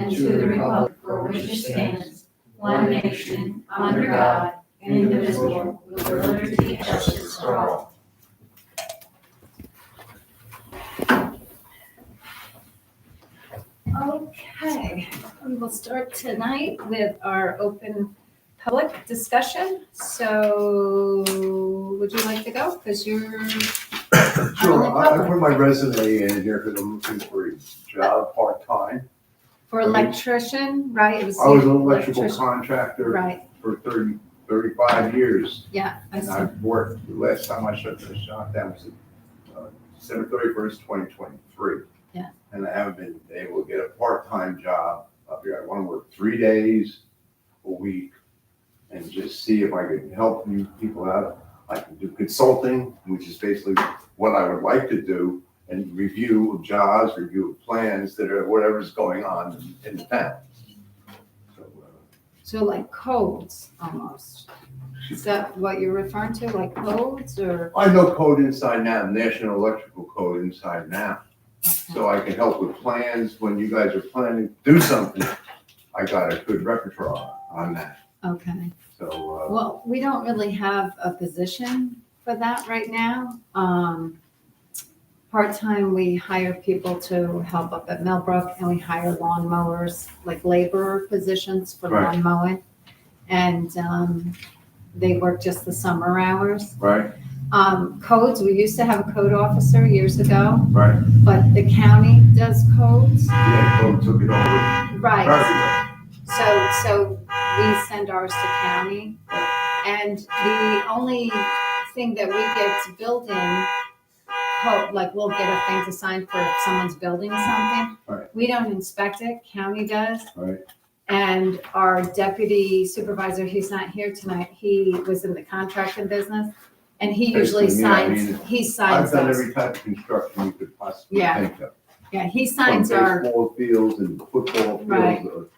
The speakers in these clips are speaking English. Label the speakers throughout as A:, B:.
A: and to the republic for which it stands, one nation, under God, indivisible, with liberty and justice for all. Okay, we will start tonight with our open public discussion. So would you like to go? Because you're
B: Sure, I put my resume in here because I'm looking for a job part-time.
A: for electrician, right? It
B: I was an electrical
A: electrician.
B: contractor
A: Right,
B: for 35 years.
A: yeah, I
B: And
A: see.
B: I've worked, the last time I shut the shop down was December 31st, 2023.
A: Yeah.
B: And I haven't been able to get a part-time job up here. I want to work 3 days a week and just see if I can help you people out. I can do consulting, which is basically what I would like to do, and review of jobs, review of plans that are whatever's going on in the town.
A: So like codes almost. Is that what you're referring to, like codes or?
B: I know code inside now, National Electrical Code inside now, so I can help with plans when you guys are planning to do something. I got a good repertoire on that,
A: Okay,
B: so.
A: well, we don't really have a position for that right now. Part-time, we hire people to help up at Millbrook, and we hire lawn mowers, like laborer positions for
B: Right.
A: lawn mowing. And they work just the summer hours.
B: Right,
A: Codes, we used to have a code officer years ago,
B: right,
A: but the county does codes.
B: yeah, code took it over.
A: Right,
B: Perfect.
A: so we send ours to county. And the only thing that we get to build in, like we'll get a thing to sign for if someone's building something.
B: Right.
A: We don't inspect it, county does.
B: Right,
A: And our deputy supervisor, he's not here tonight, he was in the contracting business. And he usually
B: Basically, I mean,
A: he
B: I've
A: signs
B: done
A: those.
B: every type of construction you could possibly
A: Yeah.
B: think of.
A: Yeah, he
B: From
A: signs our,
B: baseball fields and football
A: Right.
B: fields.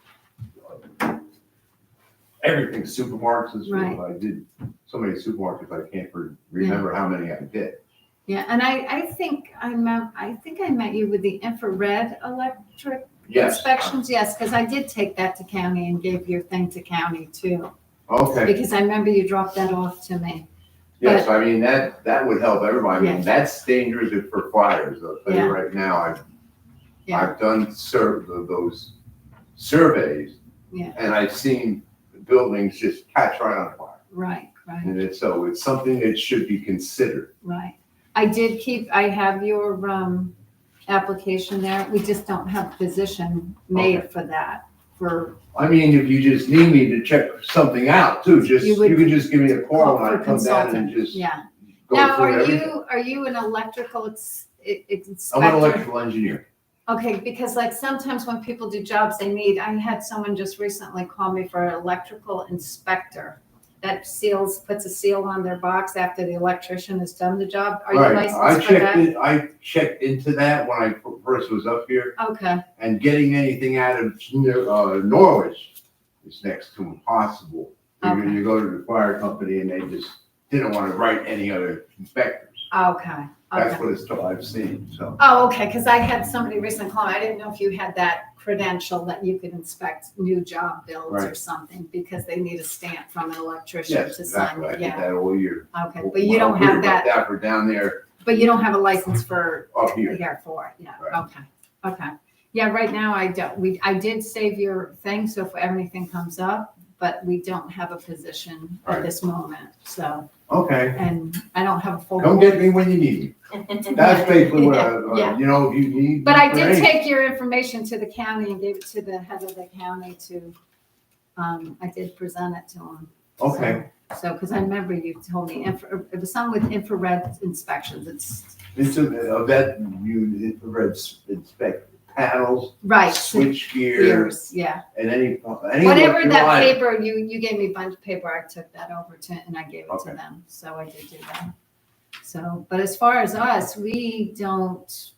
B: Everything, supermarkets as
A: Right.
B: well. I did so many supermarkets, I can't remember how many I did.
A: yeah, and I think I met you with the infrared electric
B: Yes.
A: inspections, yes, because I did take that to county and gave your thing to county too.
B: Okay,
A: Because I remember you dropped that off to me.
B: yes, I mean, that would help everybody. I mean,
A: Yes.
B: that's dangerous for fires, I'll tell
A: Yeah.
B: you right now.
A: Yeah.
B: I've done those surveys,
A: Yeah.
B: and I've seen buildings just catch right on fire.
A: Right.
B: And it's something that should be considered.
A: Right. I have your application there. We just don't have a position made for that, for,
B: I mean, if you just need me to check something out too,
A: You would-
B: you can just give me a call and
A: for
B: I come down
A: consultant.
B: and just
A: Yeah.
B: go
A: Now,
B: through
A: are
B: everything.
A: you an electrical
B: I'm an
A: inspector?
B: electrical engineer.
A: Okay, because like sometimes when people do jobs they need, I had someone just recently call me for an electrical inspector that puts a seal on their box after the electrician has done the job. Are you
B: Right,
A: licensed for that?
B: I checked into that when I first was up here,
A: Okay,
B: and getting anything out of Norwich is next to impossible.
A: Okay.
B: You go to the fire company and they just didn't want to write any other inspectors.
A: okay.
B: That's what I've seen, so.
A: Oh, okay, because I had somebody recently call me. I didn't know if you had that credential that you could inspect new job builds or
B: Right.
A: something, because they need a stamp from an electrician
B: Yes,
A: to sign
B: exactly. I
A: it,
B: did
A: yeah.
B: that all year.
A: Okay, but you don't have that,
B: For down there
A: but you don't have a license for
B: up here.
A: here for it, yeah,
B: Right.
A: okay. Yeah, right now I don't, I did save your thing, so if anything comes up, but we don't have a position at
B: Right.
A: this moment, so,
B: Okay,
A: and I don't have a full.
B: come get me when you need me. That's basically what
A: Yeah.
B: you know, if you need.
A: But I
B: me for
A: did
B: anything.
A: take your information to the county and gave it to the head of the county to, I did present it to him.
B: Okay,
A: So, because I remember you told me, it was something with infrared inspections,
B: it's a vet, you infrared inspect panels,
A: right.
B: switch gear,
A: Years, yeah.
B: and any.
A: Whatever that
B: line.
A: paper, you gave me a bunch of paper, I took that over to, and I gave it to
B: Okay.
A: them, so I did do that. So, but as far as us, we don't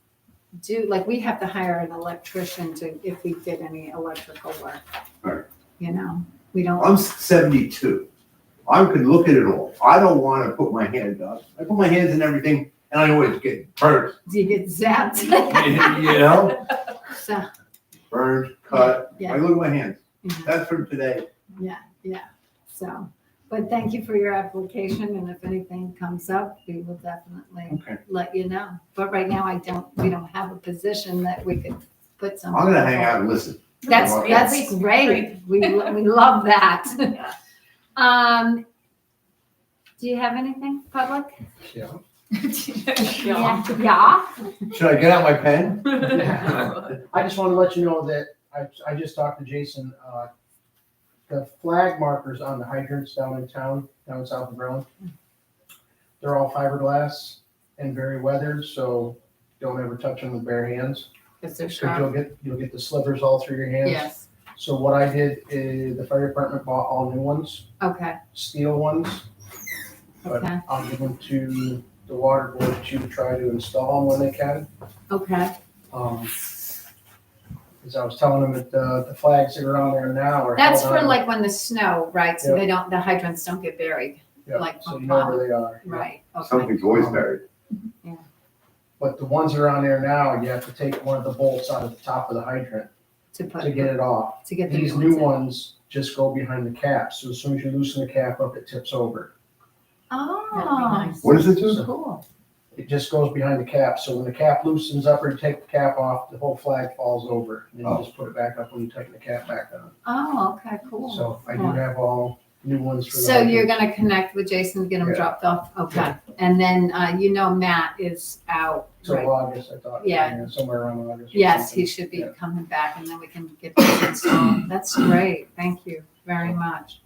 A: do, like, we have to hire an electrician if we did any electrical work.
B: Right.
A: You know, we don't.
B: I'm 72. I can look at it all. I don't want to put my hand up. I put my hands in everything, and I always get burnt.
A: Do you get zapped?
B: You know,
A: So,
B: burned, cut.
A: Yeah.
B: I look at my hands.
A: Mhm.
B: That's from today.
A: Yeah, so, but thank you for your application, and if anything comes up, we will definitely
B: Okay.
A: let you know. But right now, we don't have a position that we could put some.
B: I'm gonna hang out and listen.
A: That's
B: Okay.
A: great, we love that.
C: Yeah.
A: Do you have anything public?
D: Yeah.
C: Yeah.
A: Yeah?
B: Should I get out my pen?
D: I just want to let you know that I just talked to Jason, the flag markers on the hydrants down south of Brown, they're all fiberglass and very weathered, so don't ever touch them with bare hands.
A: Because they're
D: Because you'll get the slivers all through your hands.
A: Yes,
D: So what I did is the fire department bought all new ones,
A: okay,
D: steel ones, but
A: okay,
D: I'll give them to the water board to try to install them when they can.
A: okay,
D: As I was telling them that the flags that are on there now are.
A: that's
D: held
A: for
D: on-
A: like when the snow, right, so
D: Yeah.
A: the hydrants don't get buried,
D: Yeah,
A: like
D: so
A: from
D: you know where they are.
A: right, okay,
B: Something's always buried.
D: But the ones that are on there now, you have to take one of the bolts out of the top of the hydrant
A: to put,
D: to get it off.
A: to get the
D: These
A: new
D: new
A: ones in.
D: ones just go behind the cap, so as soon as you loosen the cap up, it tips over.
A: Oh,
B: What is it, Susan?
A: cool,
D: It just goes behind the cap, so when the cap loosens up or you take the cap off, the whole flag falls over. And then you just put it back up when you tighten the cap back on.
A: oh, okay, cool.
D: So I do have all new ones for the.
A: So you're
D: hydrants.
A: gonna connect with Jason, get them
D: Yeah.
A: dropped off, okay, and then, Matt is out,
D: So
A: right?
D: August, I thought.
A: Yeah.
D: Somewhere around August. or
A: Yes,
D: something.
A: he should be
D: Yeah.
A: coming back, and then we can get this installed, that's great, thank you very much.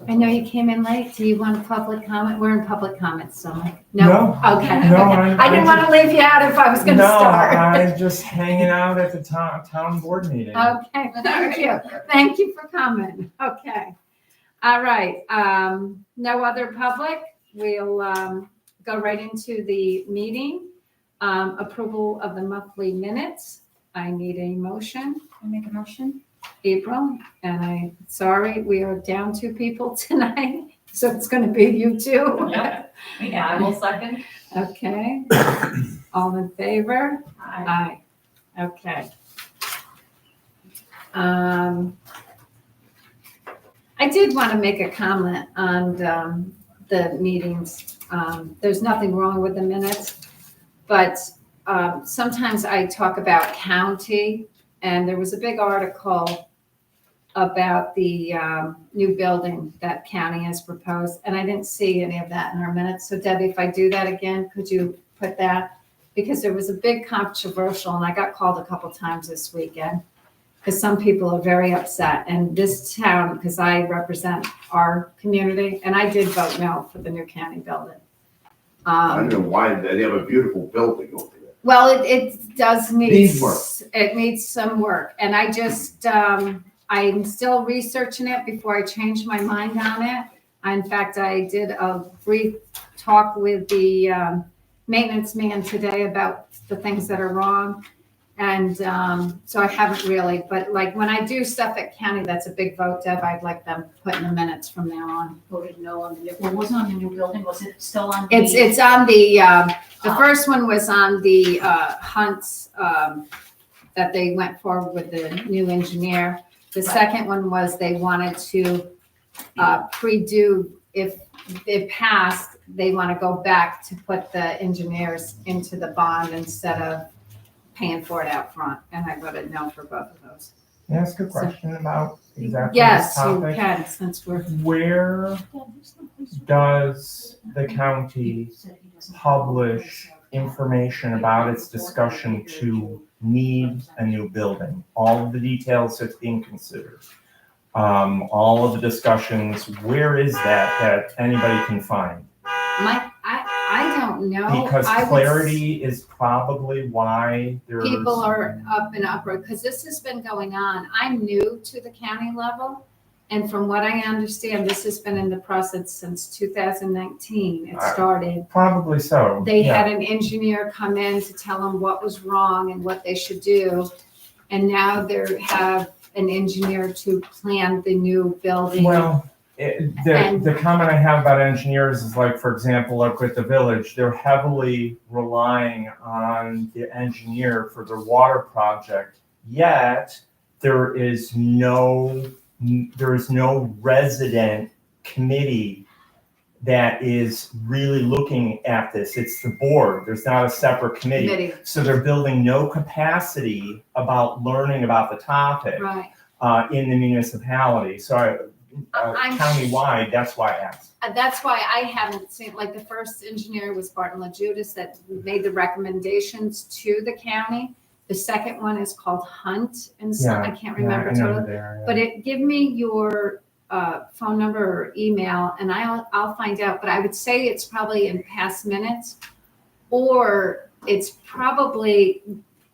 A: I know you came in late, do you want a public comment? We're in public comments, so, no?
E: No.
A: Okay,
E: No,
A: okay. I didn't
E: I
A: wanna leave you out if I was gonna
E: No,
A: start.
E: I'm just hanging out at the town board meeting.
A: Okay, thank you for coming, okay. All right, no other public, we'll, go right into the meeting. Approval of the monthly minutes, I need a motion.
C: I make a motion?
A: April, and sorry, we are down 2 people tonight, so it's gonna be you two.
C: Yep. Yeah, I will second.
A: Okay, all in favor?
C: Aye.
A: Aye, okay. I did want to make a comment on the meetings. There's nothing wrong with the minutes, but sometimes I talk about county, and there was a big article about the new building that county has proposed, and I didn't see any of that in our minutes. So Debbie, if I do that again, could you put that? Because there was a big controversial, and I got called a couple times this weekend, because some people are very upset. And this town, because I represent our community, and I did vote no for the new county building.
B: I don't know why, they have a beautiful building over there.
A: Well, it does need.
B: Needs work.
A: It needs some work, and I just, I'm still researching it before I change my mind on it. In fact, I did a brief talk with the maintenance man today about the things that are wrong. And so I haven't really, but like when I do Suffolk County, that's a big vote, Deb, I'd like them put in the minutes from now on.
C: Voted no on the new, well, wasn't on the new building, was it still on the?
A: It's on the first one was on the Hunts, that they went forward with the new engineer. The
C: Right.
A: second one was they wanted to pre-do, if it passed, they want to go back to put the engineers into the bond instead of paying for it out front. And I voted no for both of those.
E: Can I ask a question about exactly this
A: Yes, you
E: topic?
A: can, since we're,
E: Where does the county publish information about its discussion to need a new building? All of the details that's being considered, all of the discussions, where is that anybody can find?
A: I don't know.
E: Because
A: I would
E: clarity is probably why there's.
A: People are up in uproar, because this has been going on. I'm new to the county level, and from what I understand, this has been in the process since 2019. It started.
E: Probably so.
A: They
E: yeah.
A: had an engineer come in to tell them what was wrong and what they should do, and now they have an engineer to plan the new building.
E: Well, the comment I have about engineers is like, for example, like with the village, they're heavily relying on the engineer for their water project, yet there is no resident committee that is really looking at this. It's the board. There's not a separate committee. So they're building no capacity about learning about the topic
A: Right.
E: in the municipality. So
A: I'm-
E: countywide, that's why I asked.
A: That's why I haven't seen, like, the first engineer was Barton LaJudas that made the recommendations to the county. The second one is called Hunt, and so I can't remember
E: I know
A: totally.
E: there, yeah.
A: But give me your phone number or email, and I'll find out. But I would say it's probably in past minutes, or it's probably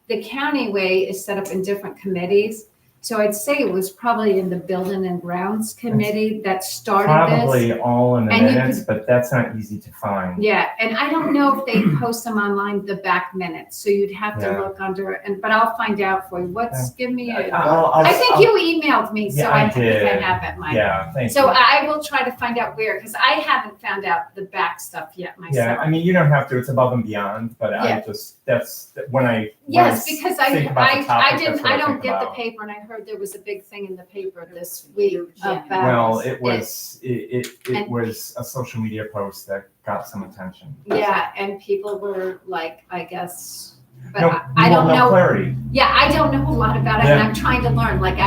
A: the county way is set up in different committees. So I'd say it was probably in the Building and Grounds Committee that started this.
E: Probably all in the
A: And you
E: minutes, but that's not easy to find.
A: Yeah, and I don't know if they post them online, the back minutes, so you'd have to
E: Yeah.
A: look under, but I'll find out for you. Give me a,
E: I
A: I think you emailed me, so
E: Yeah,
A: I
E: I
A: think I
E: did.
A: have it, Mike.
E: Yeah, thank
A: So
E: you.
A: I will try to find out where, because I haven't found out the back stuff yet
E: Yeah,
A: myself.
E: I mean, you don't have to, it's above and beyond, but
A: Yeah.
E: that's when I.
A: Yes, because
E: think about the
A: I
E: topic,
A: didn't,
E: that's what
A: I
E: I
A: don't
E: think
A: get the
E: about.
A: paper, and I heard there was a big thing in the paper this week about.
E: Well, it was, it
A: And-
E: was a social media post that got some attention.
A: Yeah, and people were like, I guess, but
E: No,
A: I don't
E: no
A: know.
E: clarity.
A: Yeah, I don't know a lot about it, and
E: Yeah.
A: I'm trying to learn. Like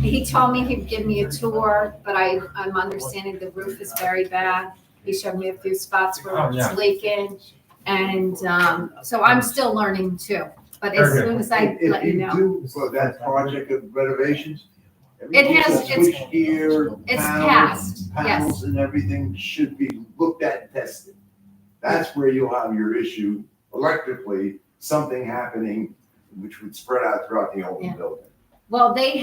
A: he told me he'd give me a tour, but I'm understanding the roof is very bad. He showed me a few spots where
E: Oh, yeah.
A: it's leaking, and so I'm still learning too. But as
E: Very good.
A: soon as I
B: If
A: let you know,
B: do, for that project of renovations.
A: It has-
B: everything, the switchgear,
A: it's
B: panels,
A: passed. Yes,
B: panels and everything should be looked at and tested. That's where you'll have your issue electrically, something happening which would spread out throughout the whole
A: Yeah.
B: building.
A: well, they've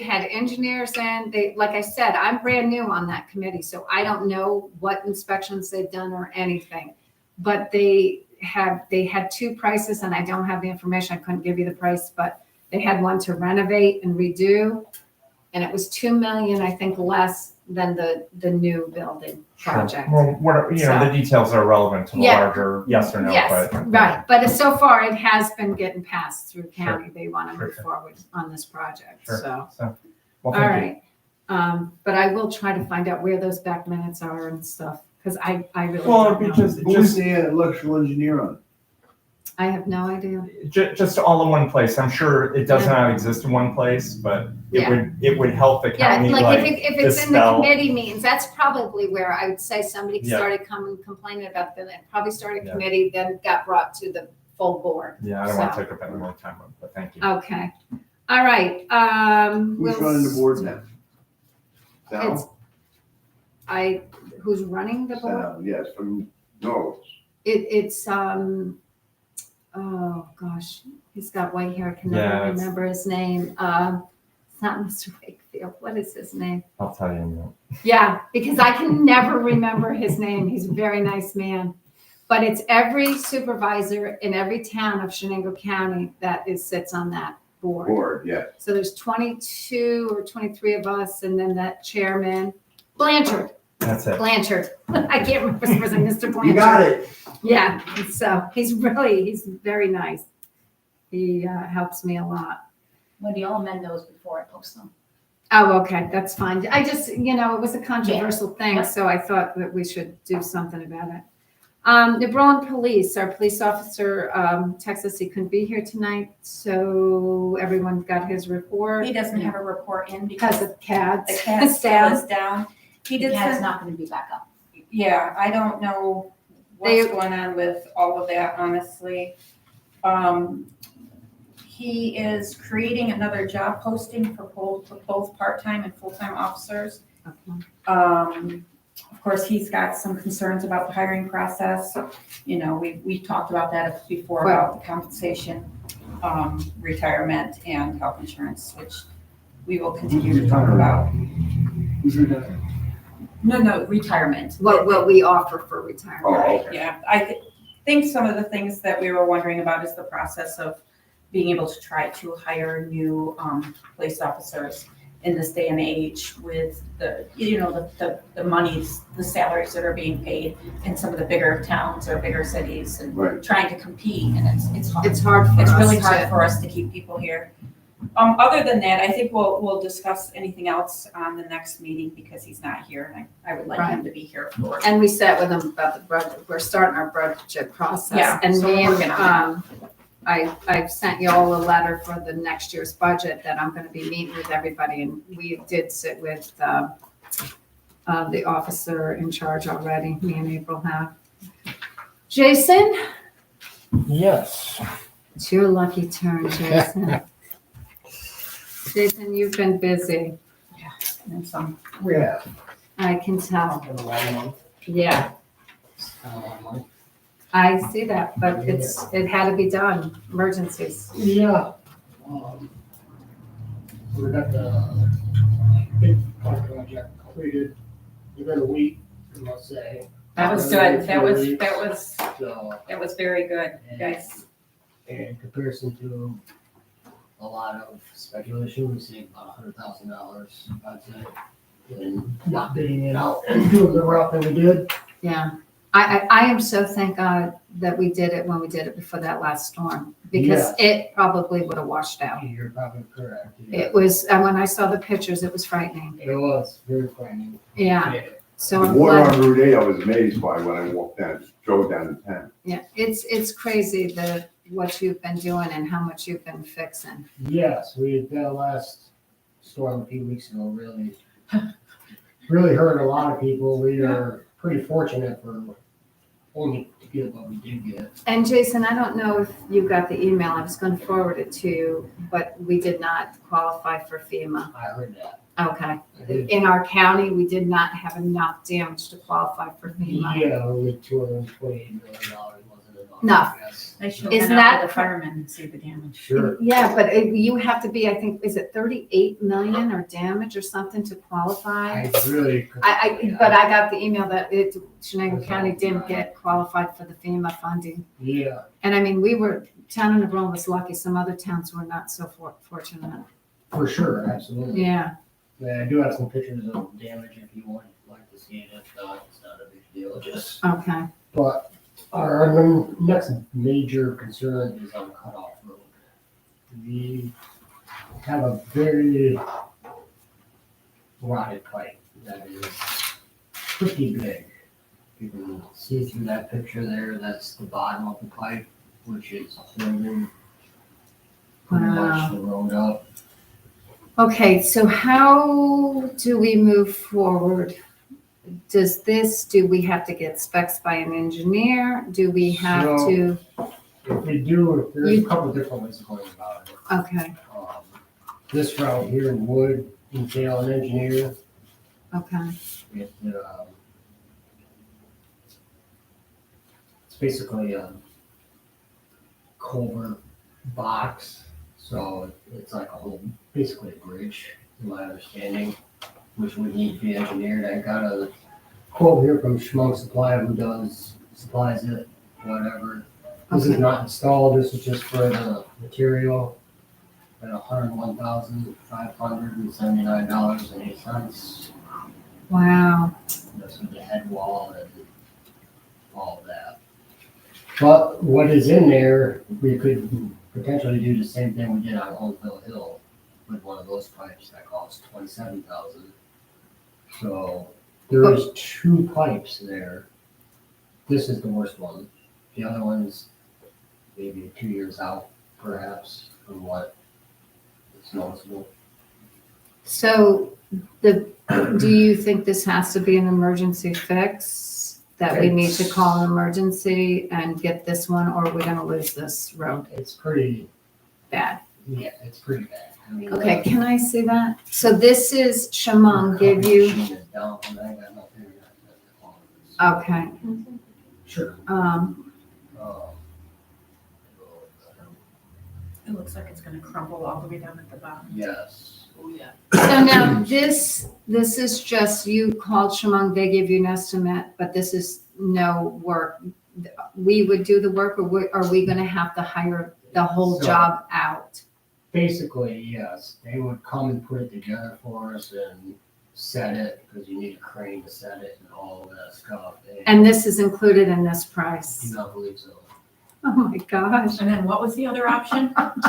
A: had engineers in. Like I said, I'm brand new on that committee, so I don't know what inspections they've done or anything. But they had two prices, and I don't have the information. I couldn't give you the price, but they had one to renovate and redo, and it was 2 million, I think, less than the new building
E: Sure.
A: project.
E: Well, what, the details are relevant to the
A: Yeah.
E: larger yes or no,
A: Yes,
E: but.
A: right, but so far it has been getting passed through county. They want to
E: Sure,
A: move
E: sure.
A: forward on this project,
E: Sure.
A: so.
E: Well,
A: All
E: thank you.
A: right, but I will try to find out where those back minutes are and stuff, because I really
E: Well,
A: don't
E: it'd
A: know.
E: be just,
B: Who's the electrical engineer on?
A: I have no idea.
E: just all in one place. I'm sure it does
A: Yeah.
E: not exist in one place, but
A: Yeah.
E: it would help the
A: Yeah,
E: county,
A: like if it's in the
E: dispel-
A: committee meetings, that's probably where I would say somebody
E: Yeah.
A: started coming complaining about the, probably started
E: Yeah.
A: committee, then got brought to the full board.
E: Yeah, I don't want
A: So.
E: to take up any more time, but thank you.
A: Okay, all right,
B: Who's running the board now?
A: It's-
B: Sal?
A: Who's running the board?
B: Sal, yes, from Norwich.
A: It's, oh gosh, he's got white hair, I can
E: Yeah,
A: never
E: it's-
A: remember his name. It's not Mr. Wakefield, what is his name?
E: I'll tell you in a minute.
A: Yeah, because I can never remember his name. He's a very nice man. But it's every supervisor in every town of Shenango County that sits on that board.
B: Board, yeah.
A: So there's 22 or 23 of us, and then that chairman, Blanchard,
E: That's it.
A: Blanchard. I can't remember his name, Mr. Blanchard.
B: You got it.
A: Yeah, so he's very nice. He helps me a lot.
C: Wendy, I'll amend those before I post them.
A: Oh, okay, that's fine. I just, it was a controversial thing,
C: Yeah.
A: so I thought that we should do something about it. The Berlin Police, our police officer, texted us he couldn't be here tonight, so everyone got his report
F: He doesn't have a report in
A: because
F: because
A: of CADS.
F: the CAD
A: staff.
F: still is down. He did
C: It's
F: send,
C: not gonna be back up.
F: yeah, I don't know
A: They-
F: what's going on with all of that, honestly. He is creating another job posting for both part-time and full-time officers. Of course, he's got some concerns about the hiring process. We talked about that before, about the compensation, retirement and health insurance, which we will continue to talk about. No, retirement.
A: What we offer for retirement.
B: Oh, okay.
F: Yeah, I think some of the things that we were wondering about is the process of being able to try to hire new police officers in this day and age with the monies, the salaries that are being paid in some of the bigger towns or bigger cities and
B: Right.
F: trying to compete, and it's hard.
A: It's hard for us
F: It's really hard
A: to-
F: for us to keep people here. Other than that, I think we'll discuss anything else on the next meeting because he's not here and I would like him to be here for.
A: And we sat with them about the budget, we're starting our budget process.
F: Yeah,
A: And
F: so we're
A: me
F: working
A: and, I've sent you all a letter for the next year's budget that I'm gonna be meeting with everybody, and we did sit with, the officer in charge already, me and April have. Jason,
E: Yes.
A: it's your lucky turn, Jason. Jason, you've been busy,
F: And some,
D: Yeah.
A: I can tell,
D: Been a long month,
A: yeah.
D: been a long month.
A: I see that, but it had to be done, emergencies.
D: Yeah. We got the big park project completed within a week, I must say.
F: that was good. That was
D: So,
F: very good, guys.
D: in comparison to a lot of speculation, we saved about $100,000, I'd say, in not bidding it out and doing the route that we did.
A: Yeah, I am so thank God that we did it when we did it before that last storm, because it probably would have washed out.
D: You're probably correct. Yeah.
A: It was, and when I saw the pictures, it was frightening.
D: It was very frightening.
A: Yeah, so
B: The
A: I'm
B: water
A: glad,
B: on Route 8, I was amazed by when I walked down, drove down the 10.
A: yeah, it's crazy that what you've been doing and how much you've been fixing.
D: Yes, that last storm a few weeks ago really hurt a lot of people. We are pretty fortunate for only to get what we did get.
A: And Jason, I don't know if you got the email, I was gonna forward it to you, but we did not qualify for FEMA.
D: I heard that.
A: Okay,
D: I did.
A: in our county, we did not have enough damage to qualify for FEMA.
D: Yeah, only $228 million wasn't enough.
A: No.
D: Yes.
F: They should
A: Isn't
F: have
A: that-
F: out with the firemen and see the damage.
D: Sure.
A: Yeah, but you have to be, I think, is it 38 million or damage or something to qualify?
D: I really.
A: But I got the email that Shenango County didn't get qualified for the FEMA funding.
D: Yeah,
A: And I mean, town of Rome was lucky, some other towns were not so fortunate.
D: for sure, absolutely.
A: Yeah,
D: Yeah, I do have some pictures of damage if you would like to see it. If not, it's not a big deal. Just,
A: okay.
D: but our next major concern is on Cutoff Road. We have a very rotted pipe that is pretty big. You can see through that picture there, that's the bottom of the pipe, which is holding pretty much the road up.
A: Okay, so how do we move forward? Do we have to get specs by an engineer? Do we have
D: So-
A: to,
D: If we do, there's a couple different ways of going about it.
A: okay,
D: This route here would entail an engineer.
A: okay,
D: It's basically a culvert box, so it's like basically a bridge, in my understanding, which would need to be engineered. I got a quote here from Schmunk Supply, who supplies it, whatever. This is
A: Okay.
D: not installed, this is just for the material, at $101,579.08.
A: wow,
D: That's with the head wall and all of that. But what is in there, we could potentially do the same thing we did on Holmesville Hill with one of those pipes that cost $27,000. So there is 2 pipes there. This is the worst one. The other one's maybe 2 years out, perhaps, from what is noticeable.
A: so do you think this has to be an emergency fix? That we need to call an emergency and get this one, or are we gonna lose this road
D: It's pretty,
A: bad?
D: yeah, it's pretty bad. I mean,
A: Okay, can I see that? So this is Shamong gave you,
D: Machine is down, and I got no figure out that
A: okay,
D: Sure.
F: It looks like it's gonna crumble all the way down at the bottom.
D: Yes.
F: Oh, yeah.
A: so now this is just, you called Shamong, they gave you an estimate, but this is no work. We would do the work, or are we gonna have to hire the whole
D: So-
A: job out?
D: Basically, yes, they would come and put it together for us and set it, because you need a crane to set it and all of that stuff.
A: And this is included in this
D: I
A: price?
D: do not believe so.
A: Oh my gosh.
F: And then what was the other option? I'm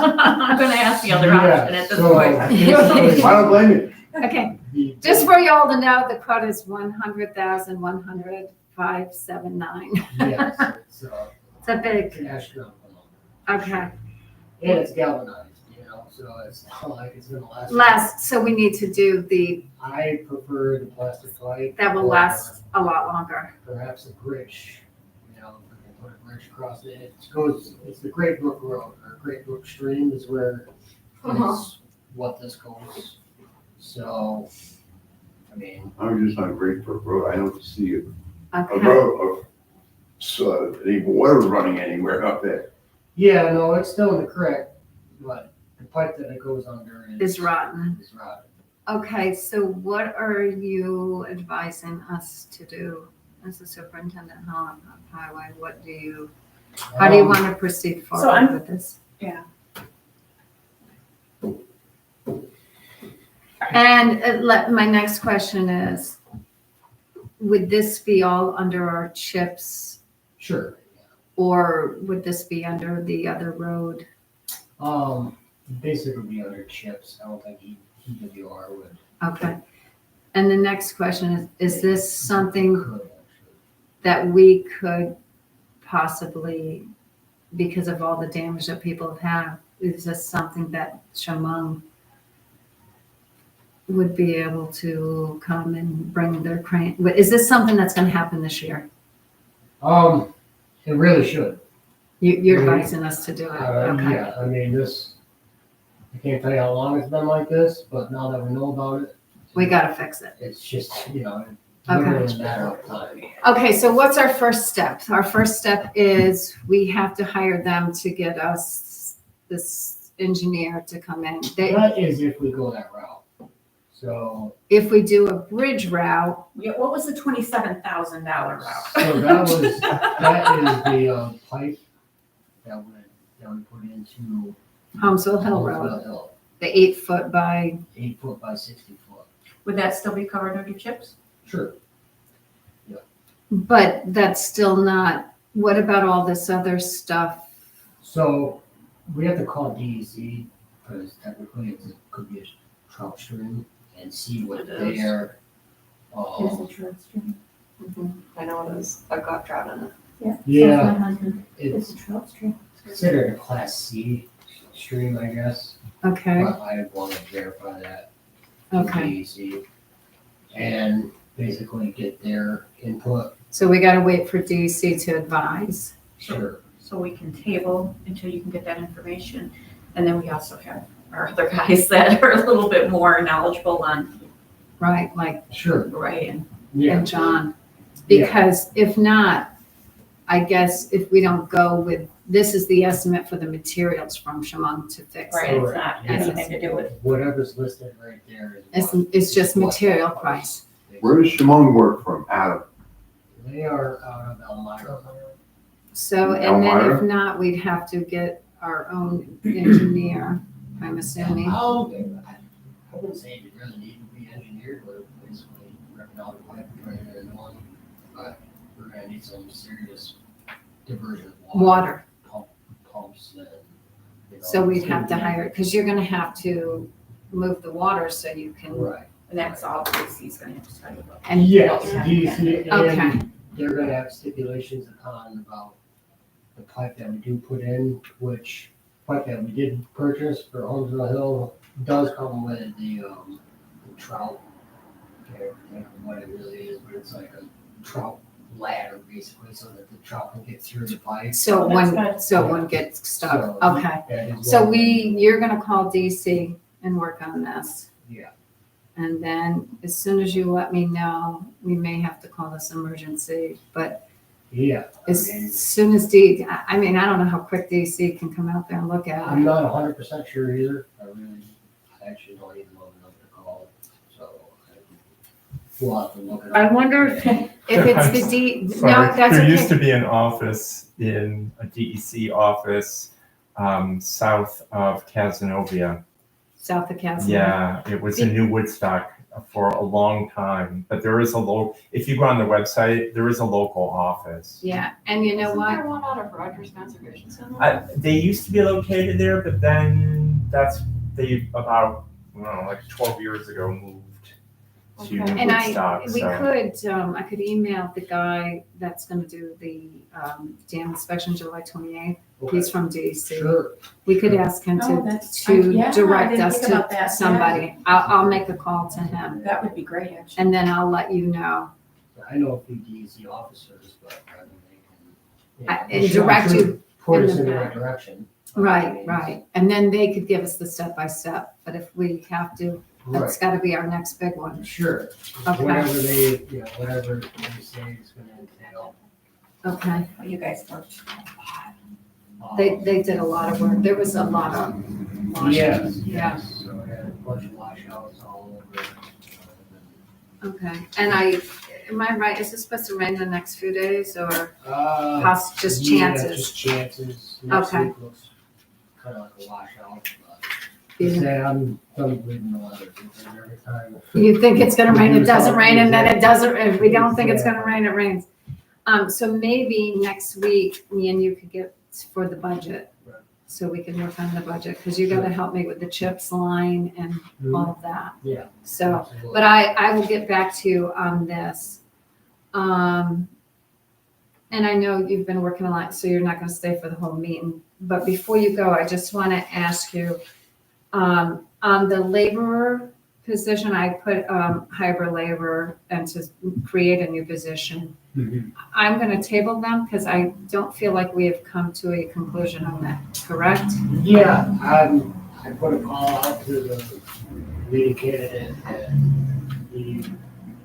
F: gonna ask the other
D: Yeah,
F: option at this
D: so-
F: point.
B: I don't blame you.
A: Okay,
D: The-
A: just for y'all to know, the quote is 100,100,579.
D: Yes,
A: It's a big,
D: it's an astronomical number.
A: okay.
D: And it's galvanized, you know, so it's not like it's gonna last.
A: Last, so we need to do
D: I prefer the plastic pipe.
A: that will
D: or
A: last a lot longer.
D: Perhaps a bridge, you know, we can put a bridge across it. It's the Great Brook Road, or Great Brook Stream is where is what this goes. So, I mean,
B: I'm just on Great Brook Road. I don't see a
A: Okay,
B: road of, any water running anywhere up there.
D: yeah, no, it's still in the creek, but the pipe that it goes under
A: is rotten.
D: is rotten.
A: Okay, so what are you advising us to do as the superintendent of highway? What do you, how do you want to proceed
F: So
A: forward
F: I'm-
A: with this?
F: yeah.
A: And my next question is, would this be all under our CHIPS,
D: Sure.
A: or would this be under the other road?
D: Basically be under chips. I don't think EWR would.
A: Okay. And the next question is this something
D: Could actually.
A: that we could possibly, because of all the damage that people have, is this something that Shamong would be able to come and bring their crane? Is this something that's gonna happen this year?
D: It really should.
A: You're
D: Mhm.
A: advising us to do it, okay?
D: Yeah, I mean, I can't tell you how long it's been like this, but now that we know about it.
A: We gotta fix it.
D: It's just, you know,
A: Okay.
D: literally a matter of time.
A: Okay, so what's our first step? Our first step is we have to hire them to get us this engineer to come in.
D: That is if we go that route. So,
A: If we do a bridge route,
F: Yeah, what was the $27,000 route?
D: so that is the pipe that we put into
A: Holmesville Hill
D: Holmesville
A: Road,
D: Hill,
A: the 8 foot by,
D: 8 foot by 60 foot.
F: Would that still be covered under chips?
D: Sure.
A: but that's still not, what about all this other stuff?
D: So we have to call DEC because technically it could be a trout stream and see what
F: It is.
D: their,
G: I know it is. I've got trout in it.
D: yeah,
C: It's
D: it's
C: a trout stream.
D: considered a class C stream, I guess.
A: Okay,
D: But I want to verify that.
A: okay.
D: DEC. And basically get their input.
A: So we gotta wait for DC to advise.
D: Sure.
F: So we can table until you can get that information. And then we also have our other guys that are a little bit more knowledgeable on,
A: Right, like,
D: Sure.
F: right, and
D: Yeah.
A: and John.
D: Yeah.
A: Because if not, I guess if we don't go with, this is the estimate for the materials from Shamong to fix
F: right,
A: it.
F: it's not anything to do with,
D: Whatever's listed right there is.
A: It's just
D: what
A: material
D: that
A: price.
B: Where does Shimon work from? Adam?
D: They are out of Elmira.
A: So, and then if
B: Elmira?
A: not, we'd have to get our own engineer, I'm assuming.
D: I wouldn't say it really need to be engineered, but basically ripping out the pipe, putting it in one. But we're gonna need some serious diversion of
A: Water,
D: pumps and. you know,
A: so we'd
D: it's gonna
A: have to
D: be-
A: hire, because you're gonna have to move the water so you can,
D: Right.
F: and that's all DC's gonna have to study about.
A: and,
D: Yes, DEC,
A: okay,
D: and they're gonna have stipulations upon about the pipe that we do put in, which pipe that we did purchase for Holmesville Hill does come with the trout. I can't remember what it really is, but it's like a trout ladder basically, so that the trout can get through the pipe.
A: so
F: That's
A: one,
F: good.
A: so one gets stuck,
D: So,
A: okay.
D: that is
A: So
D: one-
A: you're gonna call DC and work on this.
D: Yeah.
A: And then as soon as you let me know, we may have to call this emergency, but
D: Yeah. I
A: as
D: mean,
A: soon as I mean, I don't know how quick DC can come out there and look at
D: I'm
A: it.
D: not 100% sure either. I actually don't even know the number to call, so we'll have to look it up.
A: I wonder if it's the no,
E: Sorry,
A: that's
E: there used to
A: okay.
E: be an office a DEC office, south of Casanova.
A: south of Castle.
E: Yeah, it was in New Woodstock for a long time, but there is if you go on the website, there is a local office.
A: Yeah, and you know
G: Isn't
A: what?
G: there one out of Rogers Conservation Center?
E: They used to be located there, but then they about, I don't know, like 12 years ago moved to
G: Okay.
A: And
E: Woodstock,
A: we
E: so.
A: could, I could email the guy that's gonna do the, dam inspection July 28th. He's from DC.
D: Sure.
A: We could ask him
F: Oh,
A: to,
F: that's-
A: to
F: yeah, I
A: direct
F: didn't
A: us
F: think about that,
A: to
F: yeah.
A: somebody. I'll make a call to him
F: That would be great, actually.
A: and then I'll let you know.
D: I know a few DEC officers, but I mean, they can.
A: And
D: I'm sure-
A: direct
D: I'm sure
A: you
D: Point
A: in
D: us
A: the
D: in the right
A: back.
D: direction.
A: Right, right. And then they could give us the step by step, but if we have to,
D: Right,
A: that's gotta be our next big one.
D: sure.
A: Okay.
D: Whatever they say is gonna entail.
A: Okay.
F: Well, you guys worked.
A: They did a lot of work. There was a lot of,
D: Yes,
A: Yeah.
D: yes, so I had a bunch of washouts all over.
A: okay. And am I right? Is it supposed to rain the next few days or just
D: Yeah,
A: chances?
D: just chances. Next
A: Okay.
D: week looks kind of like a washout, but
A: You
D: I'm believing the weather. Every time.
A: you think it's gonna rain, it doesn't rain, and then it doesn't, if we don't think it's gonna rain, it rains. So maybe next week, me and you could get for the budget.
D: Right.
A: So we can work on the budget, because you gotta help me with the CHIPS line and all of that.
D: Yeah.
A: So,
D: Absolutely.
A: but I will get back to you on this. And I know you've been working a lot, so you're not gonna stay for the whole meeting. But before you go, I just wanna ask you, on the laborer position, I put, hybrid laborer and to create a new position.
D: Mhm.
A: I'm gonna table them because I don't feel like we have come to a conclusion on that, correct?
D: Yeah, I put a call out to the leading candidate and he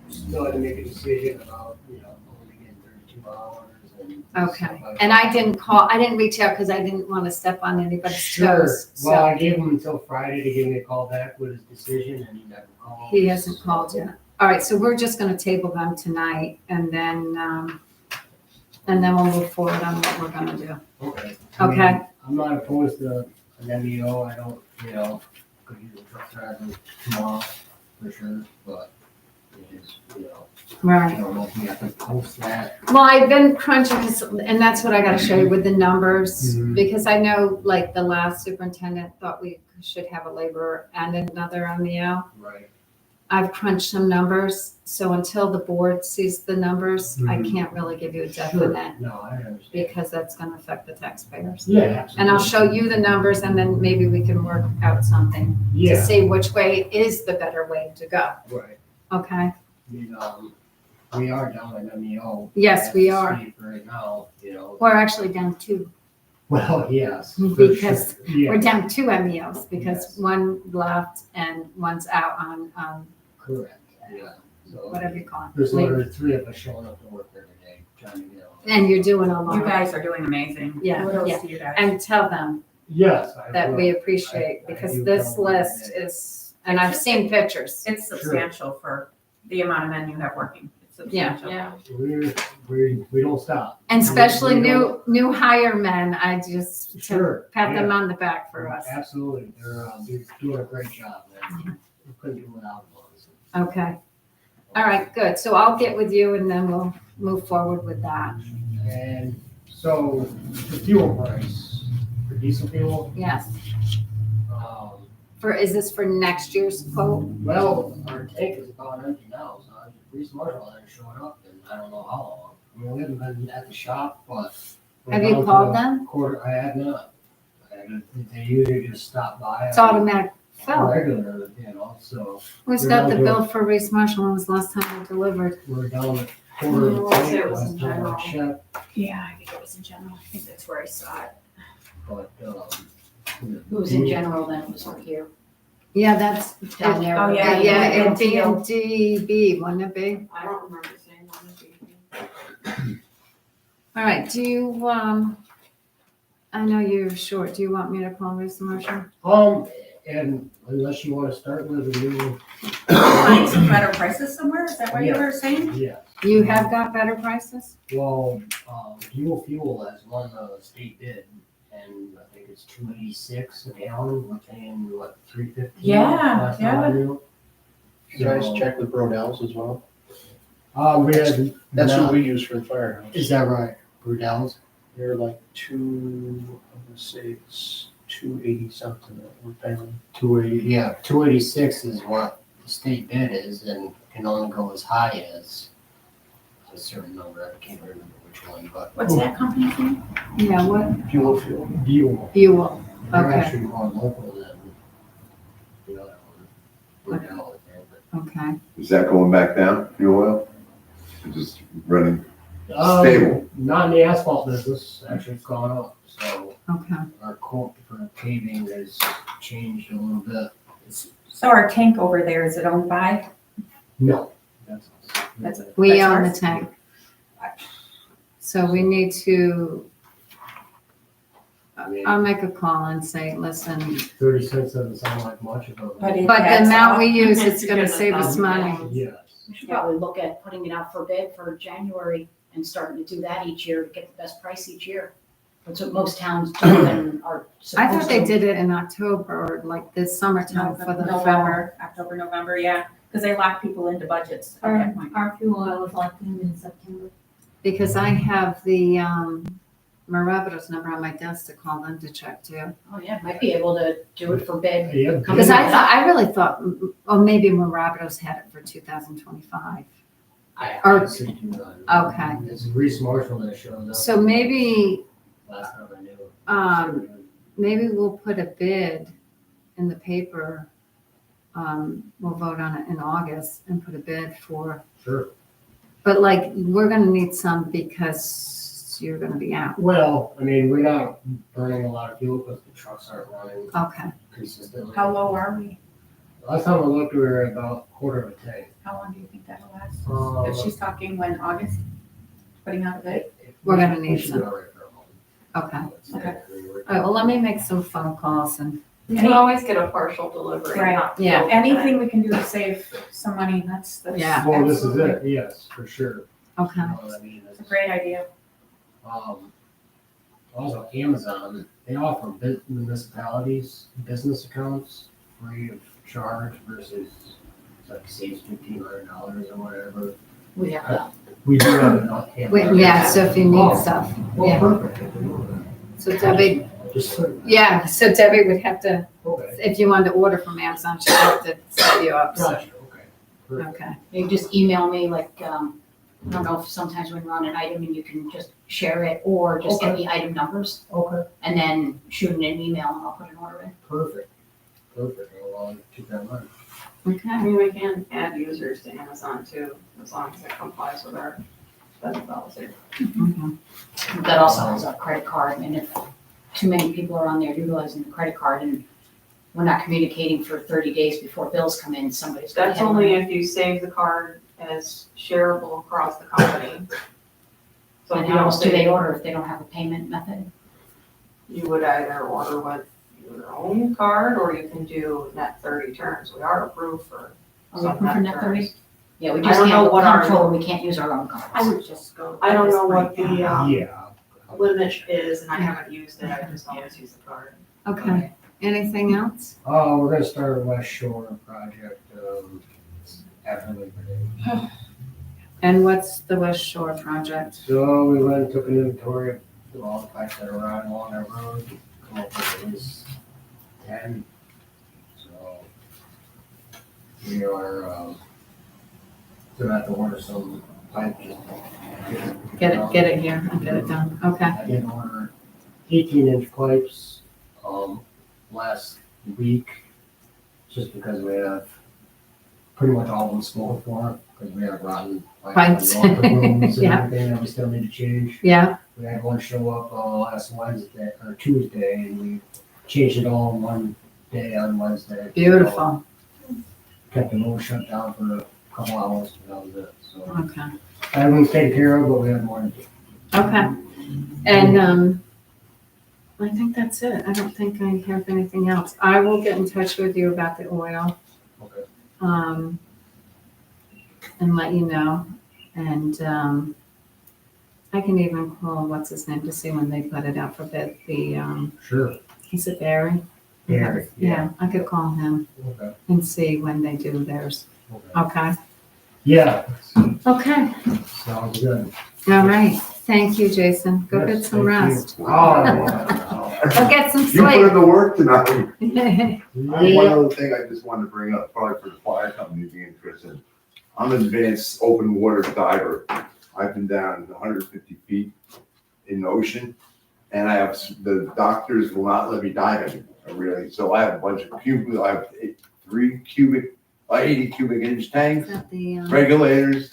D: still had to make a decision about, only getting 32 hours and.
A: Okay,
D: stuff like
A: and
D: that.
A: I didn't reach out because I didn't want to step on anybody's
D: Sure,
A: toes.
D: well,
A: So
D: I gave him until Friday to give me a call back with his decision and he never called.
A: he hasn't called yet. All right, so we're just gonna table them tonight and then we'll move forward on what we're gonna do.
D: Okay.
A: Okay.
D: I'm not opposed to an MEO, I don't, could use a truck driver tomorrow for sure, but it is, I
A: Right.
D: don't know if we have to post that.
A: Well, I've been crunching, and that's what I gotta show you with the numbers,
D: Mhm.
A: because I know like the last superintendent thought we should have a laborer and another MEO.
D: Right.
A: I've crunched some numbers, so until the board sees the numbers, I
D: Mhm.
A: can't really give you a
D: Sure,
A: definite,
D: no, I understand.
A: because that's gonna affect the taxpayers.
D: Yeah, absolutely.
A: And I'll show you the numbers and then maybe we can work out something to
D: Yeah,
A: see which way is the better way to go,
D: right.
A: okay?
D: I mean, we are down in MEO.
A: Yes, we are.
D: Right now,
A: We're actually down two,
D: well, yes. for
A: Because
D: sure. Yeah,
A: we're down two MEOs because one left and one's out on
D: correct, yeah. So
A: whatever you call
D: there's
A: it.
D: literally 3 of us showing up to work every day, trying to,
A: And you're doing a lot.
F: You guys are doing amazing.
A: Yeah,
F: Kudos
A: yeah.
F: to you guys.
A: And tell them
D: Yes. I
A: that
D: will.
A: we appreciate,
D: I
A: because
D: do
A: this
D: tell them
A: list
D: that.
A: is, and I've seen pictures.
F: It's substantial for the amount of men you have working. It's
A: Yeah.
F: substantial.
D: We don't stop.
A: And especially
D: We don't-
A: new hire men, I just to
D: Sure.
A: pat them
D: yeah.
A: on the back for us.
D: Absolutely, they're doing a great job, man. We couldn't do without them, honestly.
A: Okay. All right, good. So I'll get with you and then we'll move forward with that.
D: And so the fuel price for diesel fuel,
A: Yes.
D: um,
A: Is this for next year's quote?
D: well, our tank is about empty now, so Reese Marshall hasn't shown up in I don't know how long. I mean, we haven't been at the shop, but. we're
A: Have
D: down
A: you
D: to
A: called
D: a
A: them?
D: Quarter, I have not. They usually just stop by.
A: It's automatic fill.
D: Regular, so
A: Who's
D: You're
A: got the
D: not
A: bill for Reese Marshall? When was the last time it delivered?
D: we're down a quarter of
G: No,
D: a
G: I'd say
D: tank
G: it was in
D: last time I
G: general.
D: checked,
F: Yeah, I think it was in general. I think that's where I saw it.
D: but,
C: It was in general, then it was over here,
A: Yeah, that's
C: down there.
F: Oh, yeah,
A: Yeah,
F: yeah.
A: it'd be in DB, wouldn't it be?
G: I don't remember seeing one of these.
A: All right, do you, I know you're short. Do you want me to call Reese Marshall?
D: and unless you wanna start with a new,
F: Find some better prices somewhere? Is that what you
D: Yeah.
F: were saying?
D: yeah,
A: You have got better prices?
D: well, Dual Fuel has won the state bid, and
H: and I think it's 286 a gallon, we're paying what, 315?
F: Yeah,
H: last time I
F: yeah.
H: knew.
I: You guys
H: So,
I: check with Brodell's as well?
H: we had,
I: That's
H: not-
I: what we use for the firehouse.
H: is that right? Brudell's?
I: They're like I'm gonna say it's 280 something that we're paying.
H: 280, yeah, 286 is what the state bid is and can only go as high as a certain number, I can't remember which one, but.
F: What's that company's name?
A: Yeah, what,
I: Fuel fuel.
H: Buell.
A: Buell,
H: They're
A: Okay.
H: actually more local than the other one. Brudell, I think, but-
A: okay.
B: Is that going back down, fuel oil? It's just running
H: Um,
B: stable?
H: Not in the asphalt business, actually it's gone up, so
A: Okay.
H: our quote for paving has changed a little bit.
F: So our tank over there, is it owned by?
H: No.
F: That's
A: We
F: That's
A: own the
F: ours?
A: tank. So we need to,
H: I mean,
A: I'll make a call and say, listen,
H: 30 cents doesn't sound like much of a.
F: But it
A: but the
F: adds
A: amount
F: up.
A: we use, it's
G: It's
A: gonna
G: gonna
A: save us
G: sound
A: money.
H: Yes.
C: We should probably look at putting it out for bid for January and starting to do that each year to get the best price each year. That's what most towns do and are
A: I thought
C: supposed
A: they
C: to.
A: did it in October or like this summertime for the fall.
F: November, October, November, yeah, because they lock people into budgets at that point.
C: Our fuel oil is locked in September.
A: Because I have the, Maravitos number on my desk to call them to check too.
C: Oh, yeah, might be able to do it for bid.
H: Yeah.
A: Because I really thought, oh, maybe Maravitos had it for 2025.
H: I
A: Or-
H: honestly do not.
A: Okay.
H: It's Reese Marshall that shows up.
A: So maybe,
H: Last time I knew.
A: maybe we'll put a bid in the paper. We'll vote on it in August and put a bid for,
H: Sure.
A: but like, we're gonna need some because you're gonna be out.
H: Well, I mean, we're not burning a lot of fuel because the trucks aren't running
A: Okay,
H: consistently.
F: How low are we?
H: Last time I looked, we were at about a quarter of a tank.
F: How long do you think that'll last?
H: Uh,
F: If she's talking when, August, putting out a bid?
A: We're gonna
H: We
A: need
H: should
A: some.
H: be all right for a month.
A: okay.
H: I would say.
F: Okay.
H: I mean, we're-
A: All right, well, let me make some phone calls and,
G: You can always get a partial delivery.
F: Right.
G: not
A: Yeah.
G: full
F: Anything we can do to save some money, that's
A: Yeah.
H: Well, this is
F: absolutely-
H: it, yes, for sure.
A: okay.
H: You know what I mean?
F: It's a great idea.
H: Also, Amazon, they offer municipalities business accounts free of charge versus, it's like saves $1,500 or whatever.
C: We have that.
H: We do have it on hand.
A: Wait, yeah, so if you need stuff,
H: Well,
A: yeah.
H: perfect.
A: So Debbie,
H: Just so,
A: yeah, so Debbie would have to,
H: okay,
A: if you wanted to order from Amazon, she'd have to set you up. So-
H: gotcha, okay. Perfect.
A: Okay,
C: You just email me, like, I don't know if sometimes when we're on an item and you can just share it or just get the item numbers
H: Okay,
C: and then shoot in an email and I'll put an order in.
H: perfect. Perfect, I'll keep that in mind.
A: okay.
G: I mean, we can add users to Amazon too, as long as it complies with our spend policy.
A: Mhm.
C: That also has a credit card, and if too many people are on there utilizing the credit card and we're not communicating for 30 days before bills come in, somebody's gonna
G: That's
C: have
G: only
C: one.
G: if you save the card as shareable across the company. So if
C: And
G: you
C: how
G: don't
C: else do they
G: save,
C: order if they don't have a payment method?
G: you would either order with your own card or you can do net 30 terms. We are approved for
C: Are we
G: some
C: approved for
G: net
C: net 30?
G: terms.
C: Yeah, we
G: I
C: just
G: don't
C: can't
G: know
C: have
G: what our-
C: control, we can't use our own
G: I
C: cards.
G: would just go.
J: I don't know what the
H: Yeah.
J: limit is, and I haven't used it, I just always use the card.
A: Okay, anything else?
H: We're gonna start a West Shore project, after Labor Day.
A: And what's the West Shore project?
H: So we went and took an inventory of all the pipes that are running along that road, come up with at least 10. So we are, gonna have to order some pipe.
A: Get it here and get it done. Okay,
H: I did order 18-inch pipes, last week, just because we have pretty much all of them spoken for, because we have rotten
A: Pipes.
H: pipes in the rooms and
A: Yeah.
H: everything that we still need to change.
A: yeah,
H: We had one show up last Wednesday or Tuesday, and we changed it all in one day on Wednesday.
A: beautiful.
H: Kept the motor shut down for a couple hours, and that was it. So
A: Okay,
H: everyone's taken care of, but we have more to do.
A: okay. And, I think that's it. I don't think I have anything else. I will get in touch with you about the oil.
H: Okay.
A: And let you know. And, I can even call, what's his name, to see when they put it out for bid,
H: Sure.
A: is it Barry?
H: Barry,
A: Yeah, I could call him
H: Okay.
A: and see when they do theirs.
H: Okay.
A: Okay,
H: Yeah,
A: okay,
H: sounds good.
A: all right. Thank you, Jason. Go get
H: Yes,
A: some
H: thank you.
A: rest.
H: Oh, yeah.
A: Go get some
B: You put in
A: sleep.
B: the work tonight. One
H: Yeah.
B: other thing I just wanted to bring up, probably for the fire company to be interested. I'm an advanced open water diver. I've been down 150 feet in the ocean, and the doctors will not let me dive anymore, really. So I have a bunch of I have 80 cubic inch tanks,
A: Is that the,
B: regulators,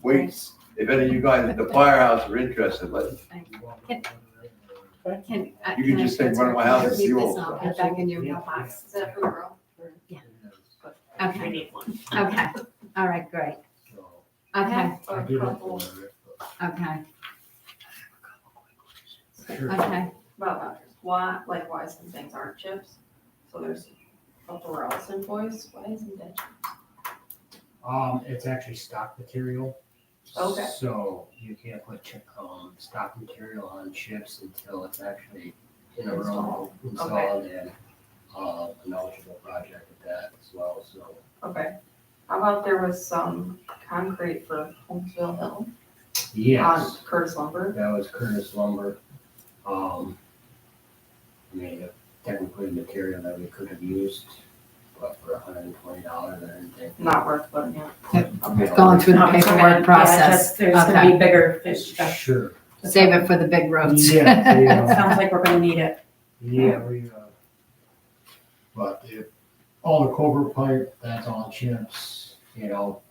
B: weights. If any of you guys at the firehouse are interested,
A: can I
B: You can just take one of my house and see
A: Read
B: all
A: this
B: the
A: off,
B: stuff.
A: put it back in your mailbox.
G: Is that for the girl?
J: We
A: Okay,
J: need one.
A: okay, all right, great.
H: So,
A: Okay,
H: I did it for it.
A: okay,
H: Sure.
A: okay.
G: Why, like why some things aren't chips? So there's a Burrell's invoice, why isn't that?
H: It's actually stock material.
G: Okay.
H: So you can't put stock material on chips until it's actually in a row installed and, an eligible project at that as well, so.
G: Okay. How about there was some concrete for Holmesville Hill on
H: Yes,
G: Curtis Lumber?
H: that was Curtis Lumber. I mean, technically material that we could have used, but for $120, I didn't think.
G: Not worth putting in. Okay.
A: Going through the
F: No, it's okay.
A: paperwork
F: Yeah,
A: process.
F: just- There's gonna
A: Okay.
F: be bigger fish stuff.
H: Sure.
A: Save it for the big roads.
H: Yeah, yeah.
F: Sounds like we're gonna need it.
H: Yeah, but all the covert pipe, that's all chips,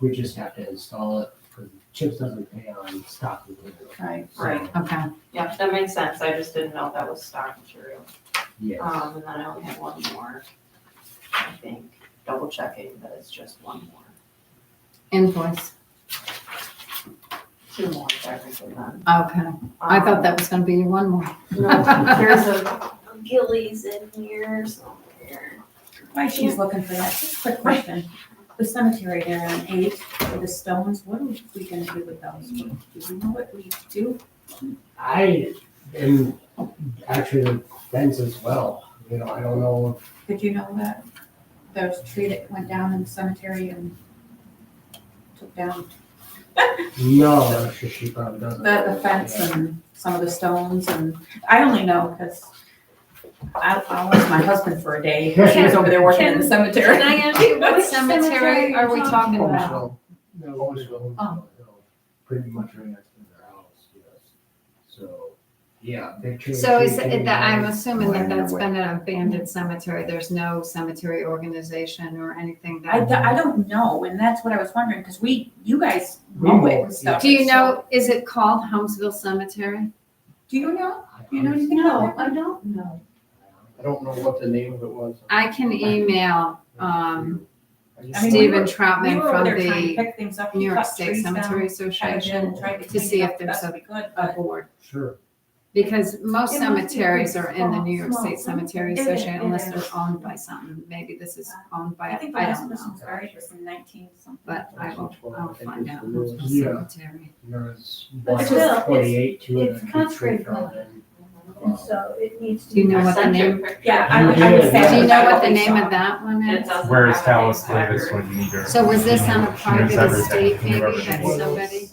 H: we just have to install it, because chips doesn't pay on stock material.
F: Right.
H: So,
G: Right.
A: Okay,
G: Yeah, that makes sense. I just didn't know if that was stock material.
H: Yes,
G: And then I only have one more, I think, double checking that it's just one more.
A: invoice.
G: Two more technically then.
A: Okay, I thought that was gonna be one more.
G: No, there's a Gillies in here somewhere.
F: While she's looking for that, just a quick question. The cemetery there on 8, with the stones, what are we gonna do with those? Do we know what we do?
H: I am actually the fence as well, I don't know,
F: Did you know that? There was a tree that went down in the cemetery and took down
H: no, she probably doesn't.
F: the fence and some of the stones, and I only know because I was my husband for a day. He was over there working in the cemetery.
A: Can I ask you what
G: Which
A: cemetery
G: cemetery
A: are we talking about?
D: Holmesville.
H: No, Holmesville,
A: Oh.
H: pretty much right next to their house, yes. So, yeah, big tree.
A: So is
H: tree
A: it,
H: came
A: that, I'm
H: down.
A: assuming that that's been an abandoned cemetery, there's no cemetery organization or anything
F: I
A: that.
F: don't know, and that's what I was wondering, because you guys
H: We
F: mow
H: mow
F: it
H: it,
F: and stuff.
A: Do you
F: so-
A: know, is it called Holmesville Cemetery?
F: Do you know?
H: I
F: Do you know anything about that?
A: I don't know.
D: I don't know what the name of it was.
A: I can email,
F: I mean,
A: Stephen
F: we
A: Troutman
F: were over
A: from
F: there trying to
A: the
F: pick things up.
A: New
F: He
A: York
F: cut
A: State
F: trees down,
A: Cemetery
F: cut it in,
A: Association
F: tried
A: to
F: clean
A: see
F: it
A: if
F: up the
A: there's
F: best we could,
A: a
F: but
A: board.
H: Sure.
A: Because most
J: It must be
A: cemeteries
J: pretty
A: are in the
J: small,
A: New York
J: small.
A: State Cemetery
J: It is,
A: Association
J: it
A: unless
J: is.
A: they're owned by something. Maybe this is owned by,
F: I think the
A: I
F: last
A: don't know.
F: person's buried was in 19 something.
A: But I'll find out. Holmesville
H: Yeah.
A: Cemetery.
H: There was
J: But
H: one
J: still,
H: for 28 to it.
J: it's consecrated And so it needs to.
A: Do you know
J: be-
A: what the name,
F: Yeah,
H: I would
A: do you know what the
F: I
A: name
F: saw.
A: of that one
G: It
A: is?
G: doesn't
E: Where's
G: have a
E: Dallas
G: name
E: Davis
G: tag.
E: when you need her?
A: So was this on a
E: She knows
A: private
E: everything.
A: estate
E: She knew
A: maybe
E: everything.
A: that somebody,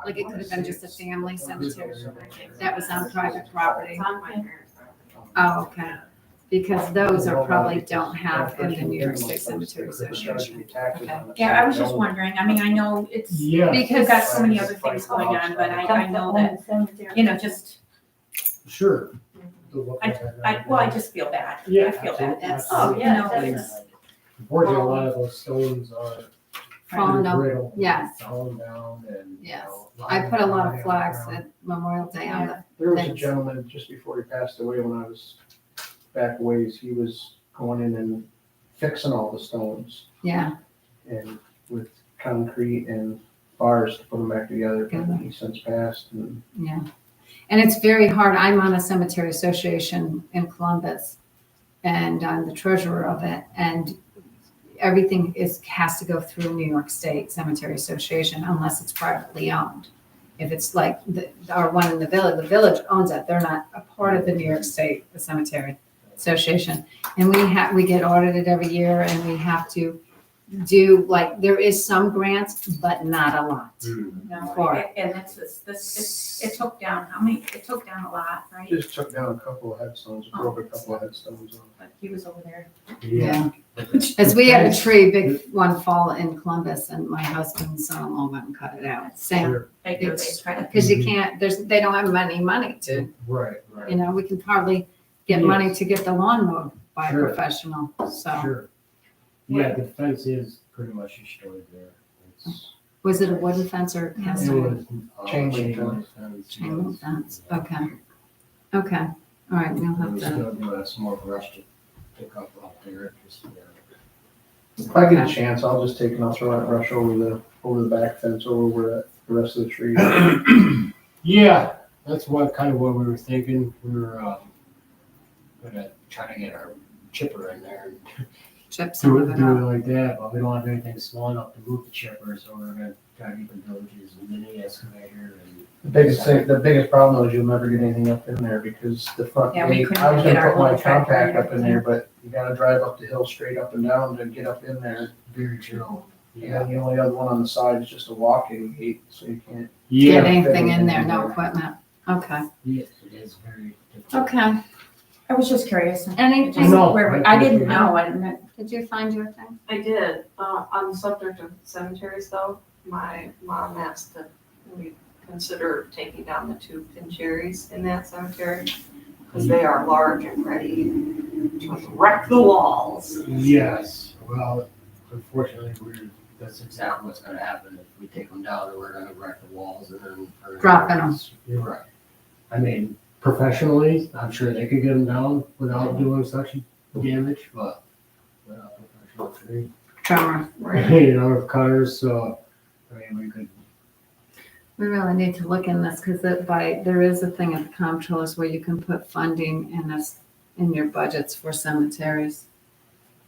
A: like it could have been just a family cemetery that was on private property?
G: It's on my parents' property.
A: Oh, okay. Because those are probably don't have in the New York State Cemetery Association. Okay.
F: Yeah, I was just wondering, I mean, I know it's,
H: Yeah.
F: we've got so many other things going on, but I know that, just,
H: Sure.
F: I just feel bad.
H: Yeah.
F: I feel bad.
H: absolutely,
F: Oh, yeah,
H: absolutely.
F: that's-
H: Unfortunately, a lot of those stones are.
A: Fallen down.
H: brittle,
A: yes.
H: Fallen down and.
A: Yes. I put a lot of flags at Memorial Day on the,
D: There was a
A: Thanks.
D: gentleman, just before he passed away, when I was back ways, he was going in and fixing all the stones
A: yeah,
D: and with concrete and bars to put them back together.
A: Good.
D: He since passed and
A: yeah. And it's very hard. I'm on a cemetery association in Columbus and I'm the treasurer of it. And everything has to go through New York State Cemetery Association unless it's privately owned. If it's like our one in the village owns it. They're not a part of the New York State Cemetery Association. And we get audited every year and we have to do, like, there is some grants, but not a lot.
F: No,
A: For-
F: and it took down, it took down a lot, right?
D: Just took down a couple of headstones, broke a couple of headstones off.
F: But he was over there.
A: Yeah. As we had a tree, big one fall in Columbus, and my husband's son-in-law went and cut it out. Sam,
D: Sure.
F: They do, they
A: It's-
F: try to.
A: because you can't, they don't have money to,
H: Right,
A: you know, we can hardly get money to get the lawn mowed by a
H: Sure.
A: professional, so.
H: Sure. Yeah, the fence is pretty much destroyed there. It's,
A: Was it a wooden fence or cast
H: it
A: iron?
H: was,
D: Chain link
H: link fence.
A: Chain link fence, okay. Okay, all right, we'll
H: And
A: have
H: we
A: to,
H: still do have some more brush to pick up out there, just,
D: If I get a chance, I'll just take and I'll throw that brush over the back fence, over where the rest of the trees.
H: Yeah, that's kind of what we were thinking. We were, gonna try to get our chipper in there and
A: chips
H: do
A: and
H: it,
A: it
H: do it
A: up.
H: like that, but we don't have anything small enough to move the chipper, so we're gonna try to get the villages a mini excavator and.
D: The biggest problem is you'll never get anything up in there because the front
F: Yeah, we
D: gate,
F: couldn't
D: I was
F: get
D: gonna
F: our
D: put my
F: little tractor
D: compact
F: right
D: up in there, but you gotta drive up the hill straight up and down to get up in there.
H: Very true.
D: Yeah, the only other one on the side is just a walk-in gate, so you can't.
A: Get
H: Yeah,
A: anything in there,
D: in
A: no
D: there.
A: equipment, okay,
H: yes, it is very difficult.
A: okay.
F: I was just curious.
A: Anything,
H: No.
F: I didn't know, and
A: did you find your thing?
G: I did, on the subject of cemeteries though, my mom asked that we consider taking down the two pincheries in that cemetery, because they are large and ready to wreck the walls.
H: Yes, well, unfortunately, that's exactly what's gonna happen. If we take them down, we're gonna wreck the walls and then.
A: Dropping 'em.
H: You're right. I mean, professionally, I'm sure they could get them down without doing such damage, but without professional tree.
A: Tremor.
H: You know, with cutters, so, I mean, we could,
A: We really need to look in this, because there is a thing at the comptrollers where you can put funding in your budgets for cemeteries.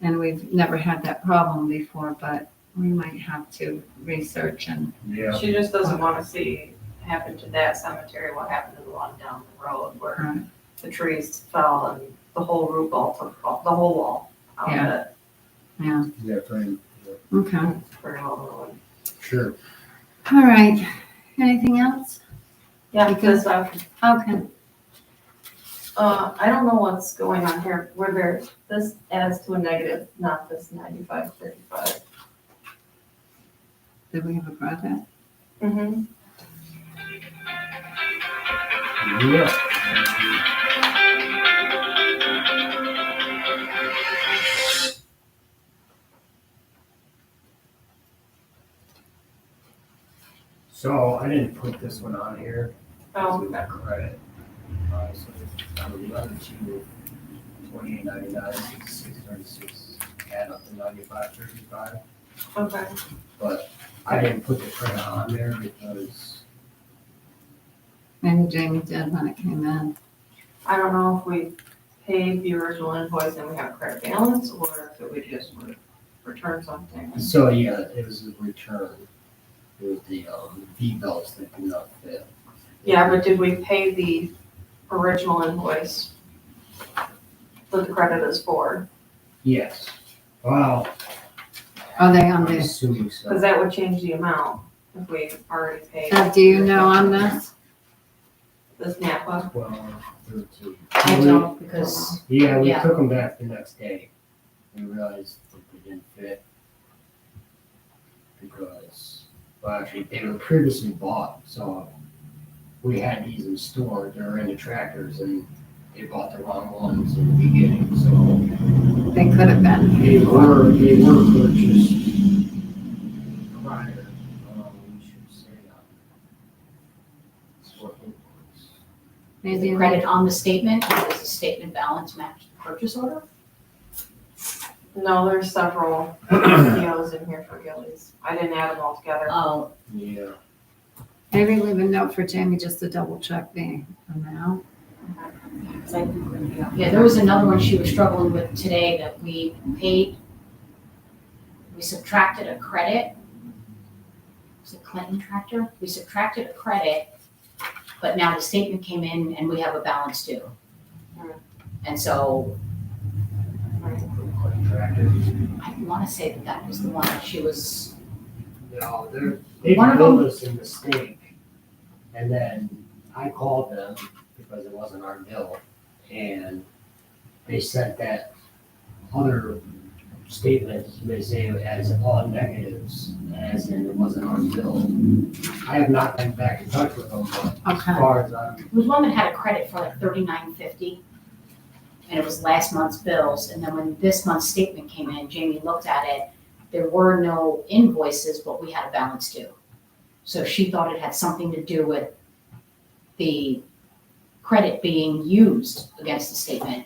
A: And we've never had that problem before, but we might have to research and,
H: yeah.
G: She just doesn't wanna see happen to that cemetery, what happened to the one down the road where
A: Right.
G: the trees fell and the whole roof all took, the whole wall out of
A: Yeah.
G: it.
A: yeah,
H: Yeah, pretty,
A: okay.
G: Pretty well ruined.
H: sure.
A: All right, anything else?
G: Yeah,
A: Because-
G: because,
A: Okay,
G: I don't know what's going on here, where this adds to a negative, not this 95-35.
A: did we have a project?
G: Mm-hmm.
H: Yeah. So I didn't put this one on here, because
G: Oh,
H: we got credit. So I would love to 28.99, 636, add up to 95.35.
G: okay.
H: But I didn't put the credit on there because,
A: Maybe Jamie did when it came in.
G: I don't know if we paid the original invoice and we have a credit balance, or if we just return something.
H: so yeah, it was a return. It was the V-belts that do not fit.
G: Yeah, but did we pay the original invoice that the credit is for?
H: Yes. Wow.
A: Are they on
H: I'm
A: this?
H: assuming so.
G: Because that would change the amount if we already paid.
A: Do you know on this?
G: This NAPA.
H: 12, 13.
C: I don't, because,
H: Yeah, we
C: Yeah.
H: took them back the next day. We realized that they didn't fit. Because, well, actually, they were previously bought, so we had these in store, they were in the tractors, and they bought the wrong ones in the beginning, so
A: They could have been.
H: they were purchased prior, we should say, sort of.
C: is
A: Maybe
C: the credit on the statement, or does the statement balance match the purchase order?
G: No, there's several POs in here for Gillies. I didn't add them all together.
C: Oh,
H: Yeah.
A: Maybe leave a note for Jamie just to double check the amount.
C: yeah, there was another one she was struggling with today that we paid. We subtracted a credit was it Clinton Tractor? We subtracted a credit, but now the statement came in and we have a balance due. And so I wanna say that that was the one that she was,
H: No, they
C: One of
H: billed us a mistake, and then I called them because it wasn't our bill, and they sent that other statement, they say it has all negatives, as in it wasn't our bill. I have not been back in touch with them, but as
C: okay.
H: far as I'm,
C: It was one that had a credit for like $39.50. And it was last month's bills, and then when this month's statement came in, Jamie looked at it, there were no invoices, but we had a balance due. So she thought it had something to do with the credit being used against the statement.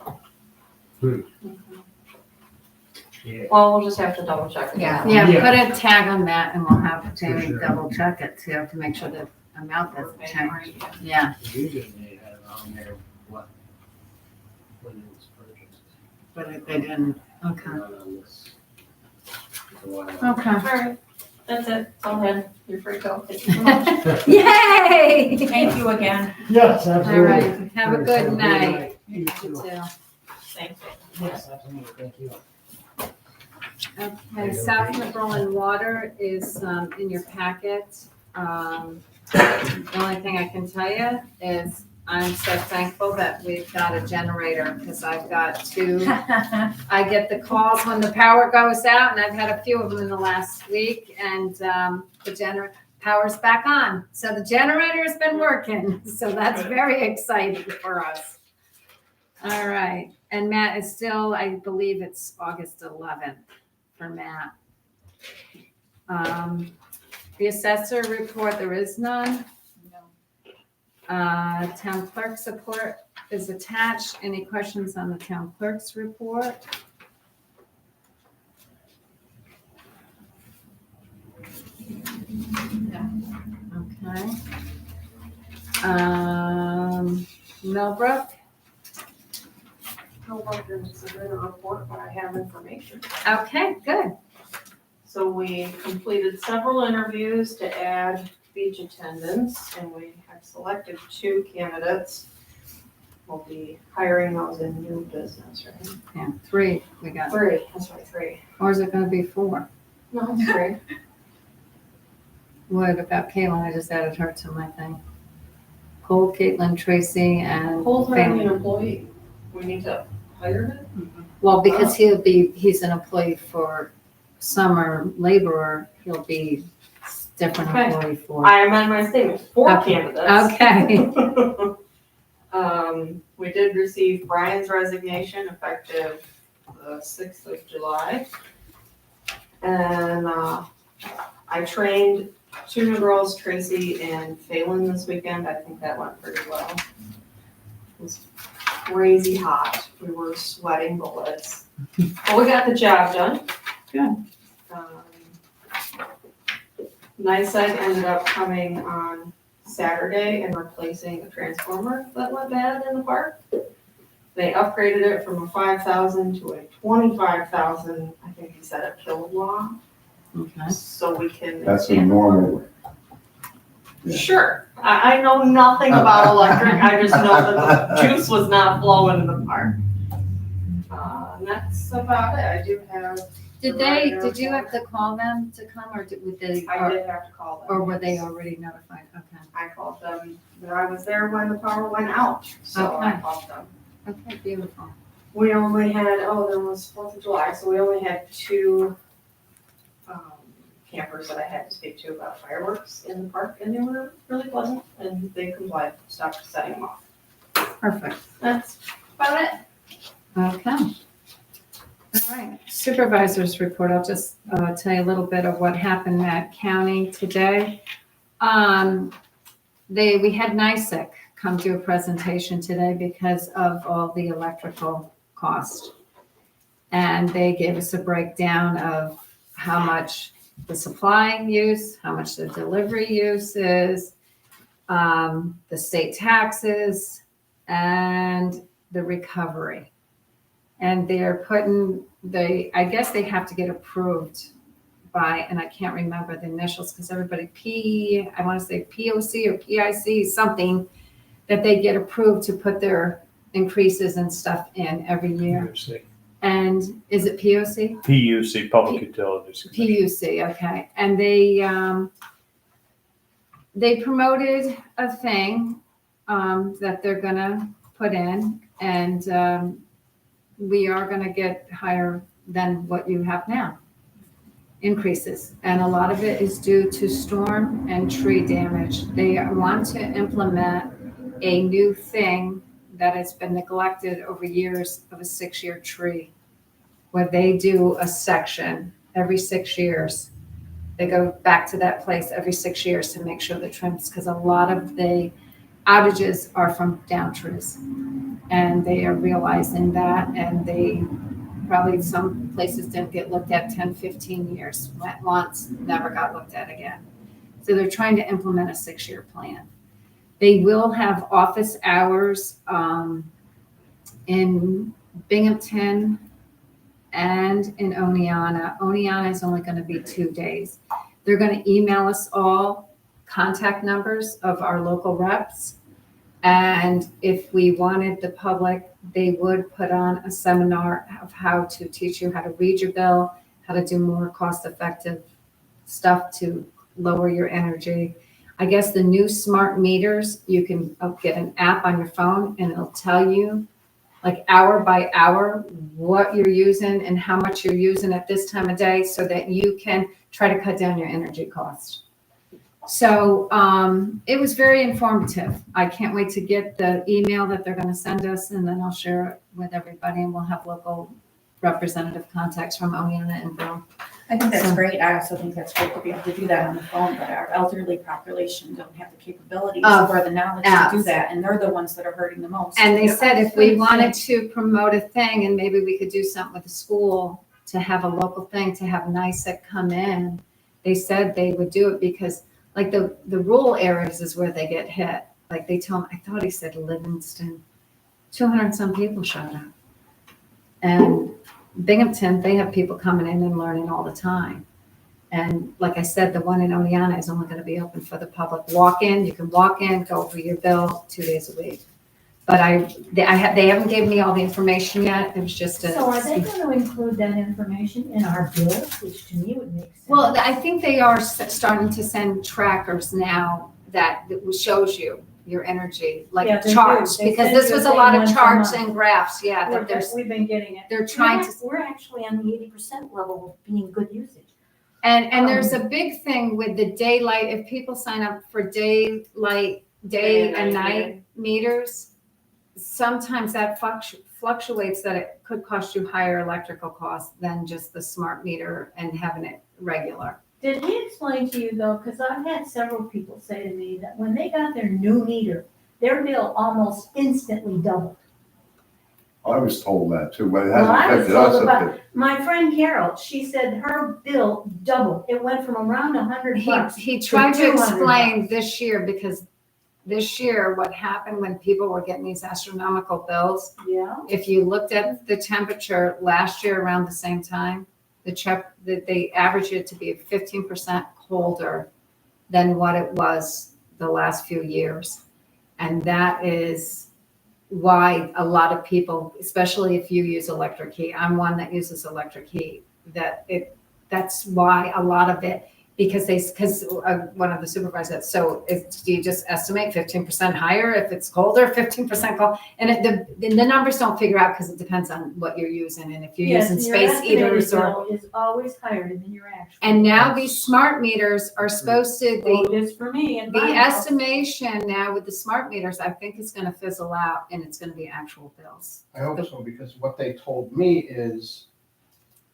H: yeah,
G: Well, we'll just have to double check it.
C: Yeah.
A: Yeah,
H: Yeah.
A: put a tag on that and we'll have Jamie
H: sure.
A: double check it too, to make sure the amount that's changed. Yeah,
H: usually they have on there what, when it was purchased.
A: but they didn't, okay.
H: Not on this. So,
A: Okay.
G: All right, that's it. All good. You're free to go. Thank you so much.
A: Yay!
F: Thank you again.
H: Yes,
A: All
H: absolutely.
A: right, have a good night.
H: You
A: You
H: too.
A: too.
F: Thank
H: Yes, absolutely, thank you.
A: Okay, South Berlin Water is in your packet. The only thing I can tell you is I'm so thankful that we've got a generator because I've got two. I get the calls when the power goes out, and I've had a few of them in the last week, and the power's back on. So the generator's been working, so that's very exciting for us. All right, and Matt is still, I believe it's August 11th for Matt. The assessor report, there is none. Town clerk's report is attached. Any questions on the town clerk's report? Okay. Millbrook,
G: No one didn't submit a report, but I have information.
A: okay, good.
G: So we completed several interviews to add beach attendants, and we have selected 2 candidates. We'll be hiring those in new business, right?
A: Yeah, 3 we got.
G: 3, that's right, 3.
A: Or is it gonna be 4?
G: No, it's 3.
A: What about Caitlin? I just added her to my thing. Cole, Caitlin, Tracy, and
G: Cole's already
A: family.
G: an employee. We need to hire him?
A: Well, because he's an employee for summer laborer, he'll be different
G: Okay.
A: employee for.
G: I amend my statement, 4
A: Okay.
G: candidates.
A: Okay,
G: We did receive Brian's resignation effective the 6th of July. And I trained 2 new girls, Tracy and Phelan, this weekend. I think that went pretty well. It was crazy hot. We were sweating bullets. But we got the job done.
A: Good.
G: NICEAG ended up coming on Saturday and replacing a transformer that went bad in the park. They upgraded it from a 5,000 to a 25,000, I think he said, a kilowatt,
A: okay.
G: so we can.
B: That's a
G: expand.
B: normal. Yeah.
G: Sure, I know nothing about electric, I just know that the juice was not flowing in the park. And that's about it, I do have.
A: Did you have to call them to come, or would they,
G: I did have to call them.
A: or were they already notified? Okay,
G: I called them, that I was there when the power went out, so I
A: Okay.
G: called them.
A: okay, beautiful.
G: We only had, there was 4th of July, so we only had 2 campers that I had to speak to about fireworks in the park, and they were really pleasant, and they complied, stopped setting them off.
A: Perfect.
G: That's about it.
A: Okay. All right, supervisors report. I'll just tell you a little bit of what happened at county today. We had NICEAG come do a presentation today because of all the electrical cost. And they gave us a breakdown of how much the supply use, how much the delivery use is, the state taxes, and the recovery. And they're putting I guess they have to get approved by, and I can't remember the initials because everybody I want to say POC or PIC, something that they get approved to put their increases and stuff in every year. And is it POC?
I: PUC, Public Utilities Commission.
A: PUC, okay. And they promoted a thing that they're gonna put in, and we are gonna get higher than what you have now, increases. And a lot of it is due to storm and tree damage. They want to implement a new thing that has been neglected over years of a 6-year tree, where they do a section every 6 years. They go back to that place every 6 years to make sure the trims, because a lot of the outages are from down trees. And they are realizing that, and they probably, some places didn't get looked at 10, 15 years, went once, never got looked at again. So they're trying to implement a 6-year plan. They will have office hours in Binghamton and in Oneonta. Oneonta is only going to be 2 days. They're going to email us all contact numbers of our local reps. And if we wanted the public, they would put on a seminar of how to teach you how to read your bill, how to do more cost-effective stuff to lower your energy. I guess the new smart meters, you can get an app on your phone and it'll tell you like hour by hour what you're using and how much you're using at this time of day so that you can try to cut down your energy cost. So it was very informative. I can't wait to get the email that they're going to send us, and then I'll share it with everybody, and we'll have local representative contacts from Oneonta and Broome.
F: I think that's
A: So-
F: great. I also think that's great to be able to do that on the phone, but our elderly population don't have the capabilities
A: Of
F: or the knowledge to
A: apps.
F: do that, and they're the ones that are hurting the most.
A: And they said if we wanted to promote a thing, and maybe we could do something with the school to have a local thing, to have NICEC come in, they said they would do it because like the rural areas is where they get hit. Like they told me, I thought he said Livingston, 200 and some people showed up. And Binghamton, they have people coming in and learning all the time. And like I said, the one in Oneonta is only going to be open for the public. Walk in, you can walk in, go over your bill 2 days a week. But they haven't given me all the information yet. It was just a.
K: So are they going to include that information in our bills, which to me would make sense?
A: Well, I think they are starting to send trackers now that shows you your energy, like
K: Yeah, they do.
A: charts,
K: They
A: because
K: send
A: this
K: you a
A: was a
K: thing
A: lot of
K: once a
A: charts
K: month.
A: and graphs, yeah, that there's,
K: We've been getting it.
A: they're trying to,
K: We're actually on the 80% level of being good usage.
A: and there's a big thing with the daylight, if people sign up for daylight, day and night meters, sometimes that fluctuates that it could cost you higher electrical costs than just the smart meter and having it regular.
K: Did he explain to you though, because I've had several people say to me that when they got their new meter, their bill almost instantly doubled.
B: I was told that too, but it
K: Well,
B: hasn't
K: I was
B: affected us
K: told
B: up
K: about,
B: there.
K: my friend Carol, she said her bill doubled. It went from around $100.
A: He tried to
K: $200.
A: explain this year, because this year, what happened when people were getting these astronomical bills,
K: Yeah.
A: if you looked at the temperature last year around the same time, they averaged it to be 15% colder than what it was the last few years. And that is why a lot of people, especially if you use electric heat, I'm one that uses electric heat, that's why a lot of it, because one of the supervisors said, so do you just estimate 15% higher if it's colder, 15% cold? And the numbers don't figure out because it depends on what you're using, and if you're
K: Yes,
A: using
K: and your
A: space heaters
K: estimated
A: or.
K: bill is always higher than your actual.
A: And now these smart meters are supposed to,
K: Oh, just for me and
A: the
K: my house.
A: estimation now with the smart meters, I think is gonna fizzle out and it's gonna be actual bills.
D: I hope so, because what they told me is,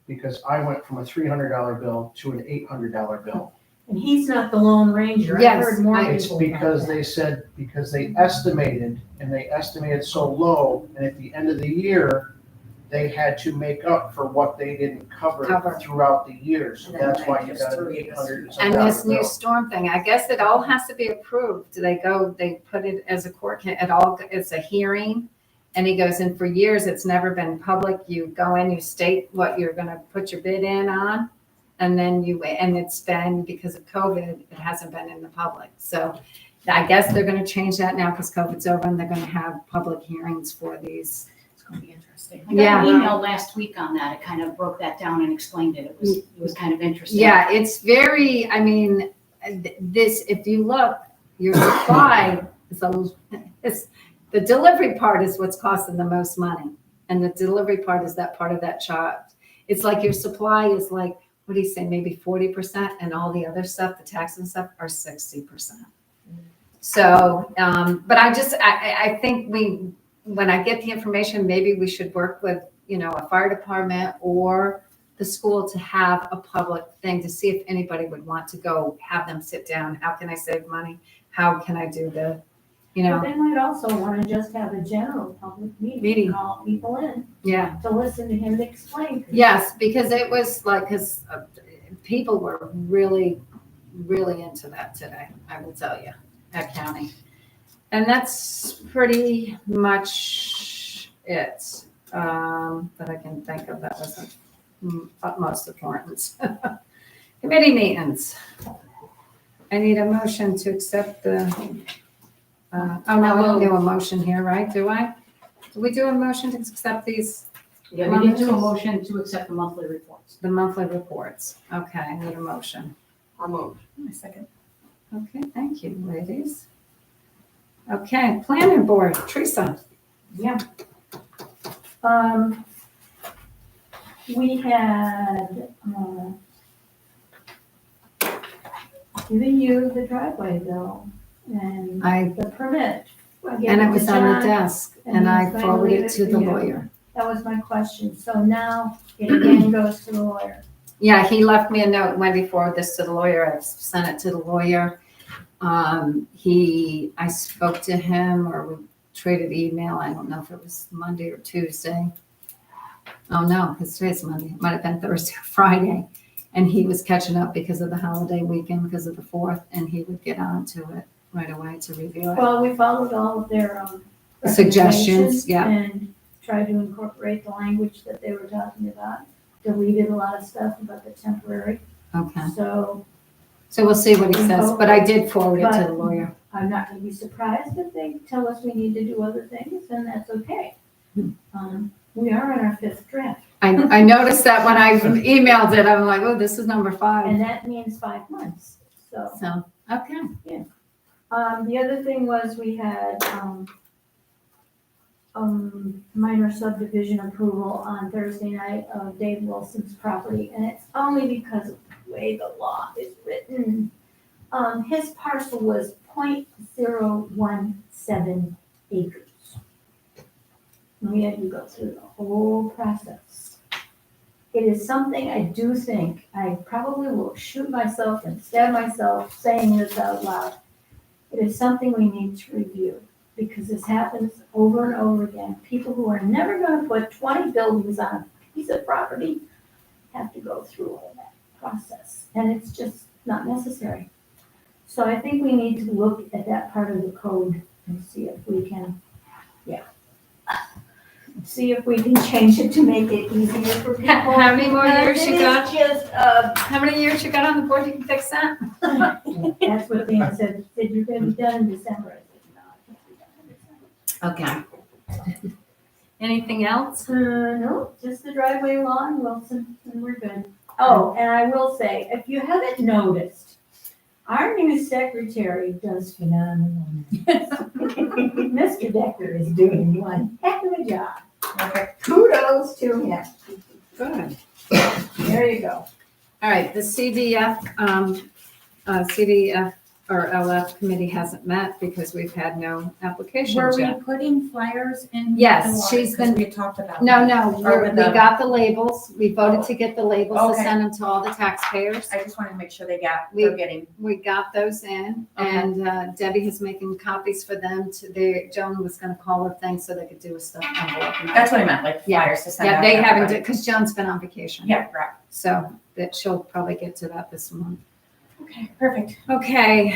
D: because I went from a $300 bill to an $800 bill.
K: And he's not the Lone Ranger. I've
A: Yes,
K: heard more
D: It's
K: people. about
D: because
K: that.
D: they said, because they estimated, and they estimated so low, and at the end of the year, they had to make up for what they didn't cover
A: Cover.
D: throughout the year, so
F: And then
D: that's why you
F: just
D: got an
F: threw it.
D: 800
A: And this new
D: bill.
A: storm thing, I guess it all has to be approved. They put it as a court, it's a hearing. And he goes, and for years, it's never been public. You go in, you state what you're gonna put your bid in on. and then and it's been, because of COVID, it hasn't been in the public. So I guess they're gonna change that now because COVID's over and they're gonna have public hearings for these.
C: It's gonna be interesting. I got
A: Yeah.
C: an email last week on that. It kind of broke that down and explained it. It was kind of interesting.
A: Yeah, it's very, I mean, this, if you look, your supply is the delivery part is what's costing the most money. And the delivery part is that part of that charge. It's like your supply is like, what do you say, maybe 40%, and all the other stuff, the tax and stuff, are 60%. So, but I think when I get the information, maybe we should work with, a fire department or the school to have a public thing to see if anybody would want to go, have them sit down. How can I save money? How can I do the,
K: But they might also want to just have a general public meeting, call people in
A: yeah.
K: to listen to him explain.
A: Yes, because it was like, because people were really, really into that today, I will tell you, at county. And that's pretty much it that I can think of that was utmost importance. Committee meetings. I need a motion to accept the, I don't do a motion here, right? Do I? Do we do a motion to accept these?
C: Yeah, we did do a motion to accept the monthly reports.
A: The monthly reports. Okay, I need a motion.
G: I'll move.
J: A second.
A: Okay, thank you, ladies. Okay, planning board, Teresa.
K: Yeah. We had, given you the driveway bill and the permit. I gave
A: And it
K: to
A: was on the
K: John,
A: desk,
K: and
A: and I
K: he's going to
A: forwarded
K: leave
A: it
K: it
A: to
K: for
A: the
K: you.
A: lawyer.
K: That was my question. So now it again goes to the lawyer.
A: Yeah, he left me a note, Wendy forwarded this to the lawyer, I sent it to the lawyer. I spoke to him, or we traded email, I don't know if it was Monday or Tuesday. Oh, no, because today's Monday, it might have been Thursday or Friday. And he was catching up because of the holiday weekend, because of the 4th, and he would get on to it right away to review it.
K: Well, we followed all of their
A: Suggestions,
K: recommendations
A: yeah.
K: And tried to incorporate the language that they were talking about. Deleted a lot of stuff about the temporary.
A: Okay,
K: So
A: so we'll see what he says, but I did forward it to the lawyer.
K: I'm not gonna be surprised if they tell us we need to do other things, and that's okay. We are in our 5th draft,
A: I noticed that when I emailed it, I'm like, oh, this is number 5.
K: and that means 5 months, so.
A: So, okay.
K: The other thing was we had, minor subdivision approval on Thursday night of Dave Wilson's property, and it's only because of the way the law is written. His parcel was 0.017 acres. And we had to go through the whole process. It is something I do think, I probably will shoot myself and stab myself saying this out loud. It is something we need to review, because this happens over and over again. People who are never gonna put 20 buildings on a piece of property have to go through all that process, and it's just not necessary. So I think we need to look at that part of the code and see if we can, see if we can change it to make it easier for people.
A: How many more years you got?
K: It's just,
A: How many years you got on the board you can fix that?
K: that's what Dan said, you're gonna be done in December. I said, no, I can't be done in December.
A: Okay. Anything else?
K: No, just the driveway law in Wilson, and we're good. Oh, and I will say, if you haven't noticed, our new secretary does phenomenal. Mr. Decker is doing one heck of a job. Kudos to him.
A: Good.
K: There you go.
A: All right, the CDF or LF committee hasn't met because we've had no applications
F: Were we
A: yet.
F: putting flyers in?
A: Yes,
F: the water?
A: she's
F: 'Cause
A: been-
F: we had talked about.
A: No,
F: that.
A: no,
F: Or
A: we
F: with the-
A: got the labels. We voted to get the labels to
F: Okay.
A: send them to all the taxpayers.
F: I just wanted to make sure they're
A: We-
F: getting.
A: We got those in, and Debbie is making copies for them Joan was gonna call a thing so they could do a stuff envelope.
F: That's what I meant, like
A: Yeah.
F: flyers to send
A: Yeah,
F: out.
A: they
F: to
A: haven't,
F: everybody.
A: because Joan's been on vacation.
F: Yeah, right.
A: So that she'll probably get to that this month.
F: Okay, perfect.
A: Okay,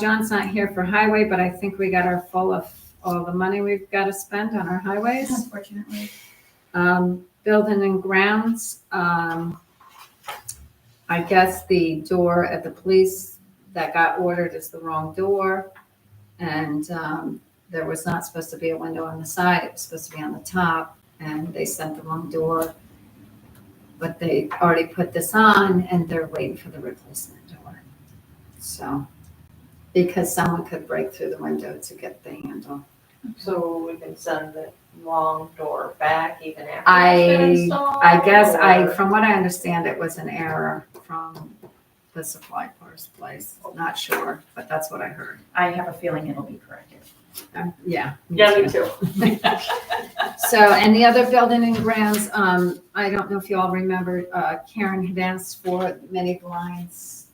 A: John's not here for highway, but I think we got our full of all the money we've got to spend on our highways.
F: Unfortunately.
A: Building and grounds, I guess the door at the police that got ordered is the wrong door. And there was not supposed to be a window on the side, it was supposed to be on the top, and they sent the wrong door. But they already put this on and they're waiting for the replacement door. So, because someone could break through the window to get the handle.
G: So we can send the long door back even after it's been installed?
A: I guess
G: or-
A: from what I understand, it was an error from the supply parts place. Not sure, but that's what I heard.
F: I have a feeling it'll be corrected.
A: Yeah.
G: Yeah, me too.
A: So, and the other building and grounds, I don't know if you all remember, Karen had asked for many blinds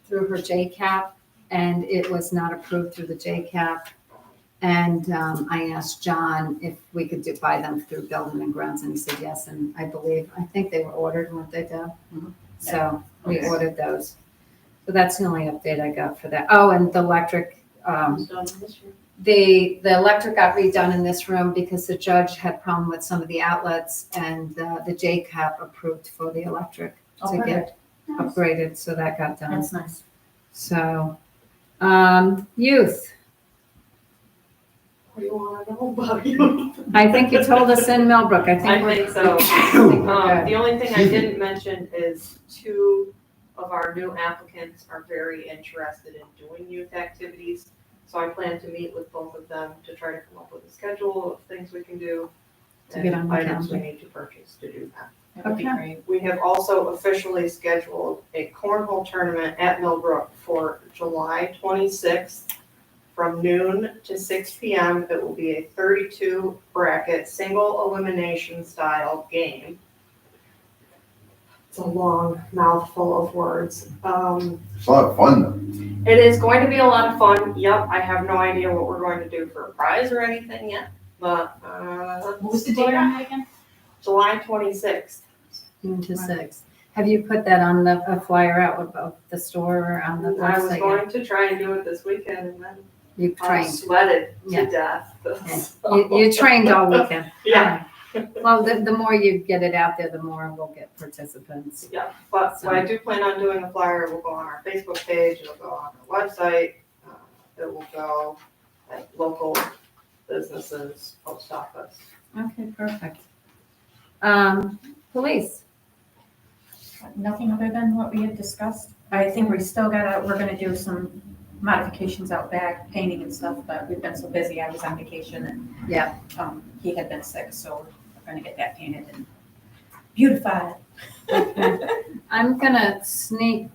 A: through her JCAP, and it was not approved through the JCAP. And I asked John if we could buy them through building and grounds, and he said yes, and I think they were ordered, weren't they, Deb?
F: Mhm.
A: So we
F: Okay.
A: ordered those. So that's the only update I got for that. Oh, and the electric,
G: It's done this year.
A: the electric got redone in this room because the judge had problem with some of the outlets, and the JCAP approved for the electric
F: Oh,
A: to get
F: perfect.
A: upgraded, so that got done.
F: That's nice.
A: So, youth,
G: What do you want to know about you?
A: I think you told us in Millbrook, I think
G: I
A: we're.
G: think so.
A: I think we're good.
G: The only thing I didn't mention is 2 of our new applicants are very interested in doing youth activities. So I plan to meet with both of them to try to come up with a schedule of things we can do.
A: To get on the
G: and items we
A: calendar.
G: need to purchase to do that.
F: That would be
A: Okay.
F: great.
G: We have also officially scheduled a cornhole tournament at Millbrook for July 26th from noon to 6 p.m. It will be a 32 bracket, single elimination style game. It's a long mouthful of words.
B: It's a lot of fun though.
G: It is going to be a lot of fun. Yep, I have no idea what we're going to do for a prize or anything yet, but,
F: What was the date on that again?
G: July 26th.
A: Noon to 6. Have you put that on a flyer out of the store or on the
G: I was
A: website?
G: going to try and do it this weekend and then
A: You
G: I
A: trained.
G: sweated
A: Yeah.
G: to death.
A: You trained all weekend.
G: Yeah,
A: Well, the more you get it out there, the more we'll get participants.
G: yeah, but I do plan on doing a flyer. It will go on our Facebook page, it'll go on our website. It will go at local businesses, post office.
A: Okay, perfect. Police.
F: Nothing other than what we had discussed. I think we still we're gonna do some modifications out back, painting and stuff, but we've been so busy. I was on vacation and
A: Yeah.
F: he had been sick, so we're gonna get that painted and beautified.
A: I'm gonna sneak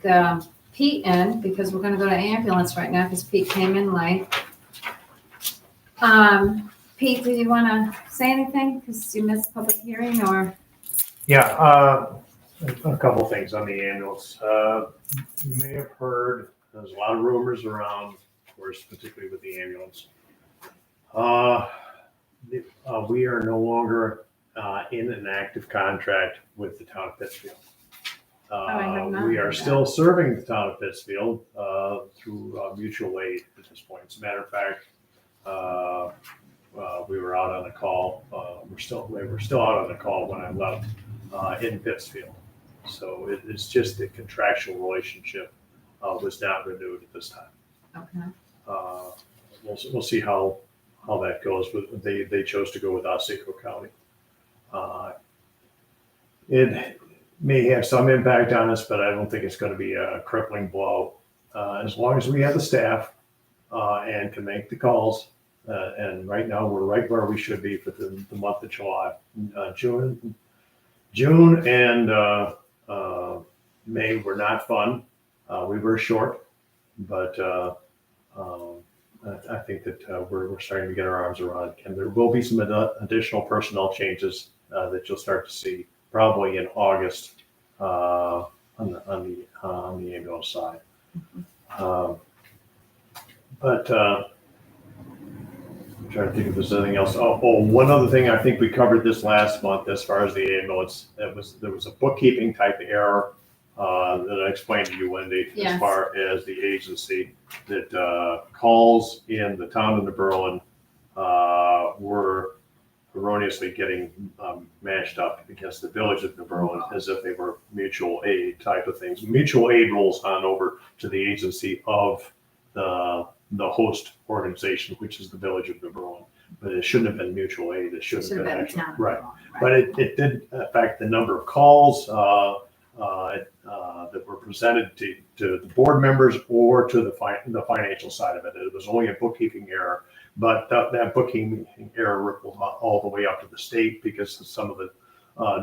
A: Pete in because we're gonna go to ambulance right now because Pete came in late. Pete, do you wanna say anything? Because you missed public hearing or?
L: Yeah, a couple things on the ambulance. You may have heard, there's a lot of rumors around, of course, particularly with the ambulance. We are no longer in an active contract with the town of Pittsfield.
A: I have not
L: We are
A: heard
L: still serving the town of Pittsfield through mutual aid at this point. As a matter of fact, we were out on a call. We were still out on a call when I left in Pittsfield. So it's just the contractual relationship was not renewed at this time.
A: Okay.
L: We'll see how that goes. They chose to go with Otsego County. It may have some impact on us, but I don't think it's going to be a crippling blow. As long as we have the staff and can make the calls, and right now we're right where we should be for the month of July. June and May were not fun. We were short, but I think that we're starting to get our arms around it. And there will be some additional personnel changes that you'll start to see probably in August on the ambulance side. But I'm trying to think if there's anything else. One other thing, I think we covered this last month as far as the ambulance. There was a bookkeeping type error that I explained to you, Wendy,
A: Yes.
L: as far as the agency that calls in the town of New Berlin were erroneously getting mashed up against the Village of New Berlin as if they were mutual aid type of things. Mutual aid rolls on over to the agency of the host organization, which is the Village of New Berlin. But it shouldn't have been mutual aid. It should have been actually, right. But it did affect the number of calls that were presented to the board members or to the financial side of it. It was only a bookkeeping error, but that bookkeeping error rippled all the way up to the state because of some of the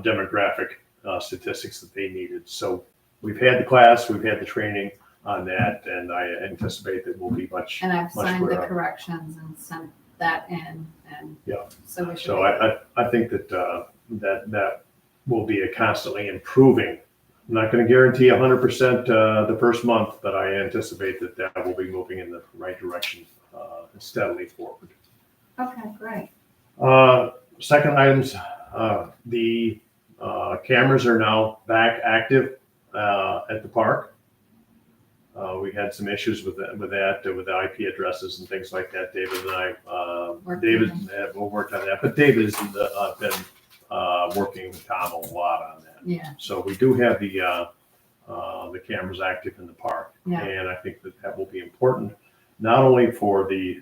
L: demographic statistics that they needed. So we've had the class, we've had the training on that, and I anticipate that we'll be much.
A: And I've
L: much
A: signed the
L: clearer.
A: corrections and sent that in, and
L: Yeah.
A: so we should.
L: So I think that that will be a constantly improving. I'm not going to guarantee 100% the first month, but I anticipate that will be moving in the right direction steadily forward.
A: Okay, great.
L: Second items, the cameras are now back active at the park. We had some issues with that, with the IP addresses and things like that. David and I, David have worked on that, but David has been working with Tom a lot on that.
A: Yeah.
L: So we do have the cameras active in the park,
A: Yeah.
L: and I think that will be important, not only for the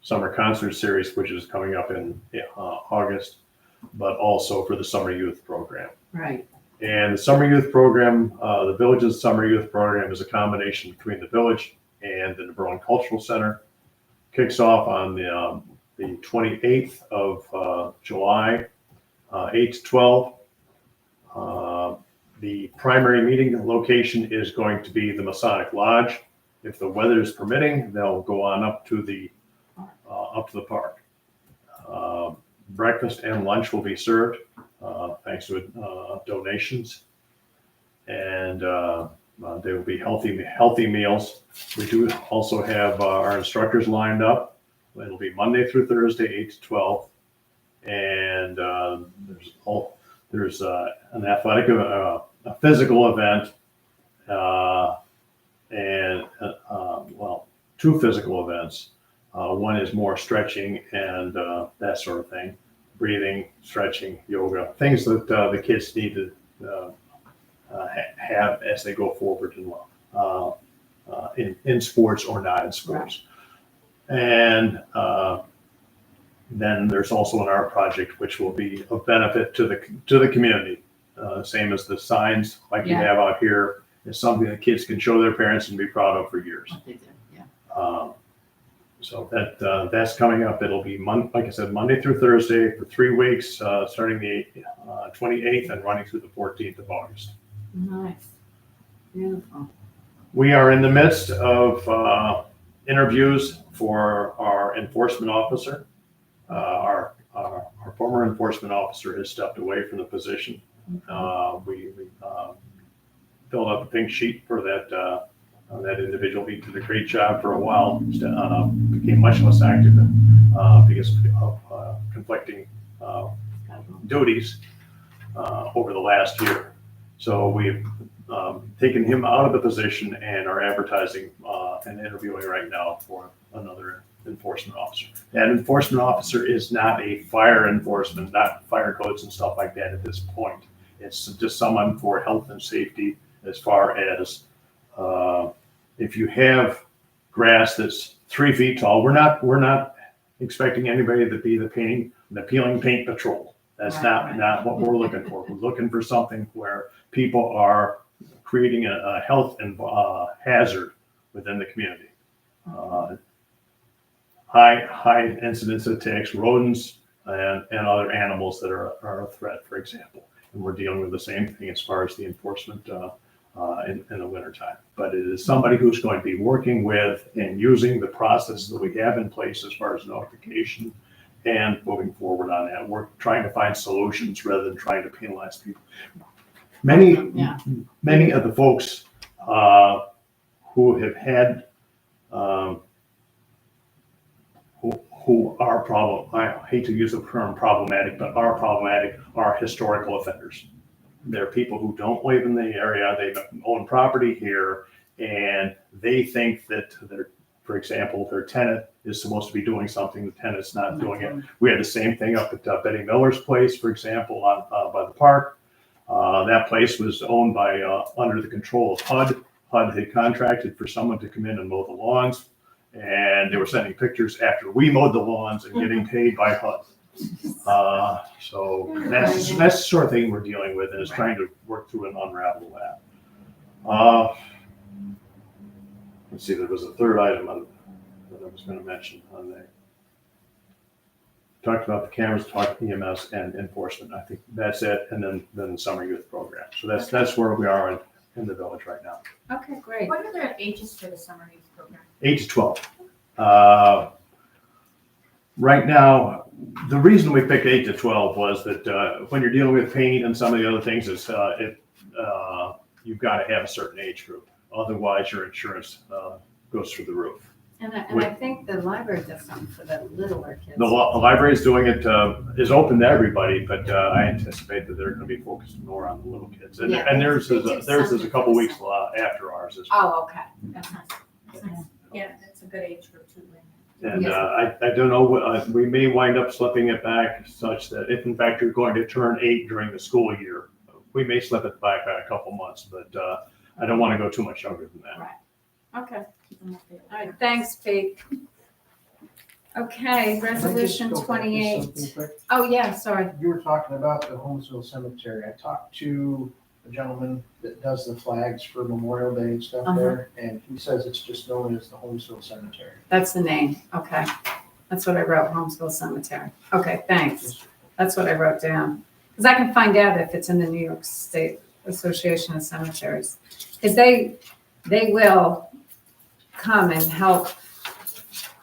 L: summer concert series, which is coming up in August, but also for the summer youth program.
A: Right.
L: And the summer youth program, the village's summer youth program is a combination between the village and the New Berlin Cultural Center. Kicks off on the 28th of July, 8 to 12. The primary meeting location is going to be the Masonic Lodge. If the weather is permitting, they'll go on up to the park. Breakfast and lunch will be served, thanks to donations, and they will be healthy meals. We do also have our instructors lined up. It'll be Monday through Thursday, 8 to 12, and there's an athletic, a physical event, and two physical events. One is more stretching and that sort of thing, breathing, stretching, yoga, things that the kids need to have as they go forward in sports or not in sports. Right. And then there's also an art project which will be of benefit to the community. Same as the signs like you have out here. It's something that kids can show their parents and be proud of for years.
A: What they did, yeah.
L: So that's coming up. It'll be like I said, Monday through Thursday for 3 weeks, starting the 28th and running through the 14th of August.
A: Nice. Beautiful.
L: We are in the midst of interviews for our enforcement officer. Our former enforcement officer has stepped away from the position. We filled out the pink sheet for that individual. He did a great job for a while. Became much less active because of conflicting duties over the last year. So we've taken him out of the position and are advertising and interviewing right now for another enforcement officer. That enforcement officer is not a fire enforcement, not fire codes and stuff like that at this point. It's just someone for health and safety as far as if you have grass that's 3 feet tall, we're not expecting anybody to be the peeling paint patrol. That's not what we're looking for. We're looking for something where people are creating a health and hazard within the community. High incidence of ticks, rodents, and other animals that are a threat, for example. And we're dealing with the same thing as far as the enforcement in the wintertime. But it is somebody who's going to be working with and using the process that we have in place as far as notification and moving forward on that. We're trying to find solutions rather than trying to penalize people. Many of the folks who have had who are I hate to use the term problematic, but are problematic, are historical offenders. They're people who don't live in the area, they own property here, and they think that for example, their tenant is supposed to be doing something, the tenant's not doing it. We had the same thing up at Betty Miller's place, for example, by the park. That place was owned by, under the control of HUD. HUD had contracted for someone to come in and mow the lawns, and they were sending pictures after we mowed the lawns and getting paid by HUD. So that's the sort of thing we're dealing with, and is trying to work through and unravel that. Let's see, there was a third item that I was going to mention on there. Talked about the cameras, talked EMS and enforcement. I think that's it, and then the summer youth program. So that's where we are in the village right now.
A: Okay, great.
C: What are their ages for the summer youth program?
L: 8 to 12. Right now, the reason we picked 8 to 12 was that when you're dealing with paint and some of the other things, is you've got to have a certain age group. Otherwise, your insurance goes through the roof.
A: And I think the library does something for the littler kids.
L: The library is doing it, is open to everybody, but I anticipate that they're going to be focused more on the little kids. And,
A: Yeah,
L: and theirs
A: they
L: is
A: do
L: theirs is a
A: something
L: couple
A: for the
L: weeks after ours as well.
A: Oh, okay. That's nice. That's nice.
F: Yeah, that's a good age group too, Lynn.
L: And
A: Yes.
L: I don't know, we may wind up slipping it back such that if in fact you're going to turn 8 during the school year, we may slip it back by a couple months, but I don't want to go too much younger than that.
A: Right. Okay.
F: Keep them updated.
A: All right, thanks, Pete. Okay, resolution
D: Can I just go back to
A: 28.
D: something quick?
A: Oh, yeah, sorry.
D: You were talking about the Holmesville Cemetery. I talked to a gentleman that does the flags for Memorial Day and stuff
A: Uh-huh.
D: there, and he says it's just known as the Holmesville Cemetery.
A: That's the name. Okay. That's what I wrote, Holmesville Cemetery. Okay, thanks. That's what I wrote down. Because I can find out if it's in the New York State Association of Cemeteries. Because they will come and help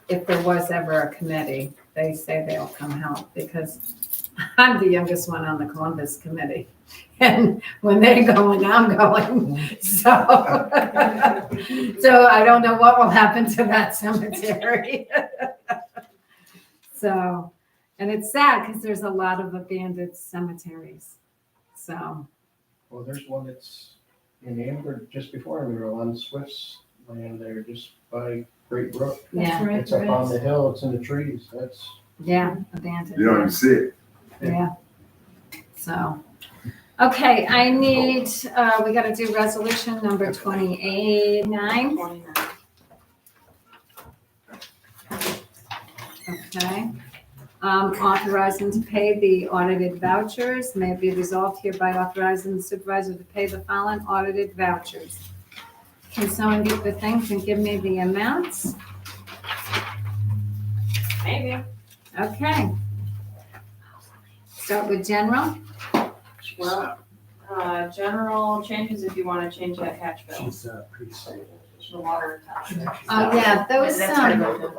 A: if there was ever a committee. They say they'll come help because I'm the youngest one on the Columbus committee. And when they're going, I'm going. So I don't know what will happen to that cemetery. So, and it's sad because there's a lot of abandoned cemeteries. So,
D: Well, there's one that's in Amber, just before Amber, on Swift's land there, just by Great Brook.
A: yeah,
D: It's up on the hill, it's in the trees, that's.
A: yeah, abandoned.
B: You don't even see it.
A: Yeah. So, okay, I need, we gotta do resolution number 29.
G: 29.
A: Okay. Authorizing to pay the audited vouchers. May it be resolved hereby authorizing the supervisor to pay the following audited vouchers. Can someone get the things and give me the amounts?
G: Maybe.
A: Okay. Start with general.
G: Well, general changes if you want to change that hatch bill,
H: She's pretty stable.
G: the water attached.
A: Oh, yeah, those,
F: That's gotta go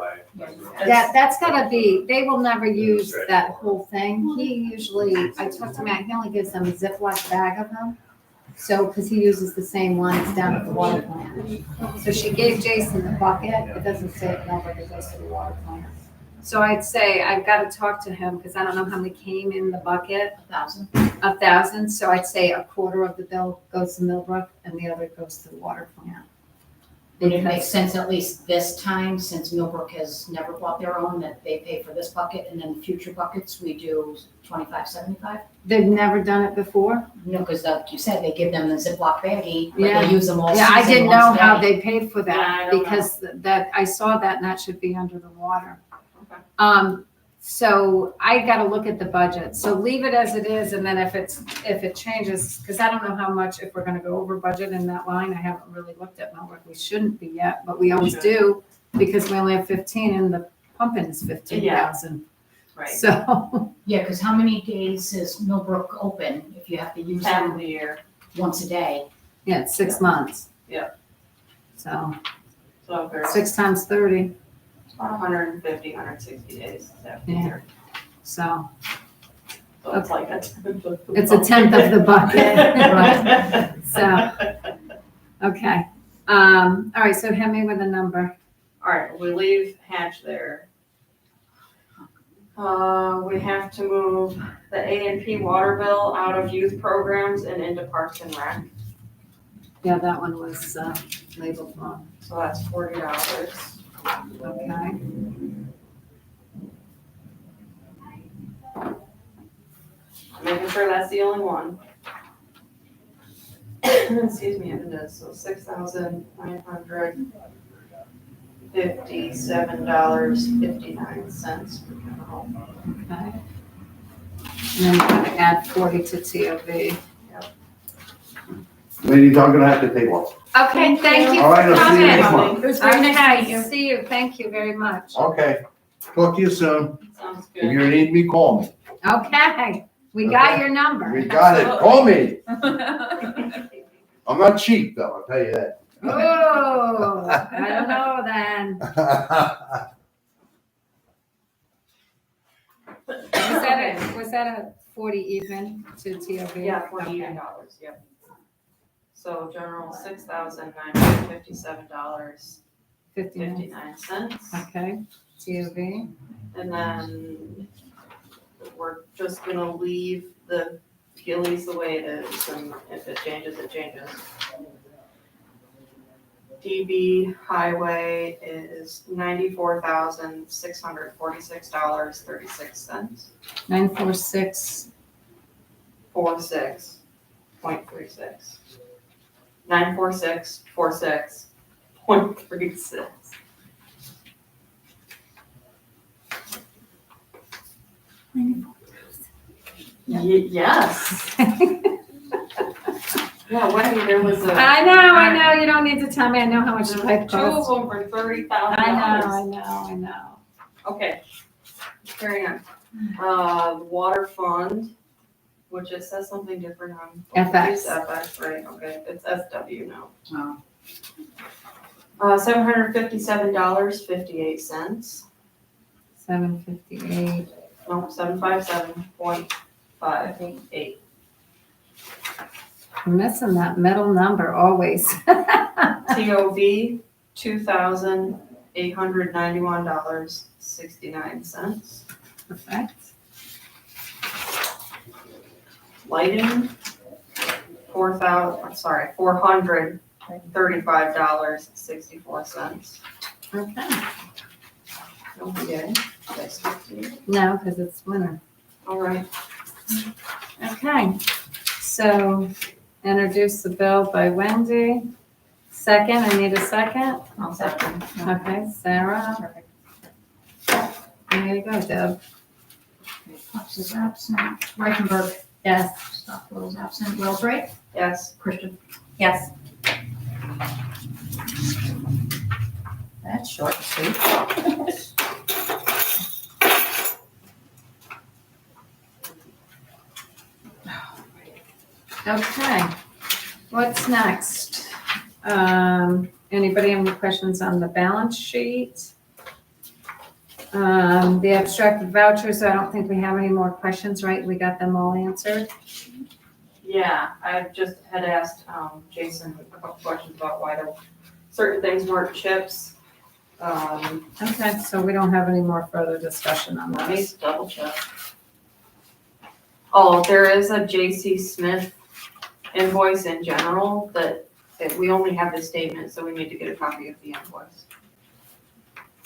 A: that's gotta be, they will never use that whole thing. He usually, I talked to Matt, he only gives them a Ziploc bag of them. So, because he uses the same one, it's down at the water plant. So she gave Jason the bucket, it doesn't say it number, it goes to the water plant. So I'd say, I've gotta talk to him, because I don't know how many came in the bucket,
C: 1,000.
A: 1,000, so I'd say a quarter of the bill goes to Millbrook and the other goes to the water plant.
C: Would it make sense at least this time, since Millbrook has never bought their own, that they pay for this bucket and then future buckets, we do 25/75?
A: They've never done it before?
C: No, because like you said, they give them the Ziploc baggie, but
A: Yeah.
C: they use them all season.
A: Yeah, I didn't
C: once
A: know
C: a
A: how
C: day.
A: they paid for
G: Yeah, I
A: that,
G: don't
A: because that, I saw that and that should be under the water.
G: Okay.
A: So I gotta look at the budget, so leave it as it is, and then if it changes, because I don't know how much, if we're gonna go over budget in that line, I haven't really looked at Millbrook, we shouldn't be yet, but we always do, because we only have 15 and the pumping is 15,000.
G: Right.
A: So,
C: Yeah, because how many days is Millbrook open if you have to use
G: 10 of
C: them
G: the year.
C: once a day?
A: yeah, it's 6 months.
G: Yeah.
A: So,
G: So there's
A: 6 times 30,
G: about 150, 160 days that
A: Yeah.
G: year.
A: so
G: So it's like a tenth of the
A: it's a tenth of the bucket, right?
G: Right.
A: So, okay. All right, so hit me with a number.
G: All right, we leave hatch there. We have to move the A&P water bill out of youth programs and into Parks and Rec.
A: Yeah, that one was labeled wrong.
G: So that's $40.
A: Okay.
G: Making sure that's the only one. Excuse me, it is, so $6,957.59 for general.
A: Okay. And then you're gonna add 40 to TOV.
B: Ladies, I'm gonna have to take off.
A: Okay, thank you
B: All right,
A: for
B: I'll see you next
A: coming.
B: month.
F: It was very nice to meet
A: Okay,
F: you.
A: see you, thank you very much.
B: Okay, talk to you soon.
G: Sounds
B: If
G: good.
B: you need me, call me.
A: Okay, we got
B: Okay.
A: your number.
B: We got it, call me. I'm not cheap though, I'll tell you that.
A: Oh, I don't know then. Was that a 40 even to TOV?
G: Yeah, $48,
A: Okay.
G: yep. So general, $6,957.59.
A: Okay, TOV,
G: And then we're just gonna leave the Gillies the way it is, and if it changes, it changes. DB highway is $94,646.36.
A: 946,
G: 46.36. 94646.36. Yes. Yeah, Wendy, there was a.
A: I know, you don't need to tell me, I know how much the pipe
G: Two of
A: costs.
G: them for $30,000.
A: I know.
G: Okay, carry on. Water fund, which it says something different on.
A: FX.
G: FX, right, okay, it's SW now.
A: Oh.
G: $757.58,
A: 758,
G: no, 757.58.
A: I'm missing that middle number always.
G: TOV, $2,891.69.
A: Perfect.
G: Lighting, $435.64.
A: Okay.
G: Okay, that's 50.
A: No, because it's winter.
G: All right.
A: Okay, so introduce the bill by Wendy. Second, I need a second.
C: I'll second.
A: Okay, Sarah. There you go, Deb.
C: Fox is absent. Reichenberg.
A: Yes.
C: Stockwell is absent. Wellbright.
G: Yes.
C: Christian.
F: Yes.
C: That's short and sweet.
A: Okay, what's next? Anybody have any questions on the balance sheet? The abstracted vouchers, I don't think we have any more questions, right? We got them all answered?
G: Yeah, I just had asked Jason a couple questions about why certain things weren't chips.
A: Okay, so we don't have any more further discussion on
G: Let me
A: those.
G: double check. Oh, there is a J.C. Smith invoice in general that we only have the statement, so we need to get a copy of the invoice.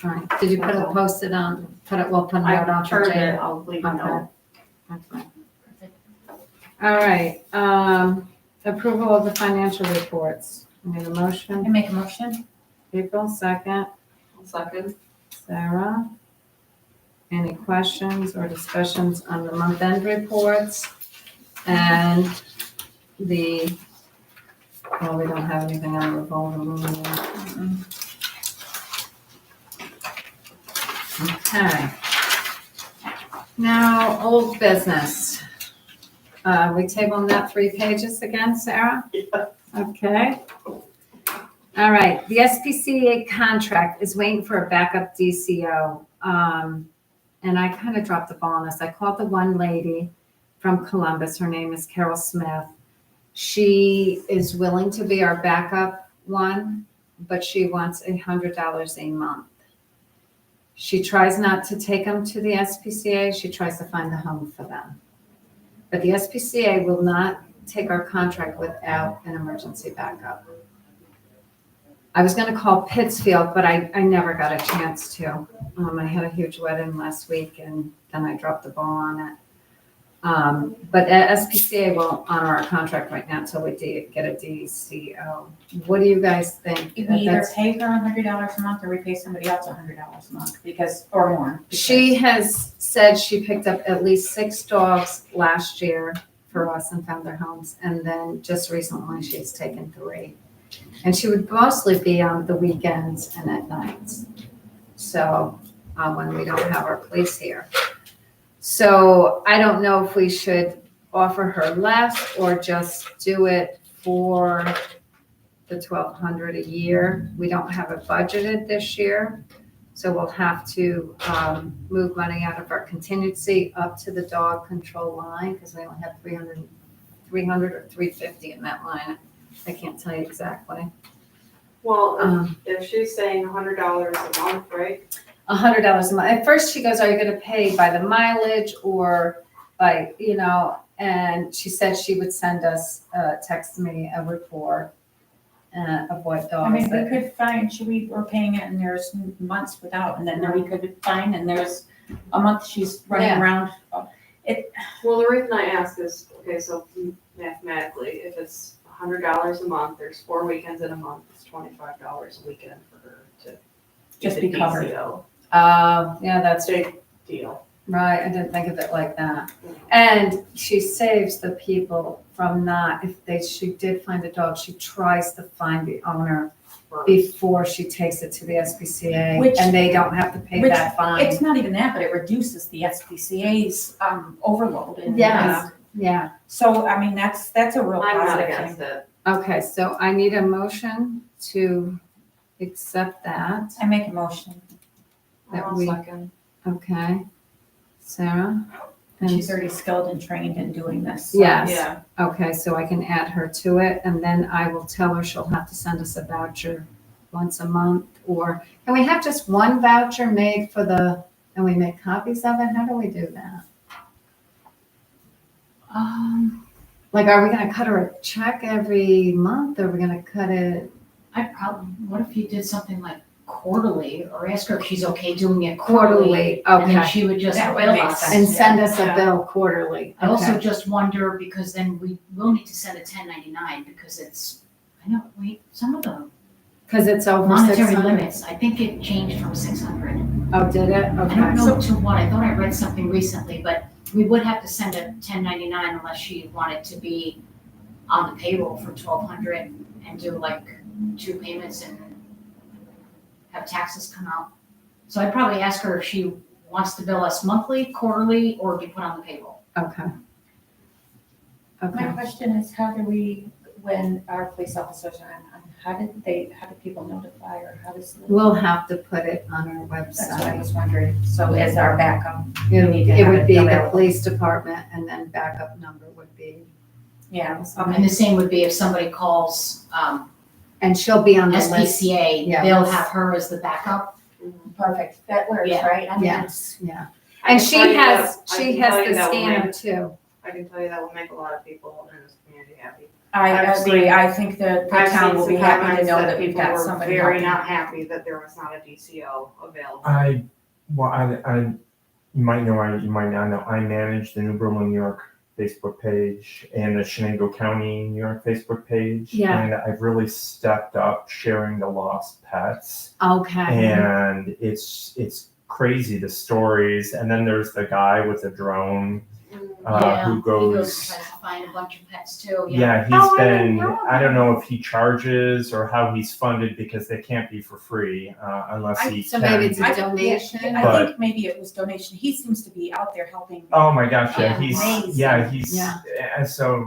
A: All right, did you put it posted on, we'll put it out
G: I
A: on for
G: turned
A: Jay?
G: it, I'll leave a note.
A: Okay. All right, approval of the financial reports. Need a motion?
C: I make a motion.
A: April, second.
G: One second.
A: Sarah? Any questions or discussions on the month-end reports? And we don't have anything on the revolving loan. Okay. Now, old business. We tabled that 3 pages again, Sarah?
G: Yeah.
A: Okay. All right, the SPCA contract is waiting for a backup DCO. And I kind of dropped the ball on this. I called the one lady from Columbus. Her name is Carol Smith. She is willing to be our backup one, but she wants $100 a month. She tries not to take them to the SPCA. She tries to find a home for them. But the SPCA will not take our contract without an emergency backup. I was gonna call Pittsfield, but I never got a chance to. I had a huge wedding last week and then I dropped the ball on it. But SPCA won't honor our contract right now until we get a DCO. What do you guys think?
F: We either
A: That's-
F: pay her $100 a month or we pay somebody else $100 a month or more. because-
A: She has said she picked up at least 6 dogs last year for us and found their homes. And then just recently she's taken 3. And she would mostly be on the weekends and at nights. So, when we don't have our police here. So I don't know if we should offer her less or just do it for the 1,200 a year. We don't have it budgeted this year. So we'll have to move money out of our contingency up to the dog control line because we only have 300 or 350 in that line. I can't tell you exactly.
G: Well, if she's saying $100 a month, right?
A: $100 a month. At first she goes, are you gonna pay by the mileage or by, and she said she would send us, text me a report of what
F: I mean,
A: dogs.
F: we could find, we're paying it and there's months without, and then we could find, and there's a month she's running
A: Yeah.
F: around.
G: Well, the reason I ask is, okay, so mathematically, if it's $100 a month, there's 4 weekends in a month, it's $25 a weekend for her to
F: Just
G: get
F: be
G: the
F: covered.
G: DCO.
A: Yeah, that's
G: Big deal.
A: right. I didn't think of it like that. And she saves the people from not, she did find a dog, she tries to find the owner before she takes it to the SPCA
F: Which-
A: and they don't have to pay
F: which
A: that fine.
F: It's not even that, but it reduces the SPCA's overload. And
A: Yes. Yeah.
F: So, I mean, that's a real
G: I'm not
F: positive
G: against
F: thing.
G: it.
A: Okay, so I need a motion to accept that.
F: I make a motion.
A: That
G: I'll
A: we-
G: second.
A: Okay. Sarah? And-
F: She's already skilled and trained in doing this. so-
A: Yes.
G: Yeah,
A: Okay, so I can add her to it and then I will tell her she'll have to send us a voucher once a month. Or can we have just one voucher made and we make copies of it? How do we do that? Like, are we gonna cut her a check every month? Or are we gonna cut it
C: What if you did something like quarterly, or ask her if she's okay doing it quarterly?
A: quarterly?
C: And then
A: Okay.
C: she would just
F: That would
C: bill
F: make
C: us.
F: sense.
A: And send us a
G: Yeah.
A: bill quarterly.
C: I also
A: Okay.
C: just wonder, because then we will need to send a 1099, because some of the
A: Cause it's over
C: monetary
A: 600.
C: limits, I think it changed from 600.
A: Oh, did it?
C: I don't
A: Okay.
C: know to what, I thought I read something recently, but we would have to send a 1099 unless she wanted to be on the payroll for 1,200 and do like 2 payments and have taxes come out. So I'd probably ask her if she wants to bill us monthly, quarterly, or be put on the payroll.
A: Okay.
F: My
A: Okay.
F: question is, how do we, when our police officers are on, how do people notify, or how does?
A: We'll have to put it on our
F: That's what I
A: website.
F: was wondering. So as our backup,
A: It
F: we need to
A: it
F: have
A: would
F: it
A: be the
F: available.
A: police department and then backup number would be.
F: yeah.
C: And the same would be if somebody calls
A: And she'll be on the list.
C: SPCA,
A: Yeah.
C: they'll have her as the backup.
F: Perfect. That works,
C: Yeah.
F: right? I mean,
A: Yes, yeah.
G: I
A: And
G: can
A: she
G: tell you
A: has,
G: that- I
A: she
G: can
A: has
G: tell you
A: the
G: that will
A: scanner
G: make-
A: too.
G: I can tell you that will make a lot of people in this community happy.
F: I
G: I've
F: agree.
G: seen-
F: I think the
G: I've
F: town
G: seen
F: will
G: some
F: be happy to
G: comments
F: know
G: that
F: that we've
G: people
F: got
G: were
F: somebody
G: very
F: helping.
G: not happy that there was not a DCO available.
E: You might know, you might not know, I manage the New Berlin, New York Facebook page and the Shenango County, New York Facebook page.
A: Yeah.
E: And I've really stepped up sharing the lost pets.
A: Okay.
E: And it's crazy, the stories. And then there's the guy with the drone who
C: He goes and
E: goes,
C: tries to find a bunch of pets too,
E: yeah, he's
A: Oh, I didn't
E: been,
A: know
E: I don't know if he charges or how he's funded because they can't be for free unless he
A: So
E: can.
A: maybe it's
F: I-
A: a donation.
F: I
E: But-
F: think maybe it was donation. He seems to be out there helping.
E: Oh my gosh,
C: Yeah.
E: yeah, he's,
A: Yeah.
E: and so,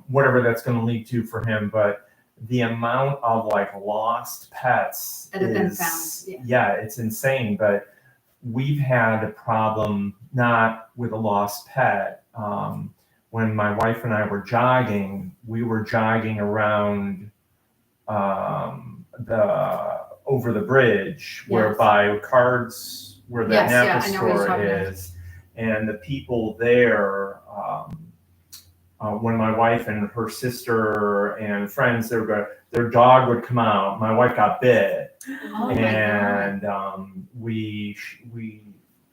E: whatever that's gonna lead to for him, but the amount of like lost pets
A: That have been
E: is-
A: found,
E: yeah, it's insane, but we've had a problem, not with a lost pet. When my wife and I were jogging, we were jogging around, over the bridge where
A: Yes.
E: by Cards, where the
A: Yes, yeah,
E: Napa
A: I know what you're
E: store
A: talking about.
E: is. And the people there, when my wife and her sister and friends, their dog would come out. My wife got bit,
C: Oh my God.
E: and we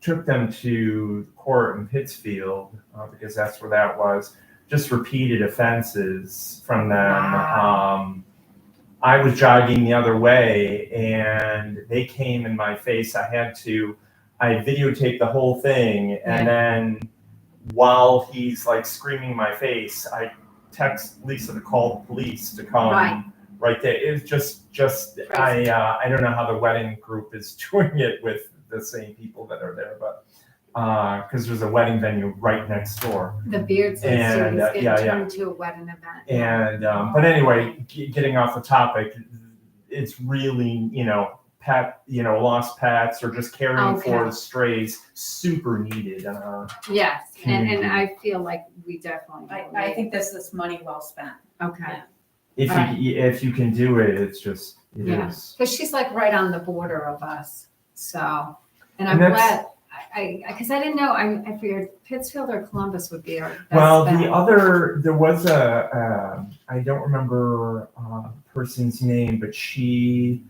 E: took them to court in Pittsfield because that's where that was. Just repeated offenses from them.
C: Wow.
E: I was jogging the other way, and they came in my face. I videotaped the whole thing, and then while he's like screaming in my face, I text Lisa to call the police to come right there. It was just I don't know how the wedding group is doing it with the same people that are there, but because there's a wedding venue right next door.
A: The Beards
E: And,
A: is getting
E: yeah.
A: turned to a wedding event.
E: And but anyway, getting off the topic, it's really lost pets or just caring for strays, super needed in our
A: Yes,
E: community.
A: and I feel like we definitely.
F: I think this is money well spent.
A: Okay.
E: If you can do it, it's just it
A: Yeah.
E: is.
A: Because she's like right on the border of us, so, and I'm
E: And that's-
A: glad, because I didn't know, I figured Pittsfield or Columbus would be our best
E: Well,
A: bet.
E: there was I don't remember person's name, but she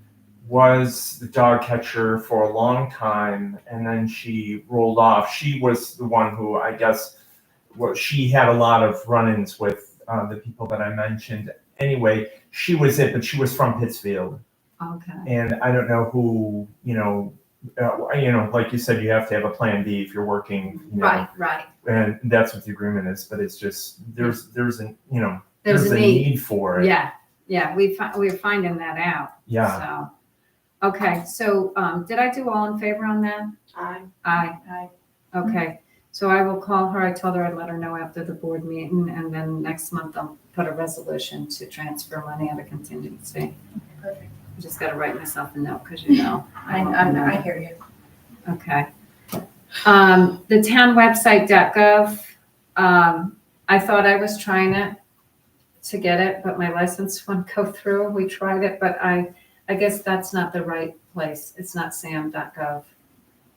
E: was the dog catcher for a long time, and then she rolled off. She was the one who, I guess, she had a lot of run-ins with the people that I mentioned. Anyway, she was it, but she was from Pittsfield,
A: Okay,
E: and I don't know who, like you said, you have to have a plan B if you're working,
A: right.
E: and that's what the agreement is. But it's just there's a
A: There's a need.
E: need for it.
A: Yeah, we're finding that out,
E: Yeah.
A: so. Okay, so, did I do all in favor on that?
G: Aye.
A: Aye. Okay, so I will call her. I told her I'd let her know after the board meeting, and then next month I'll put a resolution to transfer money out of contingency.
C: Perfect.
A: I just gotta write myself a note, because
F: I hear you.
A: Okay. The town website.gov, I thought I was trying it to get it, but my license wouldn't go through. We tried it, but I guess that's not the right place. It's not sam.gov.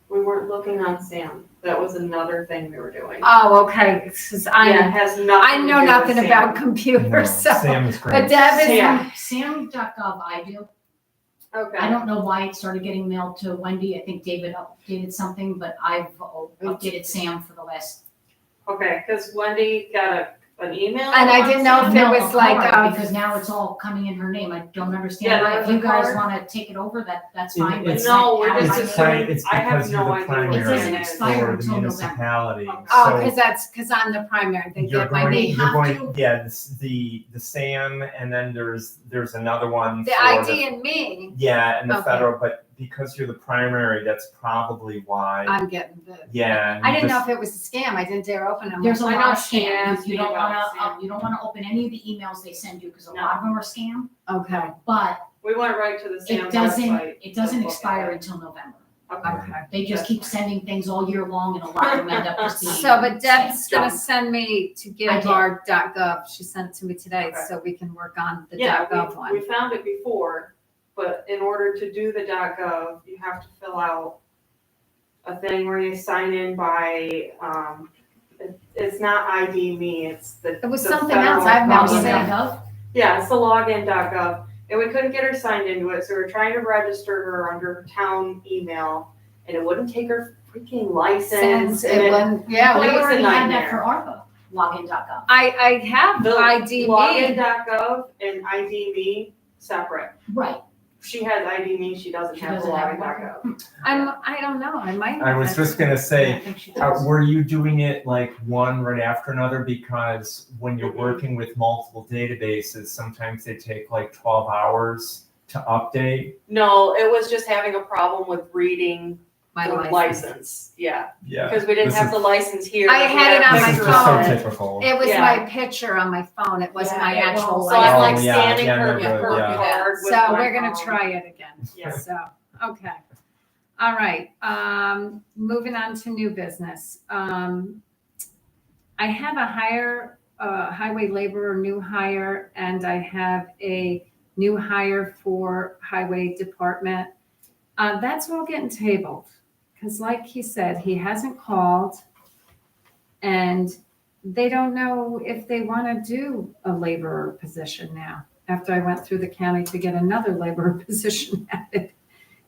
G: We weren't looking on Sam. That was another thing we were doing.
A: Oh, okay. It's 'cause
G: Yeah, it has nothing.
A: I know
G: to do with
A: nothing
G: Sam.
A: about
E: No,
A: computers, so.
E: Sam is
A: But
E: great.
A: Deb is,
G: Yeah.
C: Sam.gov I do.
G: Okay.
C: I don't know why it started getting mailed to Wendy. I think David updated something, but I've updated Sam for the last.
G: Okay, because Wendy got an email.
A: And I didn't know if there
C: No,
A: was
C: a
A: like,
C: card, because now it's all coming in her name. I don't understand
G: Yeah,
C: why.
G: there
C: If
G: was
C: you
G: a
C: guys
G: card.
C: want to take it over, that's
E: It-
C: fine. but
E: it's-
G: No, we're
C: not
G: just
C: out of
E: It's
C: my
G: assuming-
C: name.
E: it's
G: I have
E: because
G: no
E: you're the
G: idea what
E: primary
C: It doesn't expire
E: for the
C: until November.
E: municipality.
G: Okay.
A: oh,
E: So
A: because I'm the primary. They
E: you're
A: get my
E: going,
A: name.
E: you're going, yeah, the SAM, and then there's another one
A: The
E: for
A: ID and me,
E: yeah, and the
A: Okay.
E: federal, but because you're the primary, that's probably why.
A: I'm getting the.
E: Yeah. and
A: I
E: you
A: didn't know
E: just-
A: if it was a scam. I didn't dare open them.
C: There's a
G: I
C: lot
G: know
C: of
G: she
C: scams.
G: asked
C: You
G: me
C: don't
G: about
C: want to open any of the emails they send you because a
G: No.
C: lot of them are scam.
A: Okay,
C: But
G: We went right to the Sam
C: it doesn't
G: website.
C: it doesn't
G: to look
C: expire
G: at it.
C: until November.
G: Okay.
A: okay.
C: They just keep sending things all year long, and a lot of them end up just being.
A: So, but Deb's
C: scams.
A: gonna send me to givebar.gov. She sent it to me today,
G: Okay.
A: so we can work on the
G: Yeah,
A: .gov
G: we
A: one.
G: found it before, but in order to do the .gov, you have to fill out a thing where you sign in by, it's not ID me, it's the.
A: It was
G: the
A: something else
G: federal
A: I've never
G: login.
A: seen.
C: Login.gov?
G: Yeah, it's the login.gov, and we couldn't get her signed into it, so we we're trying to register her under town email, and it wouldn't take her freaking license,
A: Since
G: and
A: it wasn't, yeah,
G: Well,
C: We
G: it was a
C: already had that
G: nightmare.
C: for ARPA. Login.gov.
A: I have
G: the
A: ID me.
G: login.gov and ID me separate.
C: Right.
G: She has ID me, she doesn't
C: She
G: have the
C: doesn't have
G: login.gov.
A: I don't know. I might.
E: I was just gonna say,
C: I think she does.
E: were you doing it like one right after another? Because when you're
G: Mhm.
E: working with multiple databases, sometimes they take like 12 hours to update.
G: No, it was just having a problem with reading
A: My
G: the
A: license.
G: license, yeah,
E: Yeah.
G: because we didn't
E: This
G: have
E: is-
G: the license here.
A: I had it on
E: This
A: my
E: is just so
A: phone.
E: typical.
A: It was
G: Yeah.
A: my picture on my phone. It wasn't my
C: Yeah,
A: actual
C: well,
G: So I'm like
E: Oh, yeah,
G: scanning
E: yeah,
G: her,
E: no
G: her
E: good, yeah.
G: card with
A: So
G: my
A: we're gonna
G: phone.
A: try it again.
G: Yeah.
A: So, okay. All right, moving on to new business. I have a highway laborer, new hire, and I have a new hire for highway department. That's all getting tabled, because like he said, he hasn't called. And they don't know if they want to do a laborer position now, after I went through the county to get another laborer position added.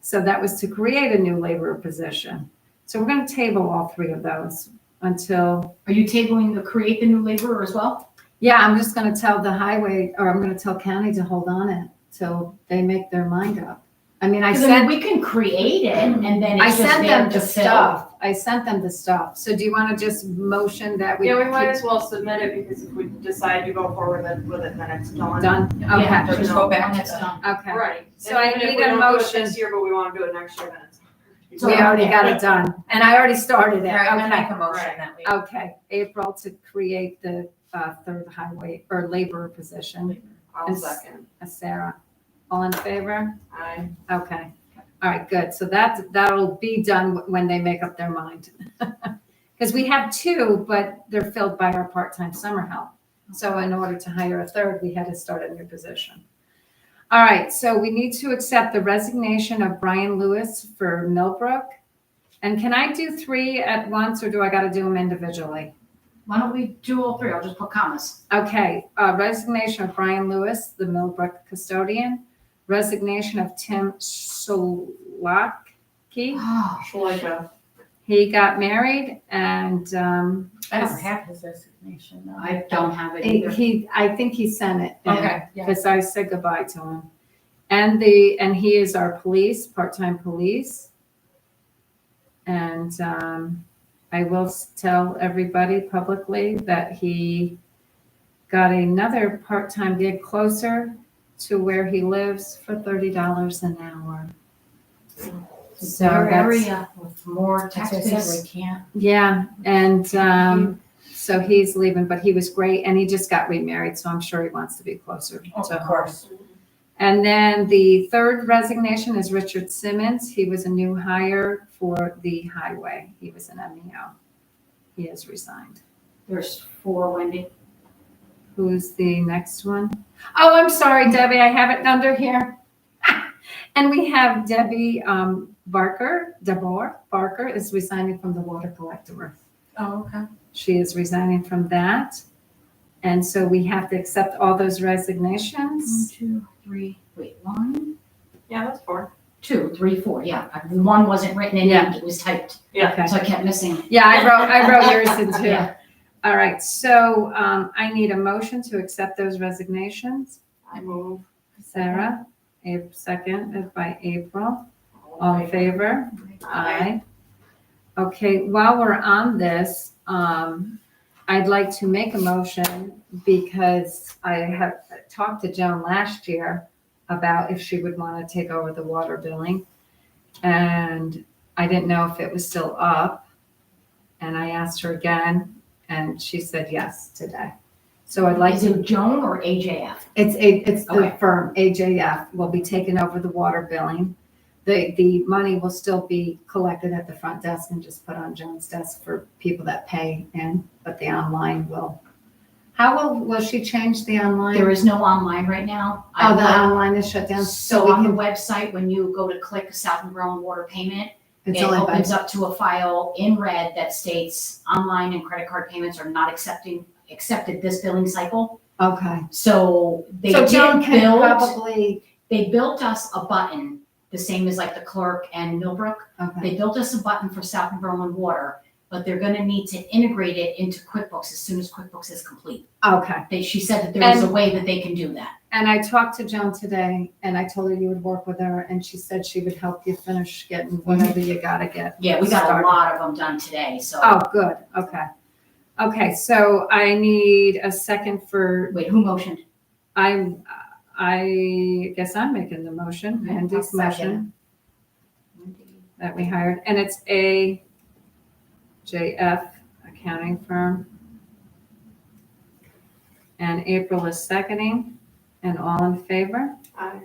A: So that was to create a new laborer position. So we're going to table all three of those until,
C: Are you tabling the create the new laborer as well?
A: yeah, I'm just going to tell the highway, or I'm going to tell county to hold on it till they make their mind up. I mean, I
C: Because
A: said,
C: we can create it and then
A: I
C: it's just
A: sent
C: there
A: them
C: to
A: the
C: fill.
A: stuff. I sent them the stuff. So do you want to just motion that we?
J: Yeah, we might as well submit it because if we decide to go forward with it, then it's done.
A: Done?
C: Yeah,
A: Okay,
F: Just go back
C: when
F: to
C: it's
F: the-
C: done.
A: okay.
J: Right.
A: So I
J: And even if
A: need
J: we
A: a
J: don't do it
A: motion.
J: This year, but we want to do it next year, then it's.
A: We already got it done. And I already started it.
F: Right, I'm gonna
A: Okay.
F: make a motion that we.
A: Okay, April to create the third highway or laborer position.
J: I'll
A: And
J: second.
A: Sarah, all in favor?
J: Aye.
A: Okay, all right, good. So that'll be done when they make up their mind. Because we have two, but they're filled by our part-time summer help. So in order to hire a third, we had to start a new position. All right, so we need to accept the resignation of Brian Lewis for Millbrook. And can I do three at once, or do I got to do them individually?
C: Why don't we do all three? I'll just put commas.
A: Okay, resignation of Brian Lewis, the Millbrook custodian. Resignation of Tim Solakey.
C: Oh,
J: Shalaika.
A: He got married and
F: I don't have his resignation, no.
C: I don't have it either.
A: I think he sent it in.
F: Okay, yeah.
A: Because I said goodbye to him. And he is our police, part-time police. And I will tell everybody publicly that he got another part-time gig closer to where he lives for $30 an hour. So
C: Our
A: that's,
C: area with more
F: That's what I said,
C: taxpayers.
F: we can't.
A: yeah, and so he's leaving, but he was great, and he just got remarried, so I'm sure he wants to be closer to
F: Of
A: home.
F: course.
A: And then the third resignation is Richard Simmons. He was a new hire for the highway. He was an MEO. He has resigned.
C: There's 4, Wendy.
A: Who's the next one? Oh, I'm sorry, Debbie, I have it under here. And we have Debbie Deborah Barker is resigning from the water collector.
F: Oh, okay.
A: She is resigning from that. And so we have to accept all those resignations.
C: 1, 2, 3. Wait, 1,
J: Yeah, that's 4.
C: 2, 3, 4. Yeah, the one wasn't written in
A: Yeah.
C: yet. It was typed,
J: Yeah.
A: Okay.
C: so I kept missing.
A: Yeah, I wrote yours in too.
C: Yeah.
A: All right, so I need a motion to accept those resignations.
J: I move.
A: Sarah, seconded by April. All in favor? Aye. Okay, while we're on this, I'd like to make a motion because I have talked to Joan last year about if she would want to take over the water billing. And I didn't know if it was still up. And I asked her again, and she said yes today. So I'd like
C: Is
A: to,
C: it Joan or AJF?
A: it's the
C: Okay.
A: firm, AJF, will be taking over the water billing. The money will still be collected at the front desk and just put on Joan's desk for people that pay in, but the online will. How will she change the online?
C: There is no online right now.
A: Oh, the online is shut down, so
C: So
A: we
C: on the
A: can,
C: website, when you go to click South and Grown Water Payment,
A: it's
C: it
A: only by,
C: opens up to a file in red that states online and credit card payments are not accepted this billing cycle.
A: okay.
C: So they
A: So
C: did
A: Joan can
C: build,
A: probably,
C: they built us a button, the same as like the clerk and Millbrook.
A: okay,
C: They built us a button for South and Berlin Water, but they're gonna need to integrate it into QuickBooks as soon as QuickBooks is complete.
A: okay.
C: She said that there is a
A: And-
C: way that they can do that.
A: And I talked to Joan today, and I told her you would work with her, and she said she would help you finish getting whatever you gotta get.
C: Yeah, we got a
A: started.
C: lot of them done today, so.
A: Oh, good, okay. Okay, so I need a second for,
C: Wait, who motioned?
A: I guess I'm making the motion,
C: Okay,
A: Andy's
C: I'll second.
A: motion that we hired, and it's AJF accounting firm. And April is seconding, and all in favor?
J: Aye.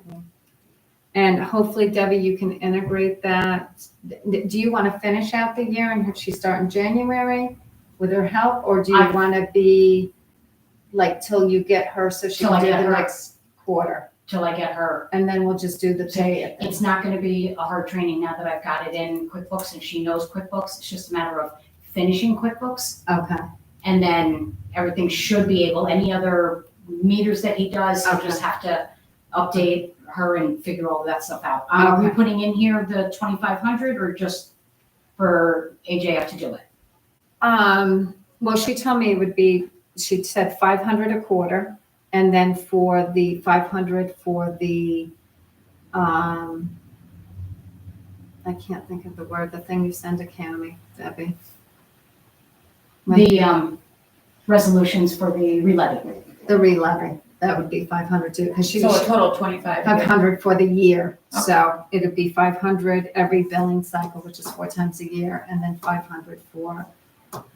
A: And hopefully, Debbie, you can integrate that. Do you want to finish out the year and have she start in January with her help? Or do you want to be like till you get her so she
C: Till
A: can
C: I
A: do
C: get
A: the
C: her.
A: next quarter?
C: Till I get her.
A: And then we'll just do the pay at the
C: It's not gonna be a hard training now that I've got it in QuickBooks and she knows QuickBooks. It's just a matter of finishing QuickBooks
A: Okay,
C: And then everything should be able, any other meters that he does, he'll
A: Okay.
C: just have to update her and figure all that stuff out. Are we
A: Okay.
C: putting in here the 2,500 or just for AJF to do it?
A: Well, she told me it would be, she said 500 a quarter, and then for the 500 for the, I can't think of the word, the thing you send to Cammy, Debbie.
C: The resolutions for the re-levy.
A: The re-levy, that would be 500 too, because she
F: So a
A: was
F: total of 25.
A: 500 for the year. So it'd be 500 every billing cycle, which is 4 times a year, and then 500 for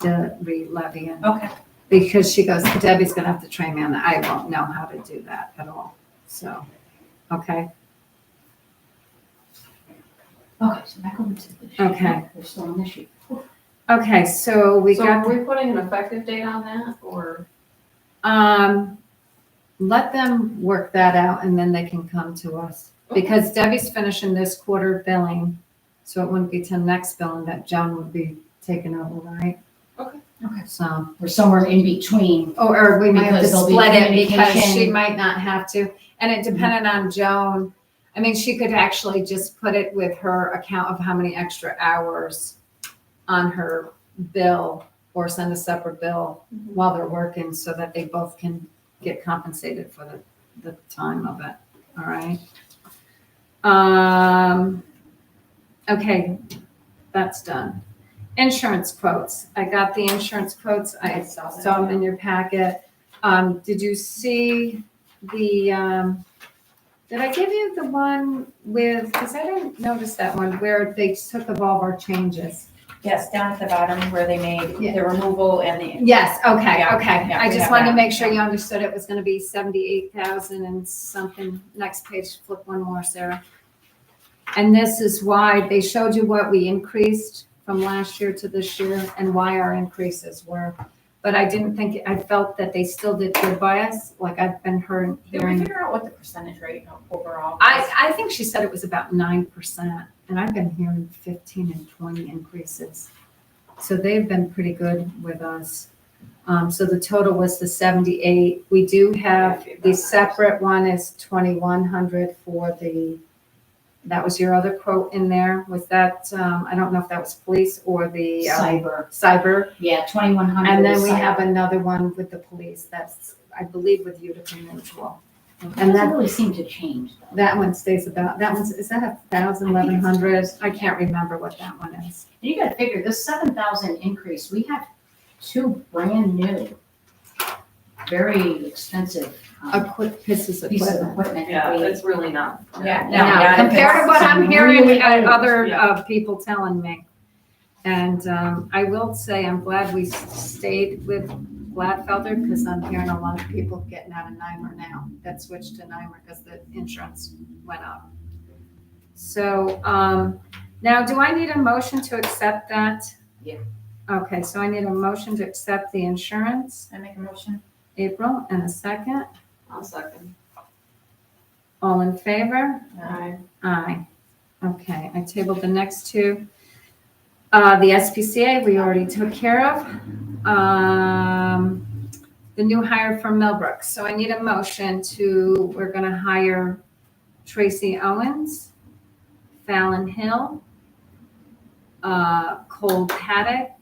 A: the re-levy.
F: Okay.
A: Because she goes, Debbie's gonna have to train me on that. I won't know how to do that at all. So, okay,
C: Okay, so back over to the sheet.
A: Okay.
C: We're still on this sheet.
A: okay, so we
G: So
A: got,
G: are we putting an effective date on that, or?
A: let them work that out and then they can come to us. Because Debbie's finishing this quarter billing, so it wouldn't be till next billing that Joan would be taking over, right?
G: Okay.
C: Okay.
A: So,
C: We're somewhere in between.
A: or we might have to
C: Because there'll be
A: split it because she
C: communication.
A: might not have to. And it depended on Joan. I mean, she could actually just put it with her account of how many extra hours on her bill or send a separate bill while they're working so that they both can get compensated for the time of it. All right. Okay, that's done. Insurance quotes. I got the insurance quotes. I saw them in your packet. Did you see the, did I give you the one with, because I didn't notice that one, where they took of all of our changes?
F: Yes, down at the bottom where they made
A: Yeah.
F: the removal and the.
A: Yes, okay,
F: Yeah,
A: okay.
F: yeah,
A: I
F: we
A: just
F: have
A: wanted to
F: that,
A: make sure
F: yeah.
A: you understood it was gonna be 78,000 and something. Next page, flip one more, Sarah. And this is why they showed you what we increased from last year to this year and why our increases were. But I didn't think, I felt that they still did good by us, like I've been
F: Did we
A: hearing.
F: figure out what the percentage rate overall?
A: I think she said it was about 9%, and I've been hearing 15 and 20 increases. So they've been pretty good with us. So the total was the 78. We do have, the separate one is 2,100 for the, that was your other quote in there. Was that, I don't know if that was police or the cyber.
C: Yeah, 2,100.
A: And then
C: is
A: we
C: cyber.
A: have another one with the police. That's, I believe, with Utica Mutual.
C: It
A: And
C: doesn't
A: that,
C: really seem to change though.
A: that one stays about, that one's, is that 1,000, 1,100? I can't remember what that one is.
C: And you gotta figure, this 7,000 increase, we have 2 brand new, very expensive
A: Pieces of
C: pieces of
A: equipment.
C: equipment.
G: Yeah,
C: that we-
G: it's really not.
F: Yeah,
A: No,
F: not
A: compared to what I'm hearing
C: Really old,
A: other
G: yeah.
A: people telling me. And I will say, I'm glad we stayed with Gladfelder because I'm hearing a lot of people getting out of NYMER now that switched to NYMER because the insurance went up. So now, do I need a motion to accept that?
C: Yeah.
A: Okay, so I need a motion to accept the insurance,
F: I make a motion?
A: April, and a second.
G: I'll second.
A: All in favor?
G: Aye.
A: Aye. Okay, I tabled the next two. The SPCA, we already took care of. The new hire from Millbrook. So I need a motion to, we're gonna hire Tracy Owens, Fallon Hill, Cole Paddock,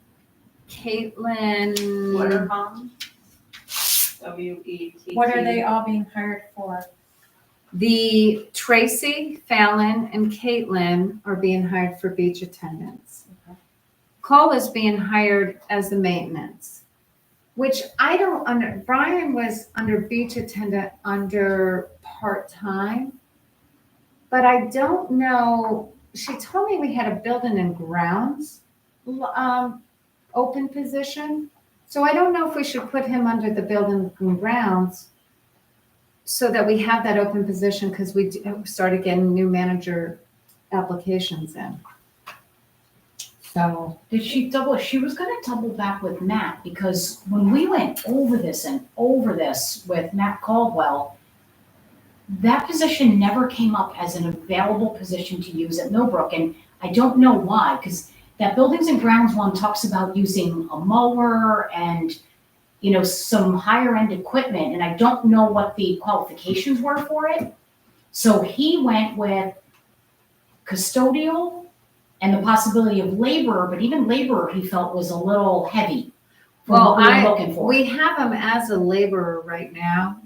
A: Caitlin.
G: Wetterbaum. WETT.
F: What are they all being hired for?
A: The Tracy, Fallon, and Caitlin are being hired for beach attendants. Cole is being hired as the maintenance, which I don't Brian was under beach attendant under part-time, but I don't know, she told me we had a building and grounds open position. So I don't know if we should put him under the building and grounds so that we have that open position because we started getting new manager applications in. So,
C: Did she was gonna double back with Matt, because when we went over this and over this with Matt Caldwell, that position never came up as an available position to use at Millbrook, and I don't know why, because that buildings and grounds one talks about using a mower and some higher end equipment, and I don't know what the qualifications were for it. So he went with custodial and the possibility of laborer, but even laborer he felt was a little heavy for
A: Well,
C: what we were looking for.
A: we have him as a laborer right now.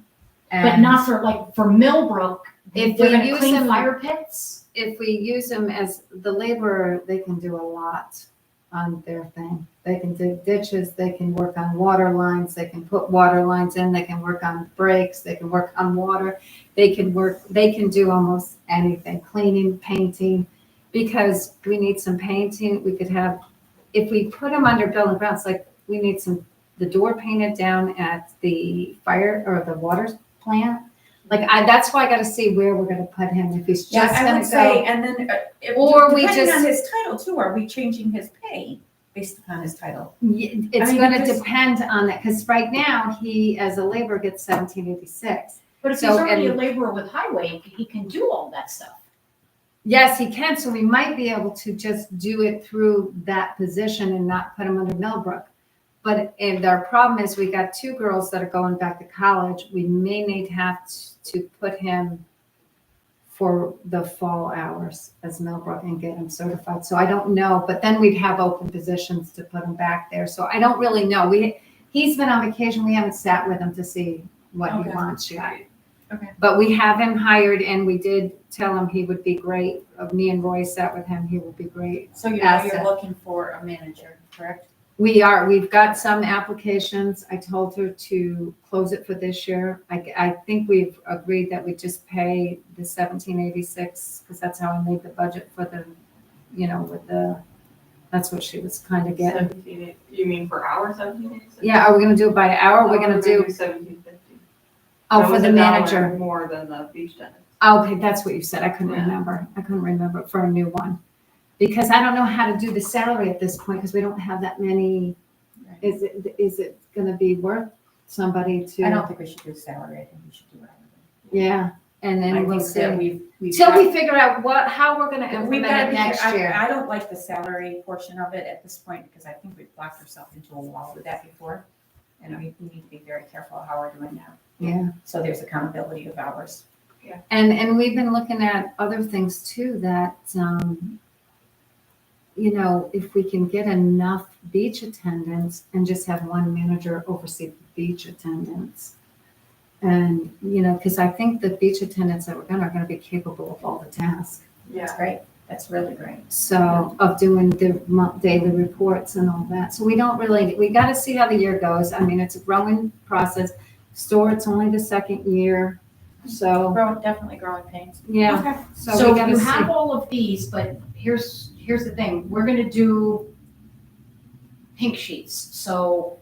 C: But
A: and
C: not for Millbrook,
A: If
C: they're
A: we
C: gonna
A: use
C: clean
A: them-
C: fire pits.
A: if we use them as the laborer, they can do a lot on their thing. They can dig ditches, they can work on water lines, they can put water lines in, they can work on breaks, they can work on water. They can do almost anything, cleaning, painting, because we need some painting. We could have, if we put them under building grounds, like we need the door painted down at the fire or the water plant. That's why I gotta see where we're gonna put him, if he's
F: Yeah,
A: just
F: I
A: gonna
F: would say,
A: go.
F: and then,
A: Or we
F: depending on
A: just-
F: his title too, are we changing his pay based upon his title?
A: It's
F: I mean,
A: gonna
F: because-
A: depend on that, because right now, he, as a laborer, gets 1786.
C: But if he's
A: So,
C: already a
A: and-
C: laborer with highway, he can do all that stuff.
A: Yes, he can, so we might be able to just do it through that position and not put him under Millbrook. And our problem is, we got 2 girls that are going back to college. We may need to have to put him for the fall hours as Millbrook and get him certified. So I don't know, but then we'd have open positions to put him back there. So I don't really know. He's been on vacation. We haven't sat with him to see what he
F: Okay.
A: wants yet.
F: Okay.
A: But we have him hired, and we did tell him he would be great. Me and Roy sat with him. He would be great.
F: So you're
A: Asset.
F: looking for a manager, correct?
A: We've got some applications. I told her to close it for this year. I think we've agreed that we just pay the 1786, because that's how I made the budget for the, that's what she was kind of getting.
G: 17, you mean per hour, 1786?
A: Yeah, are we gonna do it by hour? We're gonna do,
G: 1750.
A: oh,
G: That
A: for
G: was
A: the
G: $1
A: manager.
G: More than the beach tenant.
A: Okay, that's what you said. I couldn't
G: Yeah.
A: remember for a new one. Because I don't know how to do the salary at this point, because we don't have that many. Is it gonna be worth somebody to?
F: I don't think we should do salary, I think we should do hourly.
A: Yeah, and
F: I
A: then we'll
F: think that
A: see.
F: we've
A: Till
F: got-
A: we figure out how we're gonna
F: We've
A: implement
F: got to
A: it
F: be,
A: next year.
F: I don't like the salary portion of it at this point, because I think we've blocked ourselves into a wall with that before. And we need to be very careful how we're doing that.
A: Yeah,
F: So there's accountability of hours.
A: and we've been looking at other things too, that, if we can get enough beach attendants and just have one manager oversee the beach attendants. And, because I think the beach attendants that we're gonna are gonna be capable of all the tasks.
F: That's great. That's really great.
A: So, of doing the daily reports and all that. So we got to see how the year goes. I mean, it's a growing process. Store, it's only the 2nd year. So,
F: Definitely growing pains.
A: yeah.
F: Okay.
A: So
C: So
A: we got
C: you
A: to
C: have
A: see.
C: all of these, but here's the thing, we're gonna do pink sheets, so.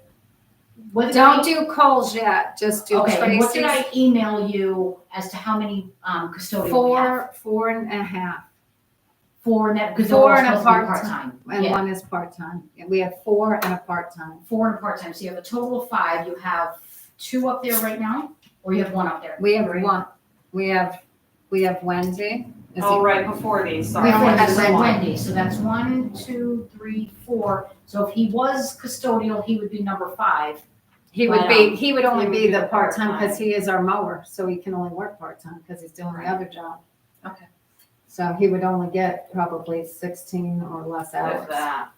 C: what did
A: Don't
C: I-
A: do Coles yet, just do
C: Okay, and what did
A: Tracy's.
C: I email you as to how many custodial we have?
A: 4.5,
C: Four net, because they're all
A: 4 and a
C: supposed to be
A: part-time,
C: part-time.
A: and
C: Yeah,
A: 1 is part-time. We have 4 and a part-time.
C: 4 and part-time, so you have a total of 5, you have 2 up there right now, or you have 1 up there?
A: We have
C: Three?
A: 1. We have Wendy. Is
G: Oh,
A: it-
G: right before these, sorry.
C: We have
A: That's
C: Wendy,
A: one.
C: Wendy, so that's 1, 2, 3, 4, so if he was custodial, he would be number 5.
A: He would
C: But,
A: be, he would only
G: he would
A: be
G: be
A: the
G: the
A: part-time because
G: part-time.
A: he is our mower, so he can only work part-time because he's doing the other job.
F: Okay.
A: So he would only get probably 16 or less hours.
G: With that.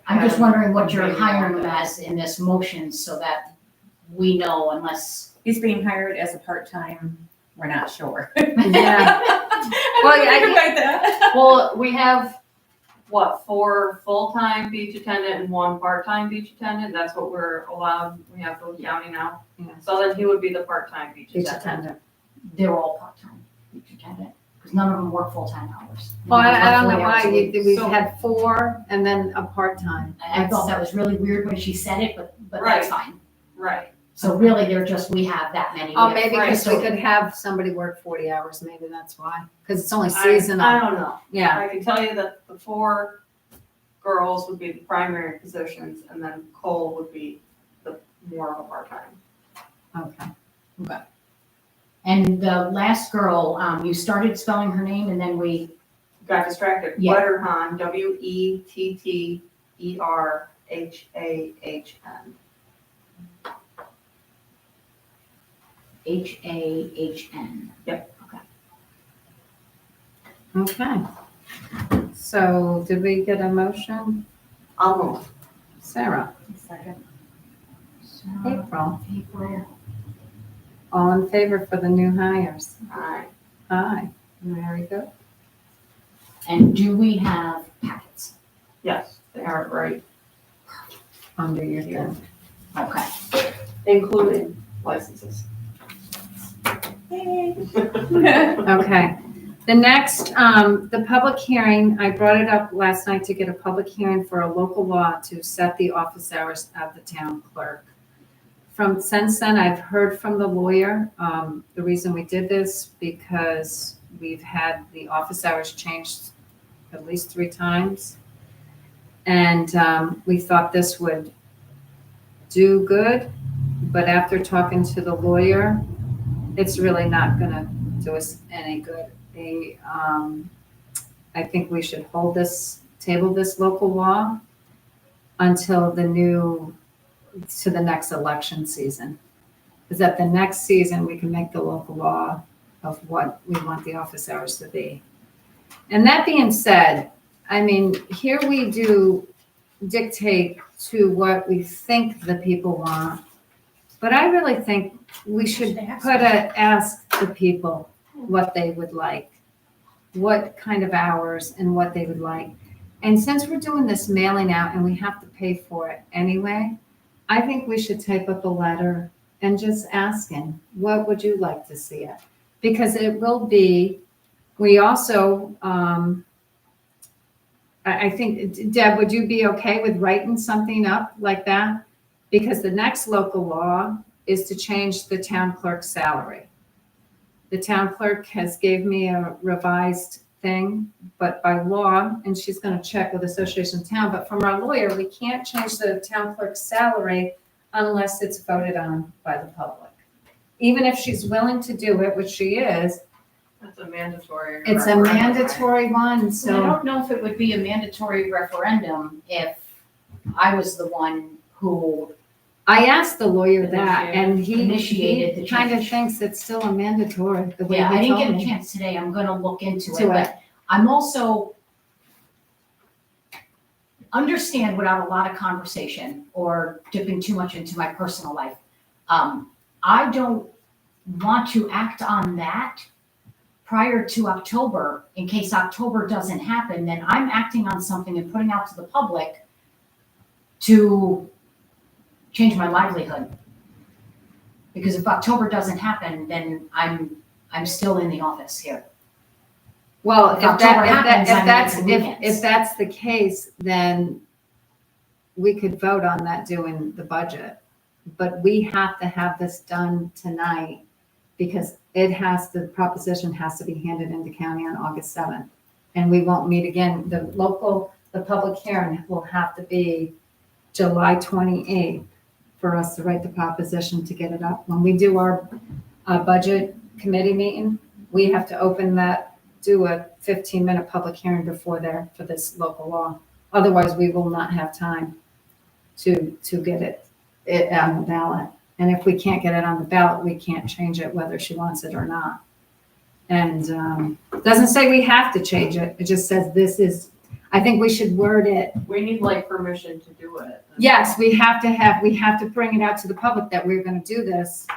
C: I'm just wondering what you're
G: Maybe
C: hiring
G: more
C: him
G: than-
C: as in this motion so that we know unless.
F: He's being hired as a part-time, we're not sure.
A: Yeah.
F: I
A: Well,
F: don't
A: yeah,
F: think about that.
G: Well, we have, 4 full-time beach attendant and 1 part-time beach attendant, that's what we're allowed, we have for the county now.
A: Yeah.
G: So then he would be the part-time beach
A: Beach
G: attendant.
A: attendant.
C: They're all part-time, beach attendant, because none of them work full-time hours.
A: Well, I don't know
C: 40 hours
A: why,
C: a week.
A: we've
G: So-
A: had 4 and then a part-time.
C: I thought that was really weird when she said it, but that's fine.
G: Right.
C: So really, they're just, we have that many.
A: Oh,
C: We have
A: maybe
C: three,
A: because we
C: so-
A: could have somebody work 40 hours, maybe that's why, because it's only
G: I
A: seasonal.
G: don't know.
A: Yeah,
G: I can tell you that the 4 girls would be the primary positions, and then Cole would be the more of a part-time.
A: okay.
C: And the last girl, you started spelling her name and then we,
G: Got distracted.
C: Yeah.
G: Wetterhahn, Wetterhahn.
C: HAHN.
A: Okay. So did we get a motion?
G: I'll move.
A: Sarah,
C: Second.
A: April,
C: April.
A: all in favor for the new hires?
G: Aye.
A: Aye. Very good.
C: And do we have packets?
G: Yes, they are right,
A: Under your thumb.
C: Okay.
G: including licenses.
A: Okay. The next, the public hearing, I brought it up last night to get a public hearing for a local law to set the office hours of the town clerk. Since then, I've heard from the lawyer. The reason we did this, because we've had the office hours changed at least 3 times. And we thought this would do good, but after talking to the lawyer, it's really not gonna do us any good. I think we should table this local law until to the next election season. Because at the next season, we can make the local law of what we want the office hours to be. And that being said, I mean, here we do dictate to what we think the people want. But I really think we should ask the people what they would like, what kind of hours and what they would like. And since we're doing this mailing out and we have to pay for it anyway, I think we should type up a letter and just asking, what would you like to see it? Because it will be, we also, I think, Deb, would you be okay with writing something up like that? Because the next local law is to change the town clerk's salary. The town clerk has gave me a revised thing, but by law, and she's gonna check with Association of Town, but from our lawyer, we can't change the town clerk's salary unless it's voted on by the public. Even if she's willing to do it, which she is,
G: That's a mandatory.
A: it's a
G: referendum, right?
A: mandatory one,
C: So I
A: so.
C: don't know if it would be a mandatory referendum if I was the one who,
A: I asked the lawyer that, and
C: Initiated
A: he
C: the
A: kind of
C: change.
A: thinks it's still a mandatory, the way
C: yeah, I
A: he
C: didn't
A: told
C: get a
A: me.
C: chance today. I'm gonna look into it,
A: To
C: but I'm also understand without a lot of conversation or dipping too much into my personal life. I don't want to act on that prior to October. In case October doesn't happen, then I'm acting on something and putting out to the public to change my livelihood. Because if October doesn't happen, then I'm still in the office here.
A: Well,
C: If October happens, I'm making weekends.
A: if that's the case, then we could vote on that doing the budget. But we have to have this done tonight because the proposition has to be handed into county on August 7th. And we won't meet again. The public hearing will have to be July 28th for us to write the proposition to get it up. When we do our budget committee meeting, we have to open that, do a 15-minute public hearing before there for this local law. Otherwise, we will not have time to get it on the ballot. And if we can't get it on the ballot, we can't change it whether she wants it or not. And it doesn't say we have to change it. It just says this is, I think we should word it.
G: We need like permission to do it.
A: Yes, we have to bring it out to the public that we're gonna do this.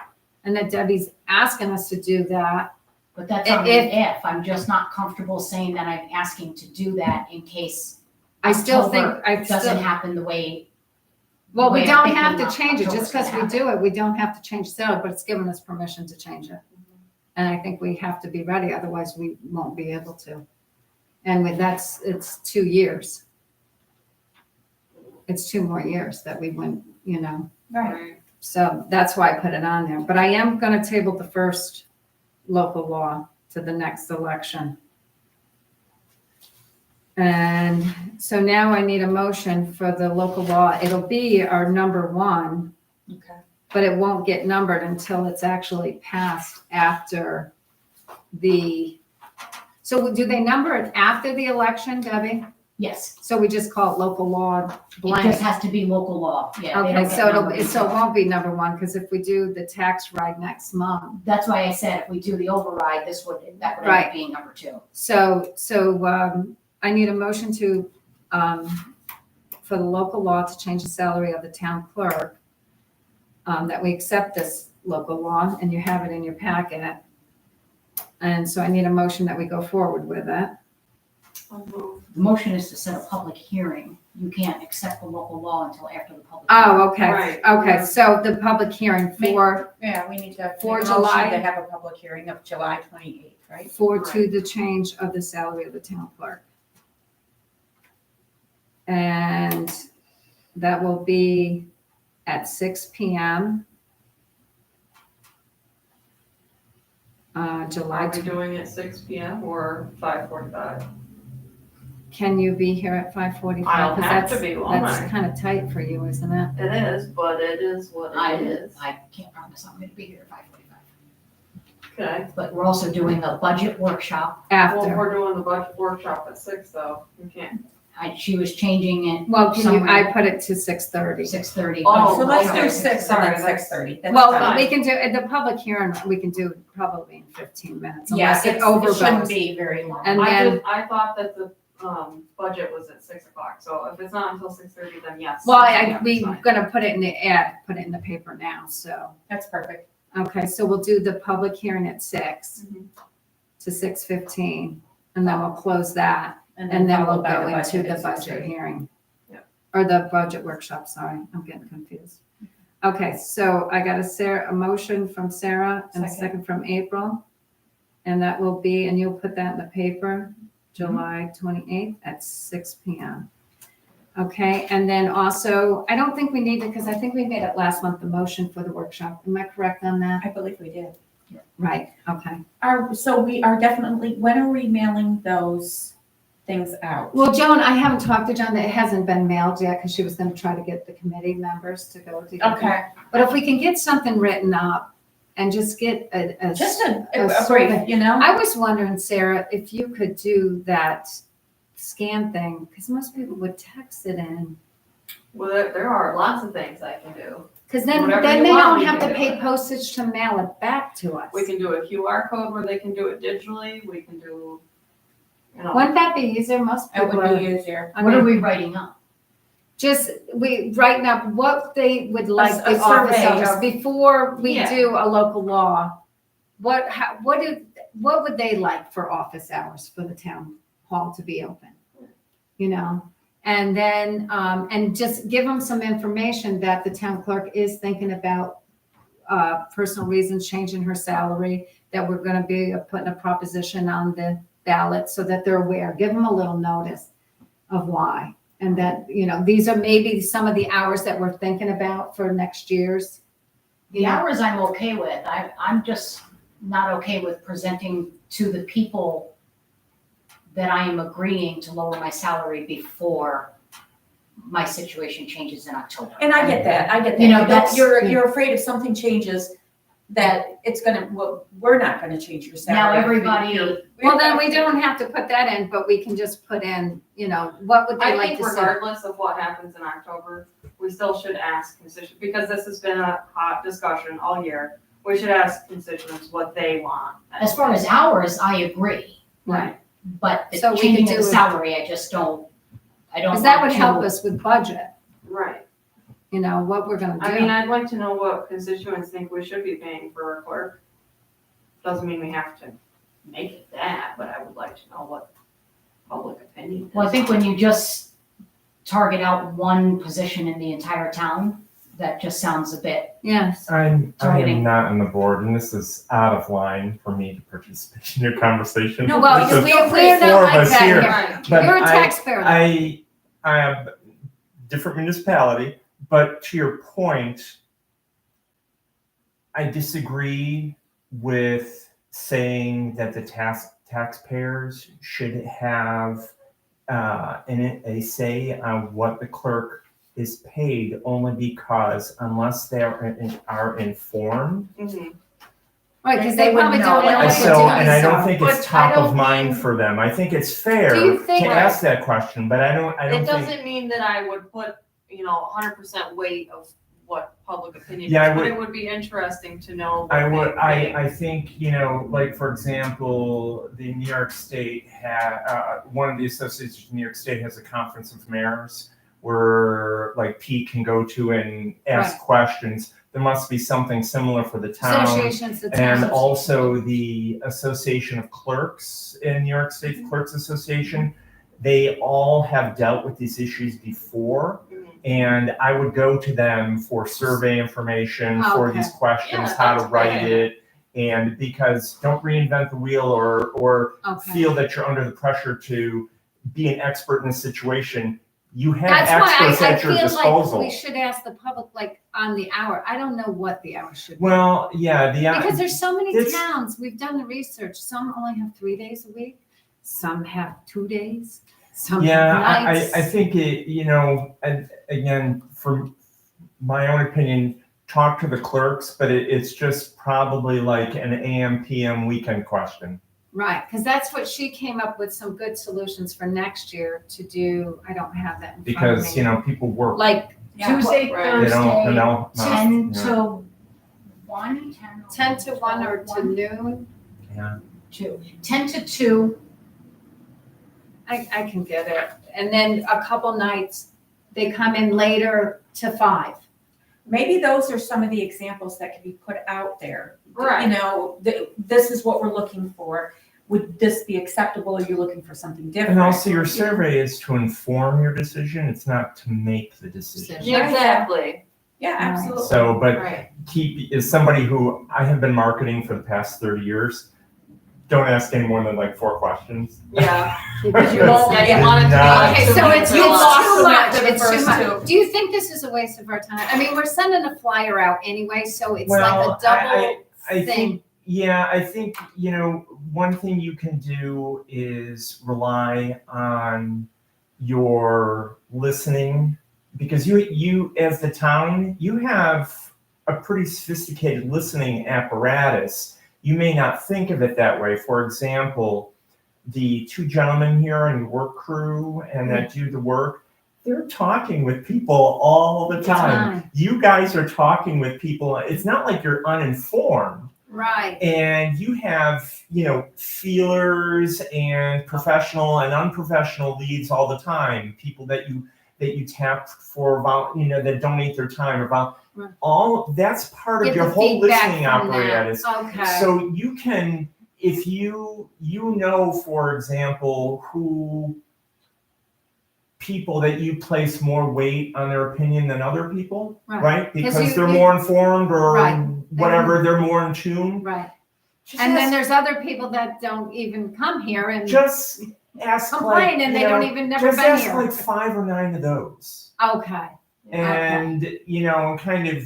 A: And that Debbie's asking us to do that.
C: But that's only if, I'm just not comfortable saying that I'm asking to do that in case
A: I still think,
C: October doesn't happen the way.
A: well, we
C: the way
A: don't
C: I'm
A: have to
C: thinking
A: change it. Just
C: October's
A: because we
C: gonna
A: do it, we don't have to change salary, but it's giving us permission to change it. And I think we have to be ready, otherwise we won't be able to. And it's 2 years. It's 2 more years that we went,
G: Right.
A: So that's why I put it on there. But I am gonna table the first local law to the next election. And so now I need a motion for the local law. It'll be our number 1,
G: Okay.
A: but it won't get numbered until it's actually passed after so do they number it after the election, Debbie?
C: Yes,
A: So we just call it local law
C: it
A: blank.
C: just has to be local law, yeah. they
A: Okay,
C: don't get
A: so it'll,
C: numbers.
A: so it won't be number one, because if we do the tax ride next month.
C: That's why I said if we do the override, that would end
A: Right.
C: up being number 2.
A: So I need a motion to, for the local law to change the salary of the town clerk, that we accept this local law, and you have it in your packet. And so I need a motion that we go forward with it.
G: I'll move.
C: The motion is to set a public hearing. You can't accept the local law until after the public.
A: Oh, okay,
G: Right.
A: okay, so the public hearing for,
F: Yeah, we need to
A: For
F: make a motion
A: July?
F: to have a public hearing of July 28th, right?
A: to the change of the salary of the town clerk. And that will be at 6 PM. July,
G: Are we doing it 6 PM or 5:45?
A: can you be here at 5:45?
G: I'll
A: 'Cause
G: have
A: that's-
G: to be, won't
A: That's
G: I?
A: kind of tight for you, isn't it?
G: It is, but it is what
C: I
G: it is.
C: can't promise I'm gonna be here at 5:45.
G: Okay.
C: But we're also doing a budget workshop.
G: Well,
A: After.
G: we're doing the budget workshop at 6 though. You can't.
C: She was changing it
A: Well, can you,
C: somewhere.
A: I put it to 6:30.
C: 6:30.
G: Oh,
F: So let's
G: okay.
F: do 6
G: Sorry,
F: and then
G: that's-
F: 6:30. That's
A: Well,
F: fine.
A: we can do, the public hearing, we can do probably in 15 minutes,
F: Yeah,
A: unless it
F: it shouldn't
A: overgoes.
F: be very long.
A: And then,
G: I thought that the, budget was at 6 o'clock, so if it's not until 6:30, then yes.
A: well,
G: 6 PM is
A: we
G: fine.
A: gonna put it in the ad, put it in the paper now, so.
F: That's perfect.
A: Okay, so we'll do the public hearing at 6
G: Mhm.
A: to 6:15, and then we'll close that, and then we'll
F: followed by
A: go into the
F: at
A: budget
F: 6:30.
A: hearing.
G: Yep.
A: Or the budget workshop, sorry, I'm getting confused. Okay, so I got a motion from Sarah and a
F: Second.
A: second from April. And that will be, and you'll put that in the paper, July 28th at 6 PM. Okay, and then also, I don't think we need to, because I think we made it last month, the motion for the workshop. Am I correct on that?
F: I believe we did.
A: Right, okay.
F: So we are definitely, when are we mailing those things out?
A: Well, Joan, I haven't talked to Joan, it hasn't been mailed yet, because she was gonna try to get the committee members to go to.
F: Okay,
A: But if we can get something written up and just get a.
F: just a
A: a
F: brief, you know?
A: I was wondering, Sarah, if you could do that scan thing, because most people would text it in.
G: Well, there are lots of things I can do.
A: Because then
G: Whatever
A: they
G: you want
A: don't
G: me
A: have
G: to
A: to
G: do.
A: pay postage to mail it back to us.
G: We can do a QR code where they can do it digitally. We can do, you know.
A: Wouldn't that be easier? Most
F: It
A: people
F: would
A: are,
F: be easier.
A: I
C: What are
A: mean,
C: we writing up?
A: just, we, writing up what they would like
F: A
A: the office
F: survey
A: hours,
F: of-
A: before we
G: Yeah.
A: do a local law. What would they like for office hours for the town hall to be open? You know, and then, and just give them some information that the town clerk is thinking about personal reasons, changing her salary, that we're gonna be putting a proposition on the ballot so that they're aware. Give them a little notice of why. And that, you know, these are maybe some of the hours that we're thinking about for next year's.
C: The hours I'm okay with. I'm just not okay with presenting to the people that I am agreeing to lower my salary before my situation changes in October.
F: And I get that, I get that.
C: You know, that's-
F: You're afraid if something changes, that it's gonna, well, we're not gonna change your salary.
C: Now, everybody,
A: Well, then we don't have to put that in, but we can just put in, you know, what would they
G: I
A: like
G: think
A: to see?
G: regardless of what happens in October, we still should ask constituents, because this has been a hot discussion all year. We should ask constituents what they want.
C: as far as hours, I agree.
A: Right.
C: But the
A: So we
C: changing
A: could
C: of the
A: do it-
C: salary, I just don't, I don't
A: Because that would
C: want
A: help
C: to-
A: us with budget,
G: Right.
A: you know, what we're gonna
G: I mean,
A: do.
G: I'd like to know what constituents think we should be paying for a clerk. Doesn't mean we have to make it that, but I would like to know what public opinion is.
C: Well, I think when you just target out one position in the entire town, that just sounds a bit,
A: Yes.
E: I am
C: Targeting.
E: not on the board, and this is out of line for me to participate in your conversation.
A: No, well,
E: Because
A: we're
E: four
A: not
E: of
A: like
E: us
A: that
E: here.
A: here.
G: Right.
E: But
A: You're a taxpayer. though.
E: I have different municipality, but to your point, I disagree with saying that the taxpayers should have a say on what the clerk is paid, only because unless they are informed,
G: Mhm.
A: Right, because
K: They
A: they probably
K: wouldn't
A: don't
K: know.
A: know
K: And
A: what to do.
E: So, and I don't think
A: But
E: it's
A: I
E: top of
A: don't
E: mind
A: mean-
E: for them. I think it's fair
A: Do you
E: to
A: think-
E: ask that question, but I don't
J: It
E: think.
J: doesn't mean that I would put, 100% weight of what public opinion
E: Yeah, I
J: is, but
E: would-
J: it would be interesting to know. what
E: I would,
J: they think.
E: I think, like, for example, the New York State one of the associations in New York State has a conference of mayors where like Pete can go to and ask questions. There must be something similar for the town.
A: Associations, the
E: And
A: towns.
E: also the Association of Clerks in New York State, Clerks Association, they all have dealt with these issues before. And I would go to them for survey information, for these questions,
J: Yeah,
E: how to
J: that's
E: write
J: great.
E: it. And because don't reinvent the wheel or
A: Okay.
E: feel that you're under the pressure to be an expert in a situation. You have
A: That's why
E: experts
A: I
E: at your
A: feel like
E: disposal.
A: we should ask the public, like, on the hour. I don't know what the hour should be.
E: Well, yeah,
A: Because there's so many
E: it's-
A: towns, we've done the research, some only have 3 days a week, some have 2 days, some
E: Yeah,
A: have nights.
E: I think it, and again, from my own opinion, talk to the clerks, but it's just probably like an AM, PM weekend question.
A: Right, because that's what she came up with, some good solutions for next year to do. I don't have that in front of
E: Because,
A: me.
E: people work.
A: Like
K: Tuesday,
J: Right.
E: They don't,
K: Thursday,
E: no,
K: 10
E: yeah.
K: to 1,
A: 10 to 1 or to
K: 1
A: noon,
K: 2.
C: 10 to 2,
A: I can get it. And then a couple nights, they come in later to 5.
F: Maybe those are some of the examples that can be put out there.
J: Right.
F: This is what we're looking for. Would this be acceptable? Are you looking for something different?
E: And also your survey is to inform your decision, it's not to make the decision.
J: Exactly.
F: Yeah, absolutely.
E: So, but
J: Right.
E: is somebody who I have been marketing for the past 30 years, don't ask any more than like 4 questions.
J: Yeah.
A: Because
J: you won't- yeah, you want it to be
E: Not-
A: Okay, so it's
J: You lost
A: too
J: them
A: much,
J: after the
A: it's too
J: first
A: much.
J: two.
A: Do you think this is a waste of our time? I mean, we're sending a flyer out anyway, so it's like
E: Well,
A: a double
E: I
A: thing.
E: think, yeah, I think, one thing you can do is rely on your listening, because you as the town, you have a pretty sophisticated listening apparatus. You may not think of it that way. For example, the 2 gentlemen here on your work crew and that do the work, they're talking with people all the time. You guys are talking with people. It's not like you're uninformed.
A: Right.
E: And you have, feelers and professional and unprofessional leads all the time. People that you tap for, that donate their time or
A: Right.
E: all. That's part of
A: Get
E: your
A: the
E: whole
A: feedback
E: listening
A: from that.
E: apparatus.
A: Okay.
E: So you can, if you for example, who people that you place more weight on their opinion than other people,
A: Right.
E: right?
A: 'Cause
E: Because
A: you-
E: they're
A: you-
E: more informed or
A: Right.
E: whatever, they're more in tune.
A: Right.
E: Just
A: And then
E: ask-
A: there's other people that don't even come here and
E: just ask
A: complain and they don't even never
E: just
A: been
E: ask
A: here.
E: like 5 or 9 of those.
A: Okay.
E: And kind of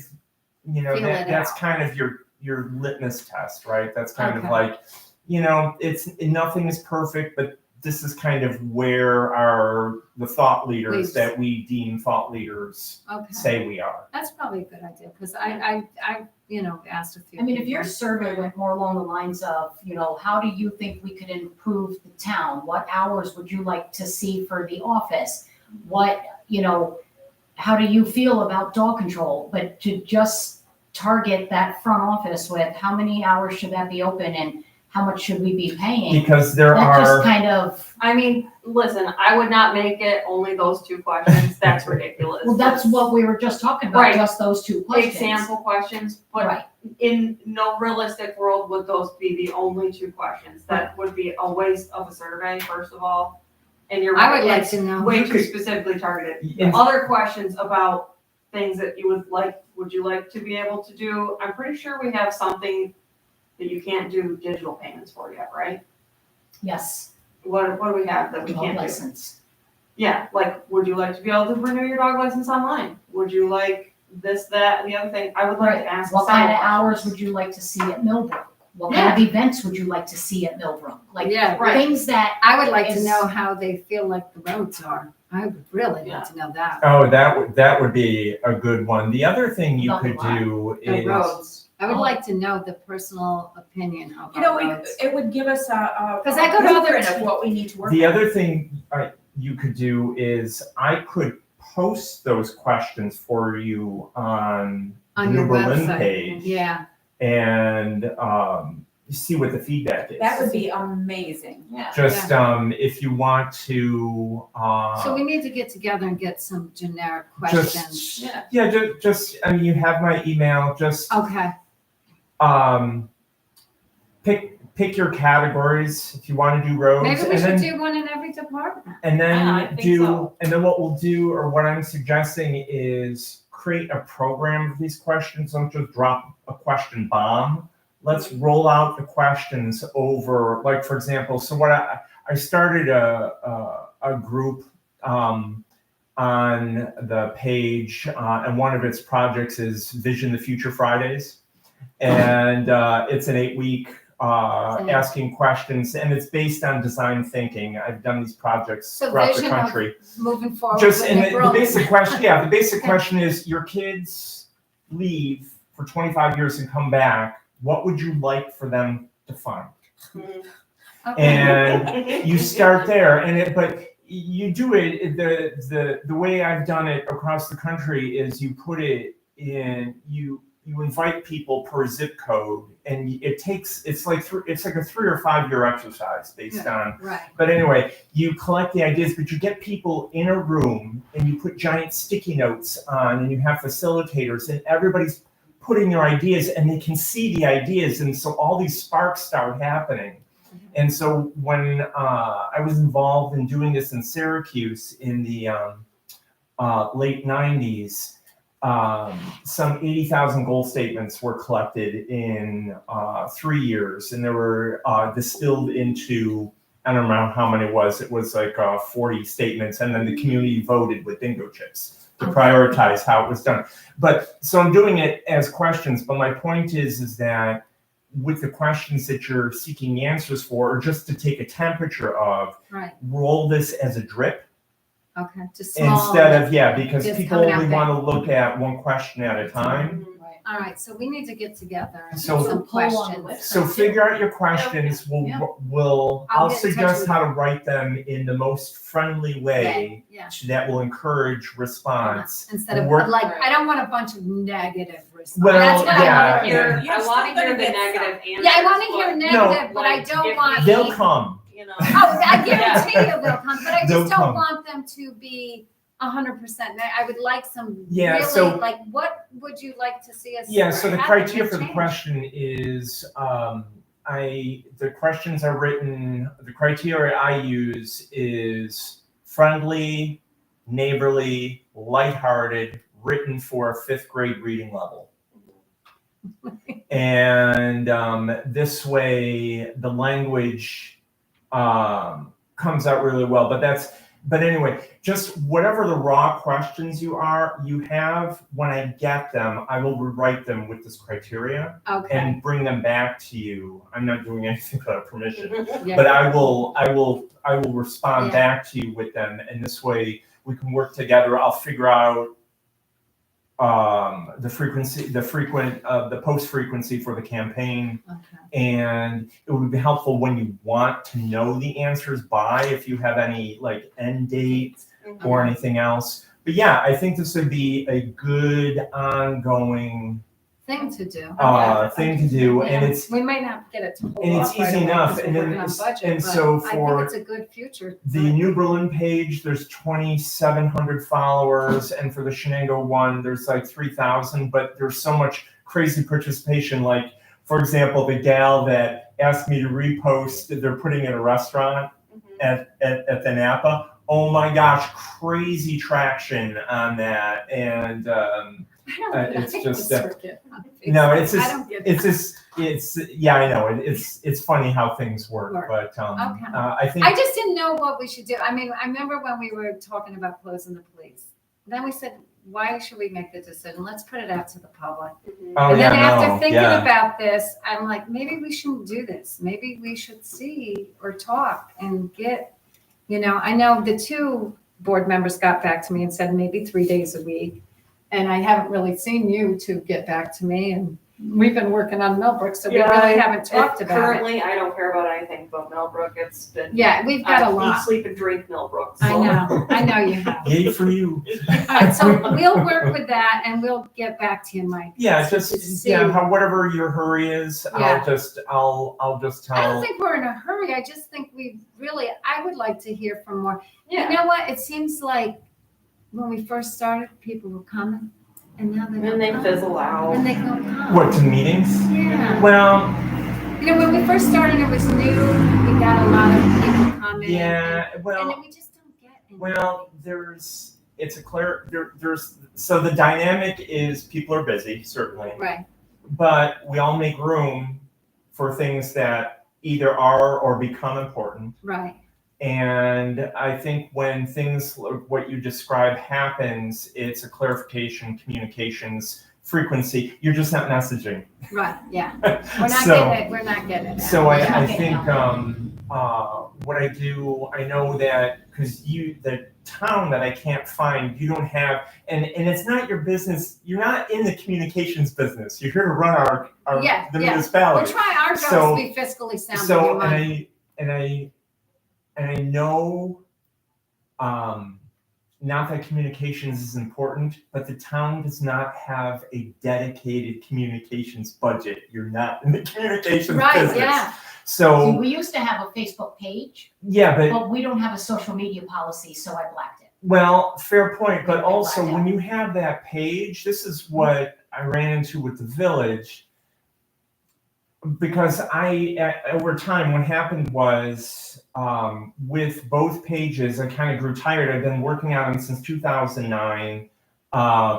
A: Feel it
E: that's
A: out.
E: kind of your litmus test, right? That's kind of
A: Okay.
E: like nothing is perfect, but this is kind of where the thought leaders
A: Leads.
E: that we deem thought leaders
A: Okay.
E: say we are.
A: That's probably a good idea because I asked a few.
C: I mean, if
A: people.
C: your survey went more along the lines of, how do you think we could improve the town? What hours would you like to see for the office? What, how do you feel about dog control? But to just target that front office with how many hours should that be open and how much should we be paying?
E: Because there
C: That just
E: are
C: kind of,
J: I mean, listen, I would not make it only those 2 questions. That's ridiculous.
C: well, that's what we were just talking about,
J: Right.
C: just those 2 questions.
J: Example questions, but
C: Right.
J: in no realistic world would those be the only 2 questions. That would be a waste of a survey, first of all. And you're
A: I
J: right,
A: would like
J: it's
A: to know.
J: way
E: You
J: too
E: could-
J: specifically targeted.
E: And-
J: Other questions about things that you would you like to be able to do? I'm pretty sure we have something that you can't do digital payments for yet, right?
C: Yes,
J: What do we have that we
C: dog
J: can't do?
C: license.
J: Yeah, would you like to be able to renew your dog license online? Would you like this, that, and the other thing? I would like to ask.
C: What kind of
J: several
C: hours
J: questions.
C: would you like to see at Millbrook? What kind of events would you like to see at Millbrook? Like
A: Yeah,
J: right.
C: things that,
A: I would like to
C: is-
A: know how they feel like the roads are. I would really
J: Yeah.
A: like to know that.
E: Oh, that would be a good one. The other thing you
C: Not a
E: could
C: lot.
E: do
A: The
E: is
A: roads. I would like to know the personal opinion of
F: You know,
A: our roads.
F: it would give us a
A: 'Cause I go to other
F: blueprint of what we need to work on.
E: The other thing you could do is I could post those questions for you on
A: On
E: New
A: your
E: Berlin
A: website.
E: page
A: Yeah,
E: and see what the feedback is.
F: That would be amazing.
G: Yeah.
E: Just if you want to.
A: so we need to get together and get some generic questions.
E: Just I mean, you have my email. Just
A: Okay,
E: pick your categories if you want to do roads,
A: maybe we
E: and
A: should
E: then
A: do one in every department.
E: and then
G: Yeah, I think so.
E: and then what we'll do, or what I'm suggesting, is create a program of these questions. Don't just drop a question bomb. Let's roll out the questions over, like, for example, so what I started a group on the page, and one of its projects is Vision the Future Fridays. And it's an 8-week asking questions, and it's based on design thinking. I've done these projects
A: So
E: throughout the
A: vision of
E: country.
A: Moving forward.
E: Just
A: with
E: and
A: Nick
E: the
A: Berlin.
E: basic question, the basic question is: your kids leave for 25 years and come back. What would you like for them to find?
A: Okay.
E: And you start there, but you do it. The way I've done it across the country is you put it in you invite people per zip code, and it's like a 3 or 5 year exercise based on.
A: Right.
E: But anyway, you collect the ideas, but you get people in a room and you put giant sticky notes on, and you have facilitators, and everybody's putting their ideas, and they can see the ideas, and so all these sparks start happening. And so when I was involved in doing this in Syracuse in the late 90s, some 80,000 goal statements were collected in 3 years, and they were distilled into, I don't remember how many it was like 40 statements, and then the community voted with bingo chips to prioritize how it was done. But so I'm doing it as questions, but my point is that with the questions that you're seeking answers for, or just to take a temperature of,
A: Right.
E: roll this as a drip.
A: Okay. Just small.
E: Instead of, because
A: just
E: people
A: coming out
E: only
A: big.
E: want to look at one question at a time.
A: Right. All right. So we need to get together and
E: So-
A: do some
C: Poll on the
A: questions.
C: website.
E: So figure out your questions.
A: Yeah.
E: I'll
A: I'll get in touch
E: suggest
A: with
E: how to write them in the most friendly way
A: Yeah.
E: that will encourage response.
A: Instead of
E: Work-
A: like, I don't want a bunch of negative response.
E: Well,
A: That's what I
E: yeah,
A: want to hear.
F: You're
G: I
F: still
G: want to hear
F: gonna
G: the
F: get
G: negative answers.
A: Yeah, I want to hear
G: but,
A: negative, but I
G: like,
A: don't
G: if
A: want.
E: They'll come.
G: You know.
A: Oh, I guarantee you they'll come, but I
E: They'll
A: just don't
E: come.
A: want them to be 100%. I would like some
E: Yeah,
A: really,
E: so-
A: like, what would you like to see us?
E: Yeah, so the
A: have
E: criteria
A: to
E: for the
A: change?
E: question is, the questions are written, the criteria I use is friendly, neighborly, lighthearted, written for a 5th grade reading level. And this way, the language comes out really well. But anyway, just whatever the raw questions you have, when I get them, I will rewrite them with this criteria
A: Okay.
E: and bring them back to you. I'm not doing anything without permission,
A: Yeah.
E: but I will respond
A: Yeah.
E: back to you with them, and this way we can work together. I'll figure out the post frequency for the campaign,
A: Okay.
E: and it would be helpful when you want to know the answers by, if you have any like end date or anything else. But yeah, I think this would be a good ongoing
A: Thing to do.
E: thing to do, and
A: Yeah.
E: it's
A: We might not get it to pull
E: and it's
A: off right
E: easy
A: away
E: enough,
A: because
E: and
A: we're
E: then
A: working on
E: it's-
A: budget,
E: and
A: but
E: so
A: I think
E: for
A: it's a good future.
E: the New Berlin page, there's 2,700 followers, and for the Shenango one, there's like 3,000. But there's so much crazy participation. Like, for example, the gal that asked me to repost that they're putting in a restaurant at the Napa. Oh my gosh, crazy traction on that, and it's just no, it's just
A: I don't get
E: it's yeah, I know it's funny how things work,
A: Work.
E: but
A: Okay.
E: I think
A: I just didn't know what we should do. I mean, I remember when we were talking about closing the police. Then we said, why should we make the decision? Let's put it out to the public.
E: oh
A: And
E: yeah,
A: then after
E: no,
A: thinking
E: yeah.
A: about this, I'm like, maybe we shouldn't do this. Maybe we should see or talk and get, I know the 2 board members got back to me and said maybe 3 days a week. And I haven't really seen you to get back to me. And we've been working on Millbrook, so we
J: Yeah,
A: really haven't talked about it.
J: Currently, I don't care about anything but Millbrook. It's been.
A: Yeah, we've got a
J: I eat,
A: lot.
J: sleep, and drink Millbrook.
A: I
J: so.
A: know you have.
E: Yay for you.
A: All right, so we'll work with that and we'll get back to you, Mike.
E: Yeah,
A: To
E: just,
A: see-
E: yeah, whatever your hurry is,
A: Yeah.
E: I'll just
A: I don't
E: tell.
A: think we're in a hurry. I just think I would like to hear from more.
J: Yeah.
A: You know what? It seems like when we first started, people were coming and now they don't
J: And they
A: come.
J: fizzle out.
A: And they don't come.
E: What, to meetings?
A: Yeah.
E: Well,
A: You know, when we first started, it was new. We got a lot of people coming.
E: yeah,
A: And
E: well,
A: then we just don't get any.
E: well, so the dynamic is people are busy, certainly,
A: Right,
E: but we all make room for things that either are or become important.
A: right.
E: And I think when things like what you describe happens, it's a clarification, communications, frequency. You're just not messaging.
A: Right, yeah. We're not
E: So-
A: getting it, we're not getting it.
E: So
C: We're not
E: I
C: getting
E: think what I do, I know that because the town that I can't find, you don't have, and it's not your business. You're not in the communications business. You're here to run
A: Yeah,
E: the
A: yeah. We're
E: municipality.
A: trying our
E: So-
A: goals to be fiscally sound. with your
E: So
A: money.
E: and I know, not that communications is important, but the town does not have a dedicated communications budget. You're not in the communications
A: Right,
E: business.
A: yeah.
E: So
C: See, we used to have a Facebook page,
E: yeah, but
C: but we don't have a social media policy, so I blacked it.
E: well, fair point. But
C: Leave it
E: also
C: blacked
E: when you have that page, this is what I ran into with the village. Because over time, what happened was with both pages, I kind of grew tired. I've been working on them since 2009,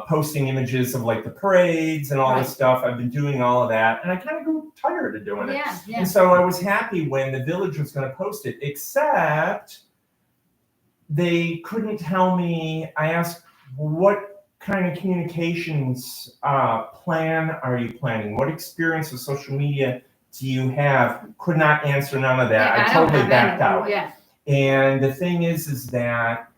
E: posting images of like the parades and all this stuff. I've been doing all of that, and I kind of grew tired of doing it.
A: Yeah, yeah.
E: And so I was happy when the village was going to post it, except they couldn't tell me. I asked, what kind of communications plan are you planning? What experience with social media do you have? Could not answer none of that.
A: Yeah,
E: I
A: don't
E: totally
A: have
E: backed
A: any.
E: out.
A: Yeah,
E: And the thing is that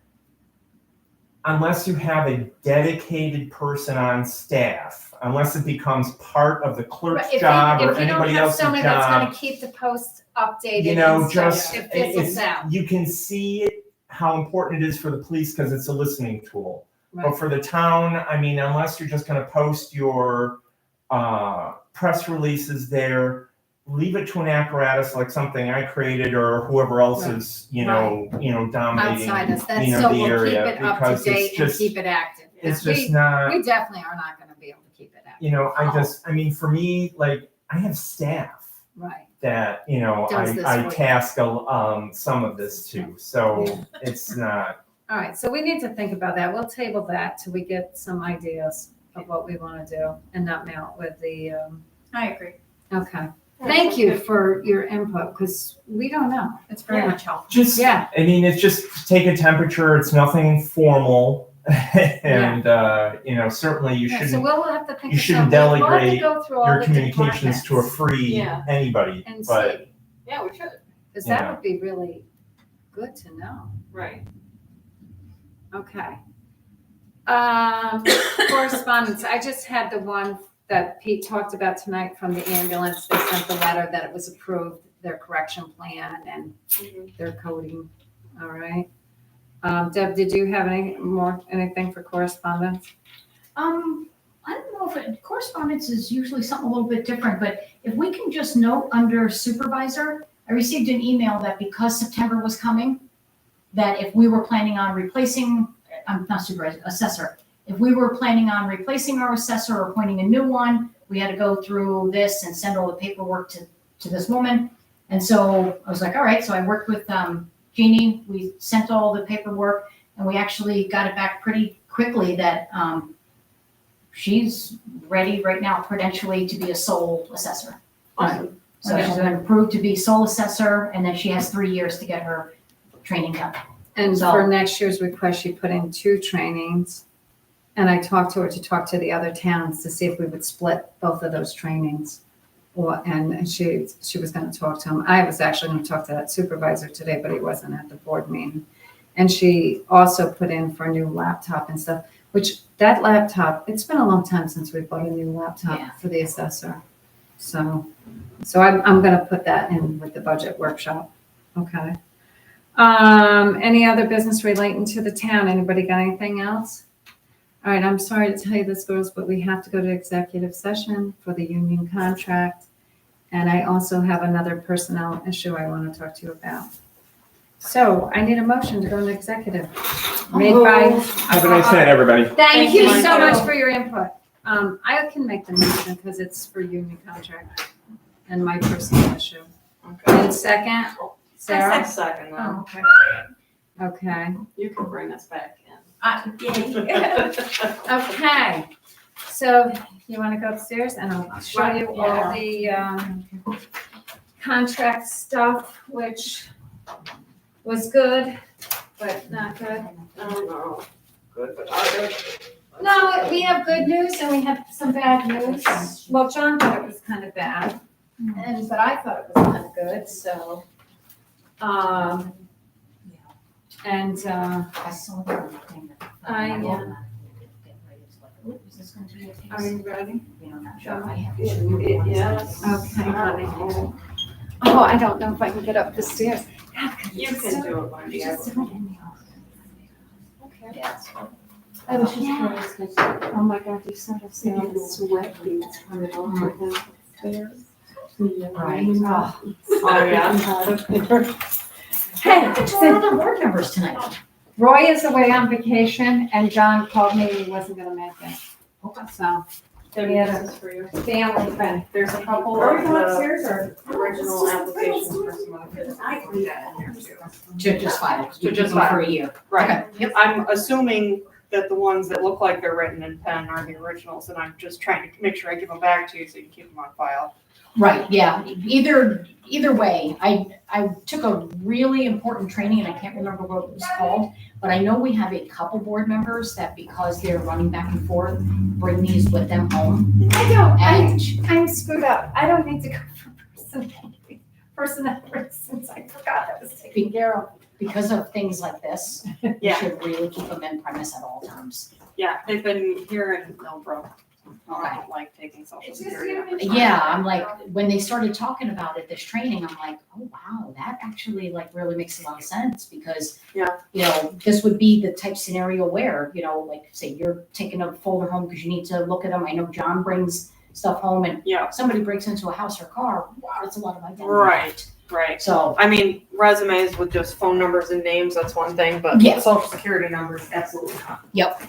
E: unless you have a dedicated person on staff, unless it becomes part of the clerk's
A: Right,
E: job or
A: if you don't
E: anybody
A: have
E: else's
A: somebody that's
E: job,
A: gonna keep the posts updated
E: you know,
A: and stuff,
E: just
A: it fizzles out.
E: you can see how important it is for the police because it's a listening tool.
A: Right.
E: But for the town, I mean, unless you're just going to post your press releases there, leave it to an apparatus like something I created or whoever else
A: Right.
E: is, dominating,
A: Outside us, that
E: the
A: still will keep
E: area
A: it up to
E: because it's
A: date and
E: just-
A: keep it active.
E: it's
A: We-
E: just not.
A: We definitely are not gonna be able to keep it active.
E: I mean, for me, like I have staff
A: Right,
E: that
A: Does this
E: I
A: for you.
E: task some of this to, so it's not.
A: all right, so we need to think about that. We'll table that till we get some ideas of what we wanna do and not mail it with the,
C: I agree.
A: okay. Thank you for your input, because we don't know.
C: It's very
A: Yeah.
C: much helpful.
E: Just,
A: Yeah.
E: I mean, it's just take a temperature. It's nothing formal, and certainly you
A: Yeah, so
E: shouldn't
A: we'll have to think
E: you
A: of
E: shouldn't
A: something. We'll have to
E: delegate
A: go through all
E: your
A: the
E: communications to a
A: departments
E: free
J: Yeah.
E: anybody.
A: and
E: But
A: see,
J: Yeah, we should.
A: because
E: Yeah.
A: that would be really good to know.
J: Right.
A: Okay. Correspondence, I just had the one that Pete talked about tonight from the ambulance. They sent the letter that it was approved, their correction plan and their coding. All right. Deb, did you have anything for correspondence?
C: I don't know if correspondence is usually something a little bit different, but if we can just note under supervisor, I received an email that because September was coming, that if we were planning on replacing, I'm not supervisor, assessor, if we were planning on replacing our assessor or appointing a new one, we had to go through this and send all the paperwork to this woman. And so I was like, all right, so I worked with Jeannie, we sent all the paperwork, and we actually got it back pretty quickly that she's ready right now credentially to be a sole assessor.
J: Awesome.
C: So she's been approved to be sole assessor, and then she has 3 years to get her training done.
A: And
C: So-
A: for next year's request, she put in 2 trainings. And I talked to her to talk to the other towns to see if we would split both of those trainings. And she was gonna talk to him. I was actually gonna talk to that supervisor today, but he wasn't at the board meeting. And she also put in for a new laptop and stuff. which that laptop, it's been a long time since we bought a new
C: Yeah.
A: laptop for the assessor. So I'm gonna put that in with the budget workshop, okay? Any other business relating to the town? Anybody got anything else? All right, I'm sorry to tell you this, girls, but we have to go to executive session for the union contract. And I also have another personnel issue I want to talk to you about. So I need a motion to go into executive. Made by.
E: Have a nice night, everybody.
A: Thank you so
J: Michael.
A: much for your input. I can make the motion because it's for union contract and my personal issue.
J: Okay.
A: And second, Sarah?
J: Second,
A: Oh, okay. Okay,
J: you can bring us back in.
A: okay. So you want to go upstairs and I'll show you all the contract stuff, which was good, but not good.
J: I don't know. Good, but other.
A: No, we have good news and we have some bad news. Well, John thought it was kind of bad, but I thought it was kind of good, so. And,
C: I saw the thing that.
A: I,
C: Is this going to be a case?
A: are you ready?
C: You know, not sure. I have
J: Yes.
A: Okay, honey. Oh, I don't know if I can get up the stairs.
J: You can do it, Wendy. I will.
A: Okay. I was just curious, 'cause, oh my God, you sort of sound sweat beads coming off of the stairs.
C: Right.
J: Oh, yeah.
A: Hey,
C: Two
A: so
C: other board members tonight.
A: Roy is away on vacation and John called me, he wasn't gonna make it. So,
J: Debbie,
A: Yeah.
J: this is for you.
A: family thing.
J: There's a couple
A: Are we
J: of
A: going
J: the
A: upstairs or?
J: original applications for some of the kids. I can do that in there too.
C: To just file.
J: To just file.
C: For a year.
J: Right.
C: Okay, yep.
J: I'm assuming that the ones that look like they're written in pen are the originals, and I'm just trying to make sure I give them back to you so you can keep them on file.
C: Right, yeah. Either way, I took a really important training and I can't remember what it was called, but I know we have a couple board members that because they're running back and forth, bring these with them home.
A: I don't,
C: And
A: I'm screwed up. I don't need to go for personnel reasons. I forgot that was taken care of.
C: because of things like this, you
J: Yeah,
C: should really keep them in premise at all times.
J: yeah, they've been here in Millbrook. I
C: Okay.
J: don't like taking social
A: It's just
J: security
A: you
J: numbers.
A: and
C: Yeah, I'm like, when they started talking about it, this training, I'm like, oh, wow, that actually like really makes a lot of sense because,
J: Yeah.
C: you know, this would be the type scenario where, you know, like say you're taking a folder home because you need to look at them. I know John brings stuff home and
J: Yeah,
C: somebody breaks into a house or car, wow, that's a lot of identity.
J: right, right.
C: So,
J: I mean, resumes with just phone numbers and names, that's one thing, but
C: Yeah.
J: social security numbers, absolutely not.
C: yep,